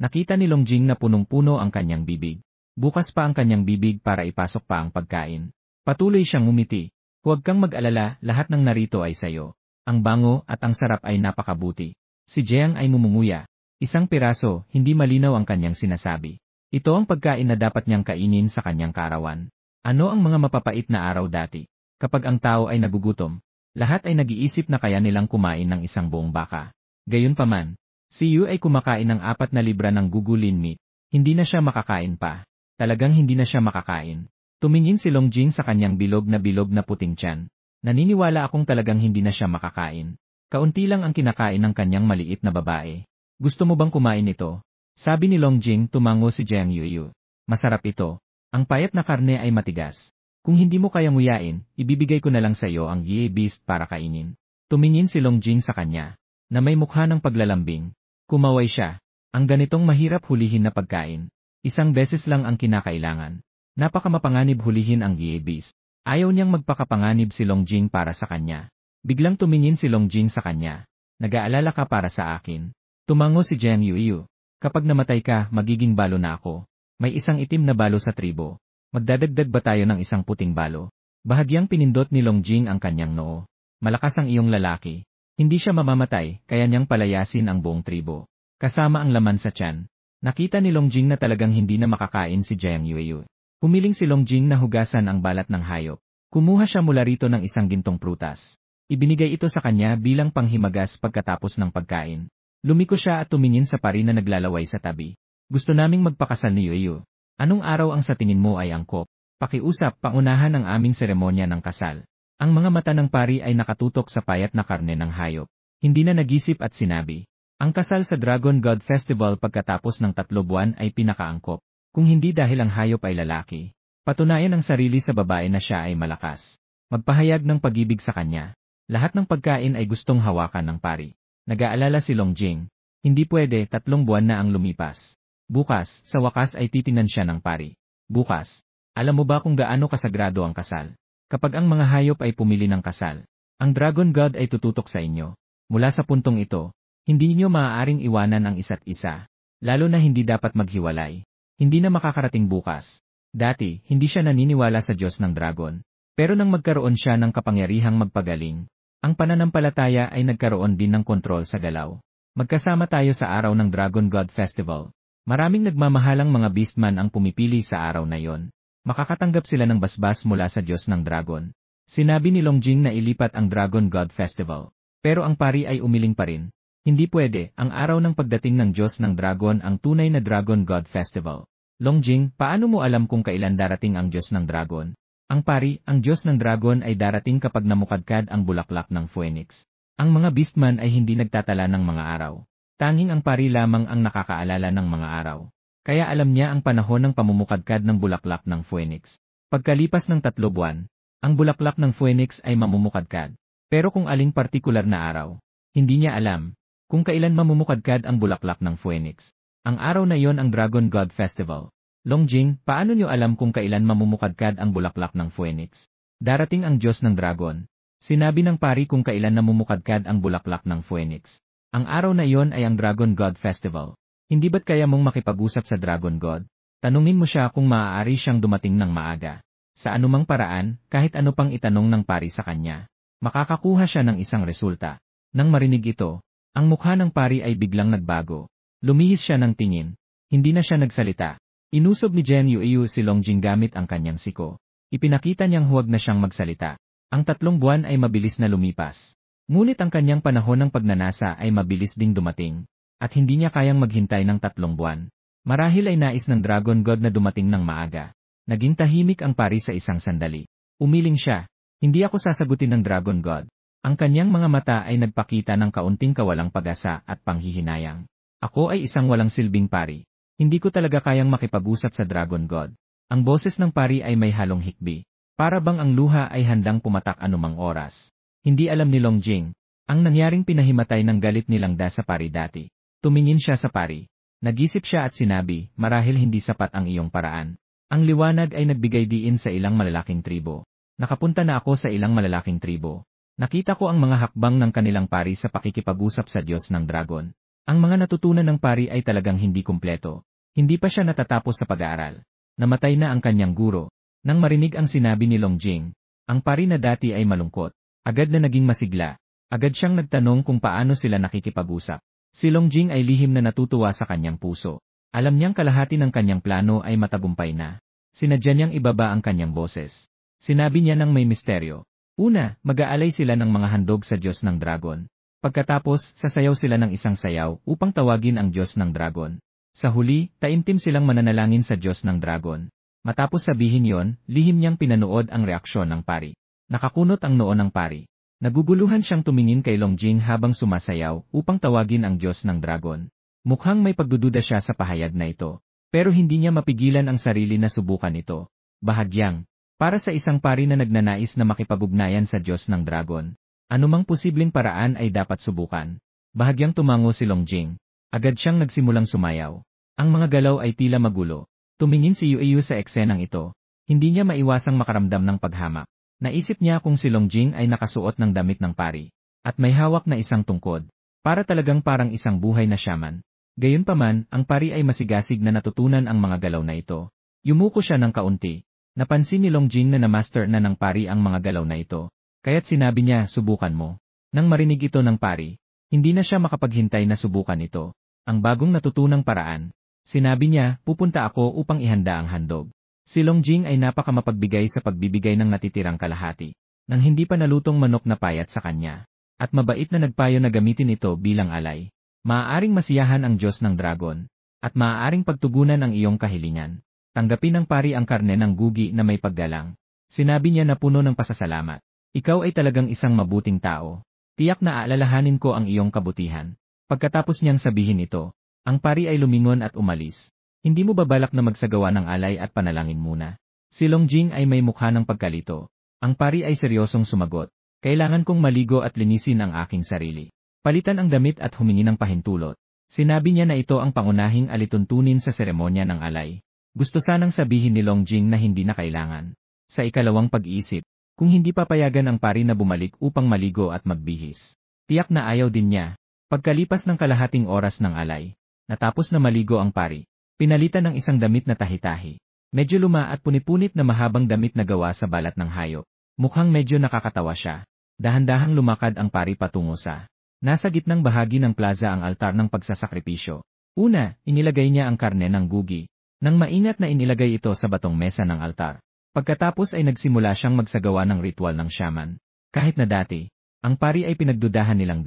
Nakita ni Longjing na punong-puno ang kanyang bibig. Bukas pa ang kanyang bibig para ipasok pa ang pagkain. Patuloy siyang ngumiti. Huwag kang mag-alala, lahat ng narito ay sayo. Ang bango at ang sarap ay napakabuti. Si Jiang ay mumunguya. Isang piraso, hindi malinaw ang kanyang sinasabi. Ito ang pagkain na dapat niyang kainin sa kanyang kaarawan. Ano ang mga mapapait na araw dati? Kapag ang tao ay nagugutom, lahat ay nag-iisip na kaya nilang kumain ng isang buong baka. Gayunpaman, si Yu ay kumakain ng 4 na libra ng gugulin meat. Hindi na siya makakain pa. Talagang hindi na siya makakain. Tumingin si Longjing sa kanyang bilog na puting tiyan. Naniniwala akong talagang hindi na siya makakain. Kaunti lang ang kinakain ng kanyang maliit na babae. Gusto mo bang kumain ito? Sabi ni Longjing, tumango si Jiang Yueyu. Masarap ito. Ang payat na karne ay matigas. Kung hindi mo kayang nguyain, ibibigay ko na lang sa iyo ang Ye Beast para kainin. Tumingin si Longjing sa kanya, na may mukha ng paglalambing. Kumaway siya. Ang ganitong mahirap hulihin na pagkain. Isang beses lang ang kinakailangan. Napakamapanganib hulihin ang Ye Beast. Ayaw niyang magpakapanganib si Longjing para sa kanya. Biglang tumingin si Longjing sa kanya. Nag-aalala ka para sa akin. Tumango si Jiang Yueyu. Kapag namatay ka, magiging balo na ako. May isang itim na balo sa tribo. Magdadagdag ba tayo ng isang puting balo? Bahagyang pinindot ni Longjing ang kanyang noo. Malakas ang iyong lalaki. Hindi siya mamamatay, kaya niyang palayasin ang buong tribo. Kasama ang laman sa tiyan. Nakita ni Longjing na talagang hindi na makakain si Jiang Yueyu. Humiling si Longjing na hugasan ang balat ng hayop. Kumuha siya mula rito ng isang gintong prutas. Ibinigay ito sa kanya bilang panghimagas pagkatapos ng pagkain. Lumiko siya at tumingin sa pari na naglalaway sa tabi. Gusto naming magpakasal ni Yueyu. Anong araw ang sa tingin mo ay angkop? Pakiusap, paunahan ang aming seremonya ng kasal. Ang mga mata ng pari ay nakatutok sa payat na karne ng hayop. Hindi na nag-isip at sinabi, ang kasal sa Dragon God Festival pagkatapos ng 3 buwan ay pinakaangkop. Kung hindi dahil ang hayop ay lalaki, patunayan ang sarili sa babae na siya ay malakas. Magpahayag ng pag-ibig sa kanya. Lahat ng pagkain ay gustong hawakan ng pari. Nag-aalala si Longjing. Hindi pwede, 3 buwan na ang lumipas. Bukas, sa wakas ay titingnan siya ng pari. Bukas. Alam mo ba kung gaano kasagrado ang kasal? Kapag ang mga hayop ay pumili ng kasal, ang Dragon God ay tututok sa inyo. Mula sa puntong ito, hindi niyo maaaring iwanan ang isa't isa. Lalo na hindi dapat maghiwalay. Hindi na makakarating bukas. Dati, hindi siya naniniwala sa Diyos ng Dragon. Pero nang magkaroon siya ng kapangyarihang magpagaling, ang pananampalataya ay nagkaroon din ng kontrol sa galaw. Magkasama tayo sa araw ng Dragon God Festival. Maraming nagmamahalang mga beastman ang pumipili sa araw na yon. Makakatanggap sila ng basbas mula sa Diyos ng Dragon. Sinabi ni Longjing na ilipat ang Dragon God Festival. Pero ang pari ay umiling pa rin. Hindi pwede, ang araw ng pagdating ng Diyos ng Dragon ang tunay na Dragon God Festival. Longjing, paano mo alam kung kailan darating ang Diyos ng Dragon? Ang pari, ang Diyos ng Dragon ay darating kapag namukadkad ang bulaklak ng Phoenix. Ang mga beastman ay hindi nagtatala ng mga araw. Tanging ang pari lamang ang nakakaalala ng mga araw. Kaya alam niya ang panahon ng pamumukadkad ng bulaklak ng Phoenix. Pagkalipas ng 3 buwan, ang bulaklak ng Phoenix ay mamumukadkad. Pero kung aling partikular na araw, hindi niya alam kung kailan mamumukadkad ang bulaklak ng Phoenix. Ang araw na yon ang Dragon God Festival. Longjing, paano niyo alam kung kailan mamumukadkad ang bulaklak ng Phoenix? Darating ang Diyos ng Dragon. Sinabi ng pari kung kailan namumukadkad ang bulaklak ng Phoenix. Ang araw na yon ay ang Dragon God Festival. Hindi ba't kaya mong makipag-usap sa Dragon God? Tanungin mo siya kung maaari siyang dumating ng maaga. Sa anumang paraan, kahit ano pang itanong ng pari sa kanya, makakakuha siya ng isang resulta. Nang marinig ito, ang mukha ng pari ay biglang nagbago. Lumihis siya ng tingin. Hindi na siya nagsalita. Inusob ni Jen Yuiyu si Longjing gamit ang kanyang siko. Ipinakita niyang huwag na siyang magsalita. Ang 3 buwan ay mabilis na lumipas. Ngunit ang kanyang panahon ng pagnanasa ay mabilis ding dumating. At hindi niya kayang maghintay ng 3 buwan. Marahil ay nais ng Dragon God na dumating ng maaga. Naging tahimik ang pari sa isang sandali. Umiling siya. Hindi ako sasagutin ng Dragon God. Ang kanyang mga mata ay nagpakita ng kaunting kawalang pag-asa at panghihinayang. Ako ay isang walang silbing pari. Hindi ko talaga kayang makipag-usap sa Dragon God. Ang boses ng pari ay may halong hikbi. Para bang ang luha ay handang pumatak anumang oras. Hindi alam ni Longjing ang nangyaring pinahimatay ng galit ni Langda sa pari dati. Tumingin siya sa pari. Nag-isip siya at sinabi, marahil hindi sapat ang iyong paraan. Ang liwanag ay nagbigay diin sa ilang malalaking tribo. Nakapunta na ako sa ilang malalaking tribo. Nakita ko ang mga hakbang ng kanilang pari sa pakikipag-usap sa Diyos ng Dragon. Ang mga natutunan ng pari ay talagang hindi kumpleto. Hindi pa siya natatapos sa pag-aaral. Namatay na ang kanyang guro. Nang marinig ang sinabi ni Longjing, ang pari na dati ay malungkot. Agad na naging masigla. Agad siyang nagtanong kung paano sila nakikipag-usap. Si Longjing ay lihim na natutuwa sa kanyang puso. Alam niyang kalahati ng kanyang plano ay matagumpay na. Sinadya niyang ibaba ang kanyang boses. Sinabi niya ng may misteryo. Una, mag-aalay sila ng mga handog sa Diyos ng Dragon. Pagkatapos, sasayaw sila ng isang sayaw upang tawagin ang Diyos ng Dragon. Sa huli, taimtim silang mananalangin sa Diyos ng Dragon. Matapos sabihin yon, lihim niyang pinanood ang reaksyon ng pari. Nakakunot ang noo ng pari. Naguguluhan siyang tumingin kay Longjing habang sumasayaw upang tawagin ang Diyos ng Dragon. Mukhang may pagdududa siya sa pahayag na ito. Pero hindi niya mapigilan ang sarili na subukan ito. Bahagyang, para sa isang pari na nagnanais na makipag-ugnayan sa Diyos ng Dragon, anumang posibleng paraan ay dapat subukan. Bahagyang tumango si Longjing. Agad siyang nagsimulang sumayaw. Ang mga galaw ay tila magulo. Tumingin si Yuiyu sa eksenang ito. Hindi niya maiwasang makaramdam ng paghamak. Naisip niya kung si Longjing ay nakasuot ng damit ng pari, at may hawak na isang tungkod, para talagang parang isang buhay na shaman. Gayunpaman, ang pari ay masigasig na natutunan ang mga galaw na ito. Yumuko siya ng kaunti. Napansin ni Longjing na na-master na ng pari ang mga galaw na ito, kaya't sinabi niya, subukan mo. Nang marinig ito ng pari, hindi na siya makapaghintay na subukan ito. Ang bagong natutunang paraan. Sinabi niya, pupunta ako upang ihanda ang handog. Si Longjing ay napakamapagbigay sa pagbibigay ng natitirang kalahati, nang hindi pa nalutong manok na payat sa kanya, at mabait na nagpayo na gamitin ito bilang alay. Maaaring masiyahan ang Diyos ng Dragon, at maaaring pagtugunan ang iyong kahilingan. Tanggapin ng pari ang karne ng gugi na may paggalang. Sinabi niya na puno ng pasasalamat. Ikaw ay talagang isang mabuting tao. Tiyak na aalalahanin ko ang iyong kabutihan. Pagkatapos niyang sabihin ito, ang pari ay lumingon at umalis. Hindi mo ba balak na magsagawa ng alay at panalangin muna? Si Longjing ay may mukha ng pagkalito. Ang pari ay seryosong sumagot. Kailangan kong maligo at linisin ang aking sarili. Palitan ang damit at humingi ng pahintulot. Sinabi niya na ito ang pangunahing alituntunin sa seremonya ng alay. Gusto sanang sabihin ni Longjing na hindi na kailangan. Sa ikalawang pag-iisip, kung hindi papayagan ang pari na bumalik upang maligo at magbihis. Tiyak na ayaw din niya. Pagkalipas ng kalahating oras ng alay, natapos na maligo ang pari. Pinalitan ng isang damit na tahi-tahi. Medyo luma at punipunit na mahabang damit na gawa sa balat ng hayop. Mukhang medyo nakakatawa siya. Dahan-dahang lumakad ang pari patungo sa nasa gitnang bahagi ng plaza ang altar ng pagsasakripisyo. Una, inilagay niya ang karne ng gugi. Nang maingat na inilagay ito sa batong mesa ng altar. Pagkatapos ay nagsimula siyang magsagawa ng ritual ng shaman. Kahit na dati, ang pari ay pinagdudahan nilang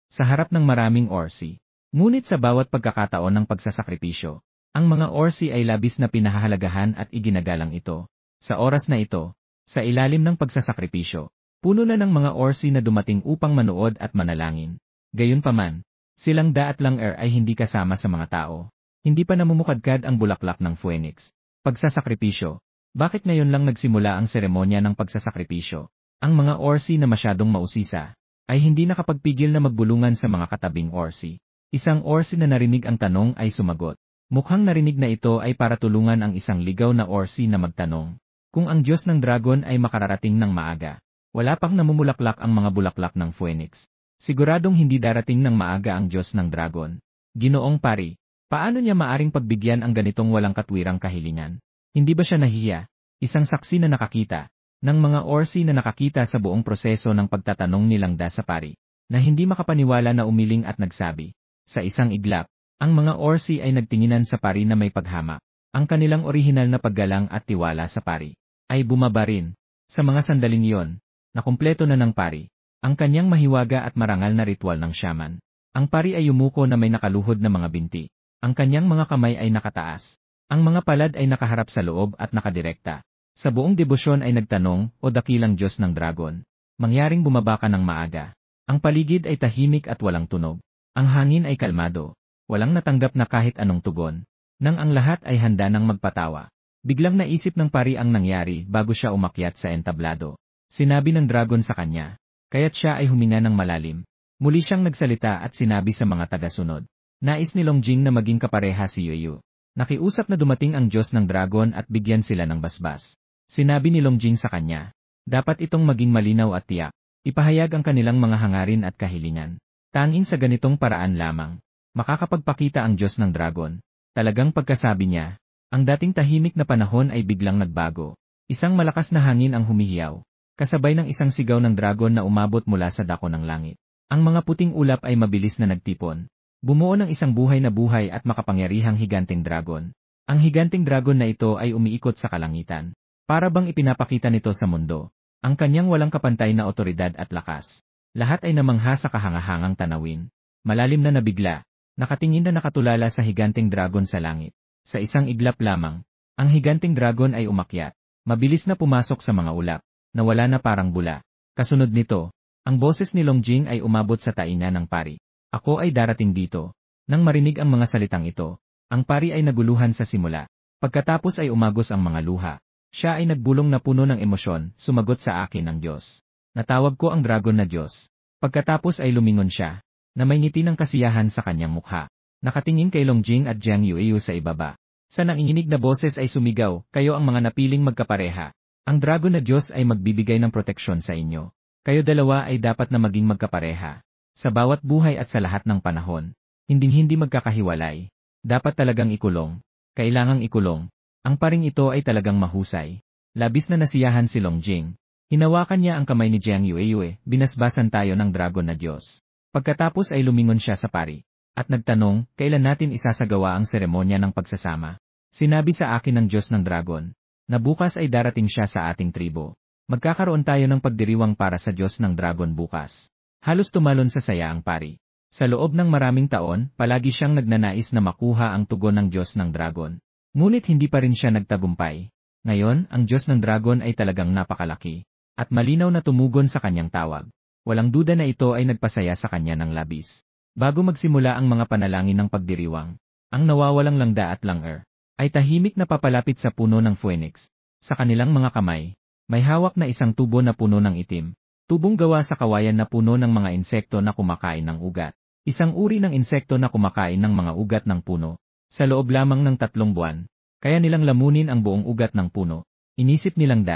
sa harap ng maraming orsi. Ngunit sa bawat pagkakataon ng pagsasakripisyo, ang mga orsi ay labis na pinahahalagahan at iginagalang ito. Sa oras na ito, sa ilalim ng pagsasakripisyo, puno na ng mga orsi na dumating upang manood at manalangin. Gayunpaman, silang Da at Lang-er ay hindi kasama sa mga tao. Hindi pa namumukadkad ang bulaklak ng phoenix. Pagsasakripisyo. Bakit ngayon lang nagsimula ang seremonya ng pagsasakripisyo? Ang mga orsi na masyadong mausisa ay hindi nakapagpigil na magbulungan sa mga katabing orsi. Isang orsi na narinig ang tanong ay sumagot. Mukhang narinig na ito ay para tulungan ang isang ligaw na orsi na magtanong. Kung ang Diyos ng Dragon ay makararating ng maaga, wala pang namumulaklak ang mga bulaklak ng phoenix. Siguradong hindi darating ng maaga ang Diyos ng Dragon. Ginoong pari, paano niya maaring pagbigyan ang ganitong walang katwirang kahilingan? Hindi ba siya nahiya? Isang saksi na nakakita, ng mga orsi na nakakita sa buong proseso ng pagtatanong nilang Da sa pari, na hindi makapaniwala na umiling at nagsabi. Sa isang iglap, ang mga orsi ay nagtinginan sa pari na may paghamak. Ang kanilang orihinal na paggalang at tiwala sa pari ay bumaba rin. Sa mga sandaling iyon, nakumpleto na ng pari ang kanyang mahiwaga at marangal na ritual ng shaman. Ang pari ay yumuko na may nakaluhod na mga binti. Ang kanyang mga kamay ay nakataas. Ang mga palad ay nakaharap sa loob at nakadirekta. Sa buong debosyon ay nagtanong, o dakilang Diyos ng Dragon, mangyaring bumaba ka ng maaga. Ang paligid ay tahimik at walang tunog. Ang hangin ay kalmado. Walang natanggap na kahit anong tugon. Nang ang lahat ay handa ng magpatawa. Biglang naisip ng pari ang nangyari bago siya umakyat sa entablado. Sinabi ng dragon sa kanya. Kaya't siya ay huminga ng malalim. Muli siyang nagsalita at sinabi sa mga tagasunod. Nais ni Longjing na maging kapareha si Yueyu. Nakiusap na dumating ang Diyos ng Dragon at bigyan sila ng basbas. Sinabi ni Longjing sa kanya. Dapat itong maging malinaw at tiyak. Ipahayag ang kanilang mga hangarin at kahilingan. Tanging sa ganitong paraan lamang, makakapagpakita ang Diyos ng Dragon. Talagang pagkasabi niya, ang dating tahimik na panahon ay biglang nagbago. Isang malakas na hangin ang humihiyaw, kasabay ng isang sigaw ng dragon na umabot mula sa dako ng langit. Ang mga puting ulap ay mabilis na nagtipon. Bumuo ng isang buhay na buhay at makapangyarihang higanting dragon. Ang higanting dragon na ito ay umiikot sa kalangitan. Para bang ipinapakita nito sa mundo ang kanyang walang kapantay na otoridad at lakas. Lahat ay namangha sa kahangahangang tanawin. Malalim na nabigla, nakatingin na nakatulala sa higanting dragon sa langit. Sa isang iglap lamang, ang higanting dragon ay umakyat. Mabilis na pumasok sa mga ulap, nawala na parang bula. Kasunod nito, ang boses ni Longjing ay umabot sa taina ng pari. Ako ay darating dito. Nang marinig ang mga salitang ito, ang pari ay naguluhan sa simula. Pagkatapos ay umagos ang mga luha. Siya ay nagbulong na puno ng emosyon, sumagot sa akin ang Diyos. Natawag ko ang dragon na Diyos. Pagkatapos ay lumingon siya, na may ngiti ng kasiyahan sa kanyang mukha. Nakatingin kay Longjing at Jiang Yueyu sa ibaba. Sa nanginginig na boses ay sumigaw, kayo ang mga napiling magkapareha. Ang dragon na Diyos ay magbibigay ng proteksyon sa inyo. Kayo dalawa ay dapat na maging magkapareha. Sa bawat buhay at sa lahat ng panahon, hindi magkakahiwalay. Dapat talagang ikulong. Kailangang ikulong. Ang paring ito ay talagang mahusay. Labis na nasiyahan si Longjing. Hinawakan niya ang kamay ni Jiang Yueyu, binasbasan tayo ng dragon na Diyos. Pagkatapos ay lumingon siya sa pari. At nagtanong, kailan natin isasagawa ang seremonya ng pagsasama? Sinabi sa akin ng Diyos ng Dragon, na bukas ay darating siya sa ating tribo. Magkakaroon tayo ng pagdiriwang para sa Diyos ng Dragon bukas. Halos tumalon sa saya ang pari. Sa loob ng maraming taon, palagi siyang nagnanais na makuha ang tugon ng Diyos ng Dragon. Ngunit hindi pa rin siya nagtagumpay. Ngayon, ang Diyos ng Dragon ay talagang napakalaki. At malinaw na tumugon sa kanyang tawag. Walang duda na ito ay nagpasaya sa kanya ng labis. Bago magsimula ang mga panalangin ng pagdiriwang, ang nawawalang langda at langer ay tahimik na papalapit sa puno ng phoenix. Sa kanilang mga kamay, may hawak na isang tubo na puno ng itim. Tubong gawa sa kawayan na puno ng mga insekto na kumakain ng ugat. Isang uri ng insekto na kumakain ng mga ugat ng puno. Sa loob lamang ng 3 buwan, kaya nilang lamunin ang buong ugat ng puno. Inisip nilang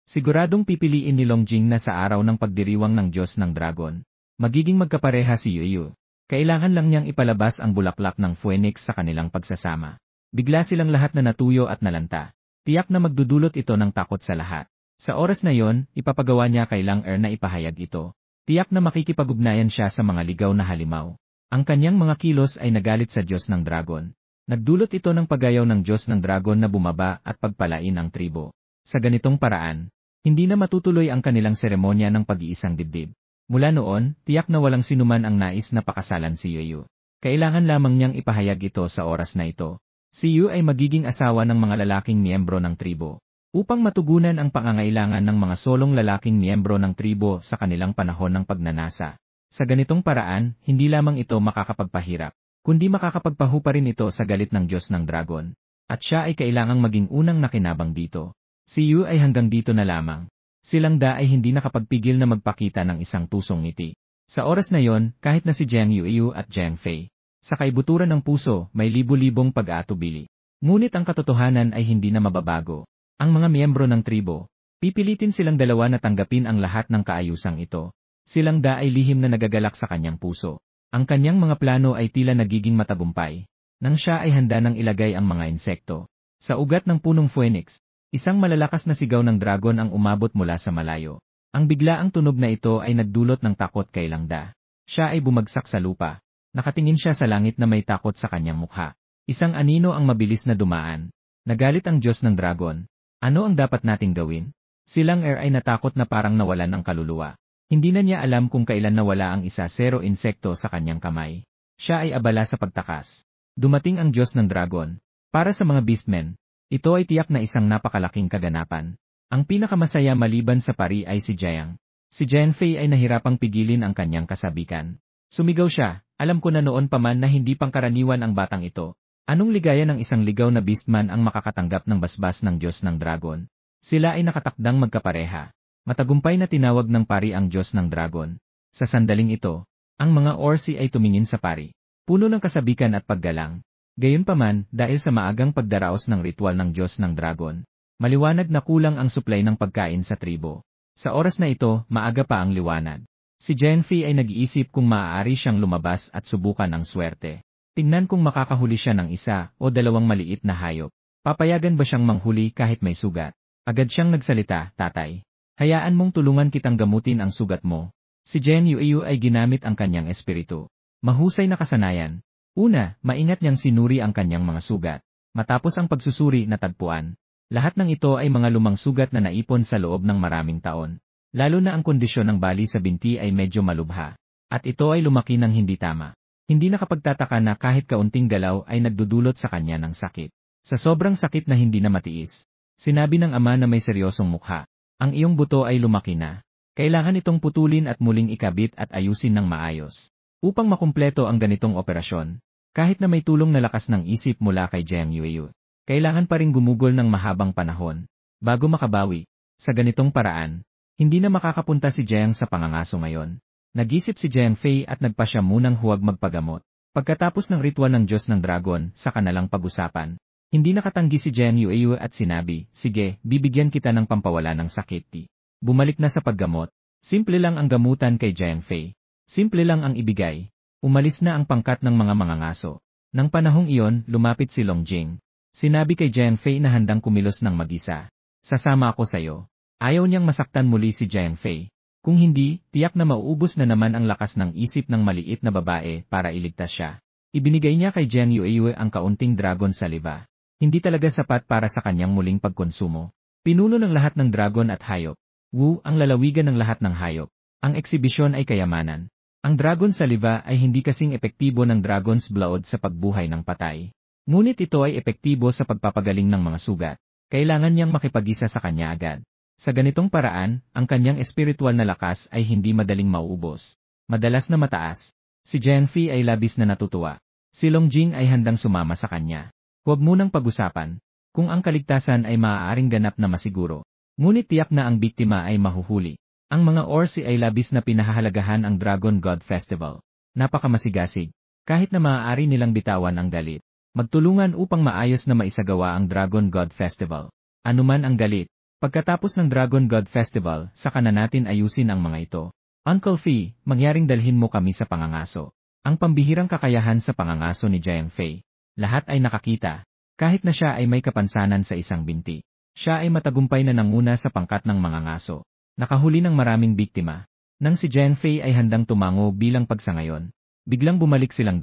siguradong pipiliin ni Longjing na sa araw ng pagdiriwang ng Diyos ng Dragon, magiging magkapareha si Yuyu. Kailangan lang niyang ipalabas ang bulaklak ng phoenix sa kanilang pagsasama. Bigla silang lahat na natuyo at nalanta. Tiyak na magdudulot ito ng takot sa lahat. Sa oras na yon, ipapagawa niya kay Lang na ipahayag ito. Tiyak na makikipag-ugnayan siya sa mga ligaw na halimaw. Ang kanyang mga kilos ay nagalit sa Diyos ng Dragon. Nagdulot ito ng pagayaw ng Diyos ng Dragon na bumaba at pagpalain ang tribo. Sa ganitong paraan, hindi na matutuloy ang kanilang seremonya ng pag-iisang dibdib. Mula noon, tiyak na walang sinuman ang nais na pakasalan si Yuyu. Kailangan lamang niyang ipahayag ito sa oras na ito. Si Yu ay magiging asawa ng mga lalaking miyembro ng tribo. Upang matugunan ang pangangailangan ng mga solong lalaking miyembro ng tribo sa kanilang panahon ng pagnanasa. Sa ganitong paraan, hindi lamang ito makakapagpahirap, kundi makakapagpahupa rin ito sa galit ng Diyos ng Dragon. At siya ay kailangang maging unang nakinabang dito. Si Yu ay hanggang dito na lamang. Silang ay hindi nakapagpigil na magpakita ng isang tusong ngiti. Sa oras na yon, kahit na si Jiang Yuyu at Jiang Fei, sa kaibuturan ng puso may libu-libong pag-aatubili. Ngunit ang katotohanan ay hindi na mababago. Ang mga miyembro ng tribo, pipilitin silang dalawa na tanggapin ang lahat ng kaayusang ito. Silang ay lihim na nagagalak sa kanyang puso. Ang kanyang mga plano ay tila nagiging matagumpay, nang siya ay handa nang ilagay ang mga insekto sa ugat ng punong phoenix. Isang malalakas na sigaw ng dragon ang umabot mula sa malayo. Ang biglaang tunog na ito ay nagdulot ng takot kay Langda. Siya ay bumagsak sa lupa. Nakatingin siya sa langit na may takot sa kanyang mukha. Isang anino ang mabilis na dumaan. Nagalit ang Diyos ng Dragon. Ano ang dapat nating gawin? Si Lang ay natakot na parang nawalan ng kaluluwa. Hindi na niya alam kung kailan nawala ang isa-0 insekto sa kanyang kamay. Siya ay abala sa pagtakas. Dumating ang Diyos ng Dragon. Para sa mga beastmen, ito ay tiyak na isang napakalaking kaganapan. Ang pinakamasaya maliban sa pari ay si Jiang. Si Jiang Fei ay nahirapang pigilin ang kanyang kasabikan. Sumigaw siya, alam ko na noon pa man na hindi pangkaraniwan ang batang ito. Anong ligaya ng isang ligaw na beastman ang makakatanggap ng basbas ng Diyos ng Dragon? Sila ay nakatakdang magkapareha. Matagumpay na tinawag ng pari ang Diyos ng Dragon. Sa sandaling ito, ang mga Orsi ay tumingin sa pari. Puno ng kasabikan at paggalang. Gayunpaman, dahil sa maagang pagdaraos ng ritual ng Diyos ng Dragon, maliwanag na kulang ang supply ng pagkain sa tribo. Sa oras na ito, maaga pa ang liwanag. Si Jiang Fei ay nag-iisip kung maaari siyang lumabas at subukan ang swerte. Tingnan kung makakahuli siya ng 1 o 2 maliit na hayop. Papayagan ba siyang manghuli kahit may sugat? Agad siyang nagsalita, tatay. Hayaan mong tulungan kitang gamutin ang sugat mo. Si Jiang Yuyu ay ginamit ang kanyang espiritu. Mahusay na kasanayan. Una, maingat niyang sinuri ang kanyang mga sugat. Matapos ang pagsusuri natagpuan, lahat ng ito ay mga lumang sugat na naipon sa loob ng maraming taon. Lalo na ang kondisyon ng bali sa binti ay medyo malubha. At ito ay lumaki ng hindi tama. Hindi nakapagtataka na kahit kaunting galaw ay nagdudulot sa kanya ng sakit. Sa sobrang sakit na hindi na matiis, sinabi ng ama na may seryosong mukha, ang iyong buto ay lumaki na. Kailangan itong putulin at muling ikabit at ayusin ng maayos. Upang makumpleto ang ganitong operasyon, kahit na may tulong na lakas ng isip mula kay Jiang Yuyu, kailangan pa ring gumugol ng mahabang panahon bago makabawi. Sa ganitong paraan, hindi na makakapunta si Jiang sa pangangaso ngayon. Nag-isip si Jiang Fei at nagpasya munang huwag magpagamot. Pagkatapos ng ritual ng Diyos ng Dragon, sa kanilang pag-usapan, hindi nakatanggi si Jiang Yuyu at sinabi, sige, bibigyan kita ng pampawala ng sakit. Bumalik na sa paggamot. Simple lang ang gamutan kay Jiang Fei. Simple lang ang ibigay. Umalis na ang pangkat ng mga mangangaso. Nang panahong iyon, lumapit si Longjing. Sinabi kay Jiang Fei na handang kumilos ng mag-isa. Sasama ako sayo. Ayaw niyang masaktan muli si Jiang Fei. Kung hindi, tiyak na mauubos na naman ang lakas ng isip ng maliit na babae para iligtas siya. Ibinigay niya kay Jiang Yuyu ang kaunting dragon saliva. Hindi talaga sapat para sa kanyang muling pagkonsumo. Pinuno ng lahat ng dragon at hayop. Wu ang lalawigan ng lahat ng hayop. Ang eksibisyon ay kayamanan. Ang dragon saliva ay hindi kasing epektibo ng dragon's blood sa pagbuhay ng patay. Ngunit ito ay epektibo sa pagpapagaling ng mga sugat. Kailangan niyang makipag-isa sa kanya agad. Sa ganitong paraan, ang kanyang espiritual na lakas ay hindi madaling mauubos. Madalas na mataas. Si Genfei ay labis na natutuwa. Si Longjing ay handang sumama sa kanya. Huwag munang pag-usapan kung ang kaligtasan ay maaaring ganap na masiguro. Ngunit tiyak na ang biktima ay mahuhuli. Ang mga Orsi ay labis na pinahahalagahan ang Dragon God Festival. Napakamasigasig. Kahit na maaari nilang bitawan ang galit. Magtulungan upang maayos na maisagawa ang Dragon God Festival. Anuman ang galit. Pagkatapos ng Dragon God Festival, saka na natin ayusin ang mga ito. Uncle Fei, mangyaring dalhin mo kami sa pangangaso. Ang pambihirang kakayahan sa pangangaso ni Jiang Fei. Lahat ay nakakita. Kahit na siya ay may kapansanan sa isang binti. Siya ay matagumpay na nanguna sa pangkat ng mga ngaso. Nakahuli ng maraming biktima. Nang si Jiang Fei ay handang tumango bilang pagsangayon, biglang bumalik silang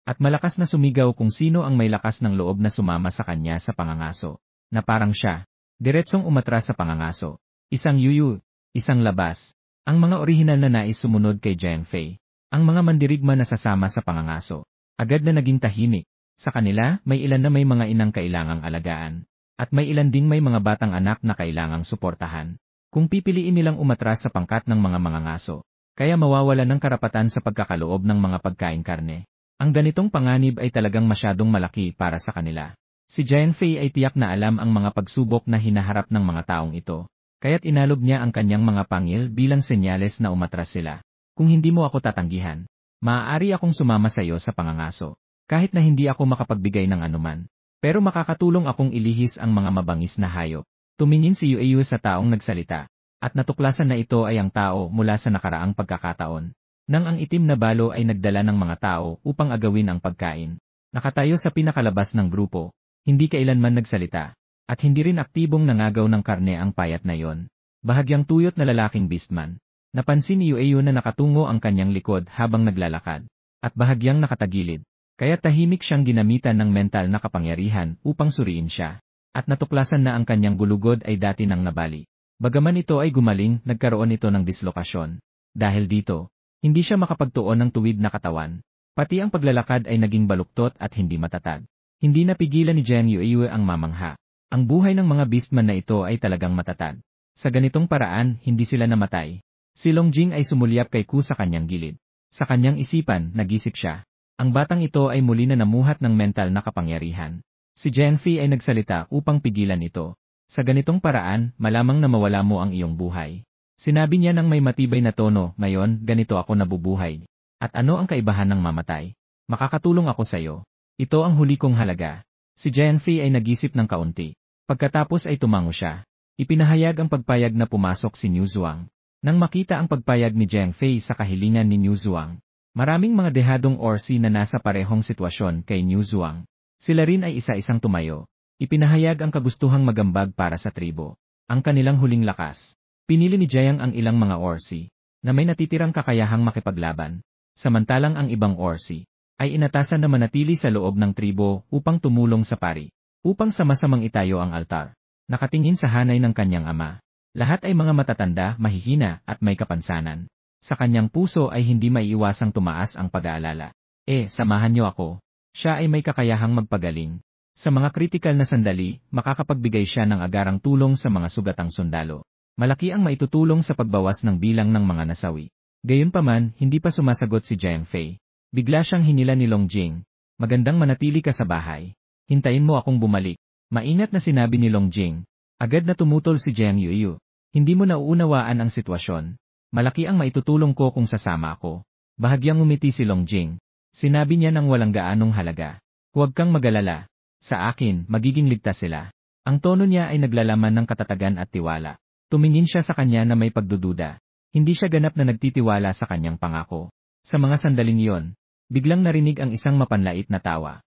at malakas na sumigaw kung sino ang may lakas ng loob na sumama sa kanya sa pangangaso. Na parang siya, diretsong umatras sa pangangaso. Isang yuyu, isang labas. Ang mga orihinal na nais sumunod kay Jiang Fei. Ang mga mandirigma na sasama sa pangangaso. Agad na naging tahimik. Sa kanila, may ilan na may mga inang kailangang alagaan. At may ilan ding may mga batang anak na kailangang suportahan. Kung pipiliin nilang umatras sa pangkat ng mga mangangaso, kaya mawawala ng karapatan sa pagkakaloob ng mga pagkain karne. Ang ganitong panganib ay talagang masyadong malaki para sa kanila. Si Jiang Fei ay tiyak na alam ang mga pagsubok na hinaharap ng mga taong ito, kaya't inalog niya ang kanyang mga pangil bilang senyales na umatras sila. Kung hindi mo ako tatanggihan, maaari akong sumama sa iyo sa pangangaso, kahit na hindi ako makapagbigay ng anuman. Pero makakatulong akong ilihis ang mga mabangis na hayop. Tumingin si Yueyu sa taong nagsalita, at natuklasan na ito ay ang tao mula sa nakaraang pagkakataon. Nang ang itim na balo ay nagdala ng mga tao upang agawin ang pagkain. Nakatayo sa pinakalabas ng grupo, hindi kailanman nagsalita, at hindi rin aktibong nangagaw ng karne ang payat na yon. Bahagyang tuyot na lalaking beastman. Napansin ni Yueyu na nakatungo ang kanyang likod habang naglalakad, at bahagyang nakatagilid. Kaya tahimik siyang ginamitan ng mental na kapangyarihan upang suriin siya. At natuklasan na ang kanyang gulugod ay dati nang nabali. Bagaman ito ay gumaling, nagkaroon ito ng dislokasyon. Dahil dito, hindi siya makapagtuon ng tuwid na katawan. Pati ang paglalakad ay naging baluktot at hindi matatag. Hindi napigilan ni Jiang Yueyu ang mamangha. Ang buhay ng mga beastman na ito ay talagang matatag. Sa ganitong paraan, hindi sila namatay. Si Longjing ay sumulyap kay Ku sa kanyang gilid. Sa kanyang isipan, nagisip siya. Ang batang ito ay muli na namuhat ng mental na kapangyarihan. Si Jiang Fei ay nagsalita upang pigilan ito. Sa ganitong paraan, malamang na mawala mo ang iyong buhay. Sinabi niya ng may matibay na tono, ngayon, ganito ako nabubuhay. At ano ang kaibahan ng mamatay? Makakatulong ako sa iyo. Ito ang huli kong halaga. Si Jiang Fei ay nagisip ng kaunti. Pagkatapos ay tumango siya. Ipinahayag ang pagpayag na pumasok si Niu Zuang. Nang makita ang pagpayag ni Jiang Fei sa kahilingan ni Niu Zuang, maraming mga dehadong Orsi na nasa parehong sitwasyon kay Niu Zuang. Sila rin ay isa-isang tumayo. Ipinahayag ang kagustuhang magambag para sa tribo. Ang kanilang huling lakas. Pinili ni Jiang ang ilang mga Orsi, na may natitirang kakayahang makipaglaban. Samantalang ang ibang Orsi, ay inatasan na manatili sa loob ng tribo upang tumulong sa pari. Upang sama-samang itayo ang altar. Nakatingin sa hanay ng kanyang ama. Lahat ay mga matatanda, mahihina, at may kapansanan. Sa kanyang puso ay hindi maiiwasang tumaas ang pag-aalala. Samahan niyo ako. Siya ay may kakayahang magpagaling. Sa mga kritikal na sandali, makakapagbigay siya ng agarang tulong sa mga sugatang sundalo. Malaki ang maitutulong sa pagbawas ng bilang ng mga nasawi. Gayunpaman, hindi pa sumasagot si Jiang Fei. Bigla siyang hinila ni Longjing. Magandang manatili ka sa bahay. Hintayin mo akong bumalik. Maingat na sinabi ni Longjing. Agad na tumutol si Jiang Yueyu. Hindi mo nauunawaan ang sitwasyon. Malaki ang maitutulong ko kung sasama ako. Bahagyang umiti si Longjing. Sinabi niya ng walang gaanong halaga. Huwag kang magalala. Sa akin, magiging ligtas sila. Ang tono niya ay naglalaman ng katatagan at tiwala. Tumingin siya sa kanya na may pagdududa. Hindi siya ganap na nagtitiwala sa kanyang pangako. Sa mga sandaling iyon, biglang narinig ang isang mapanlait na tawa.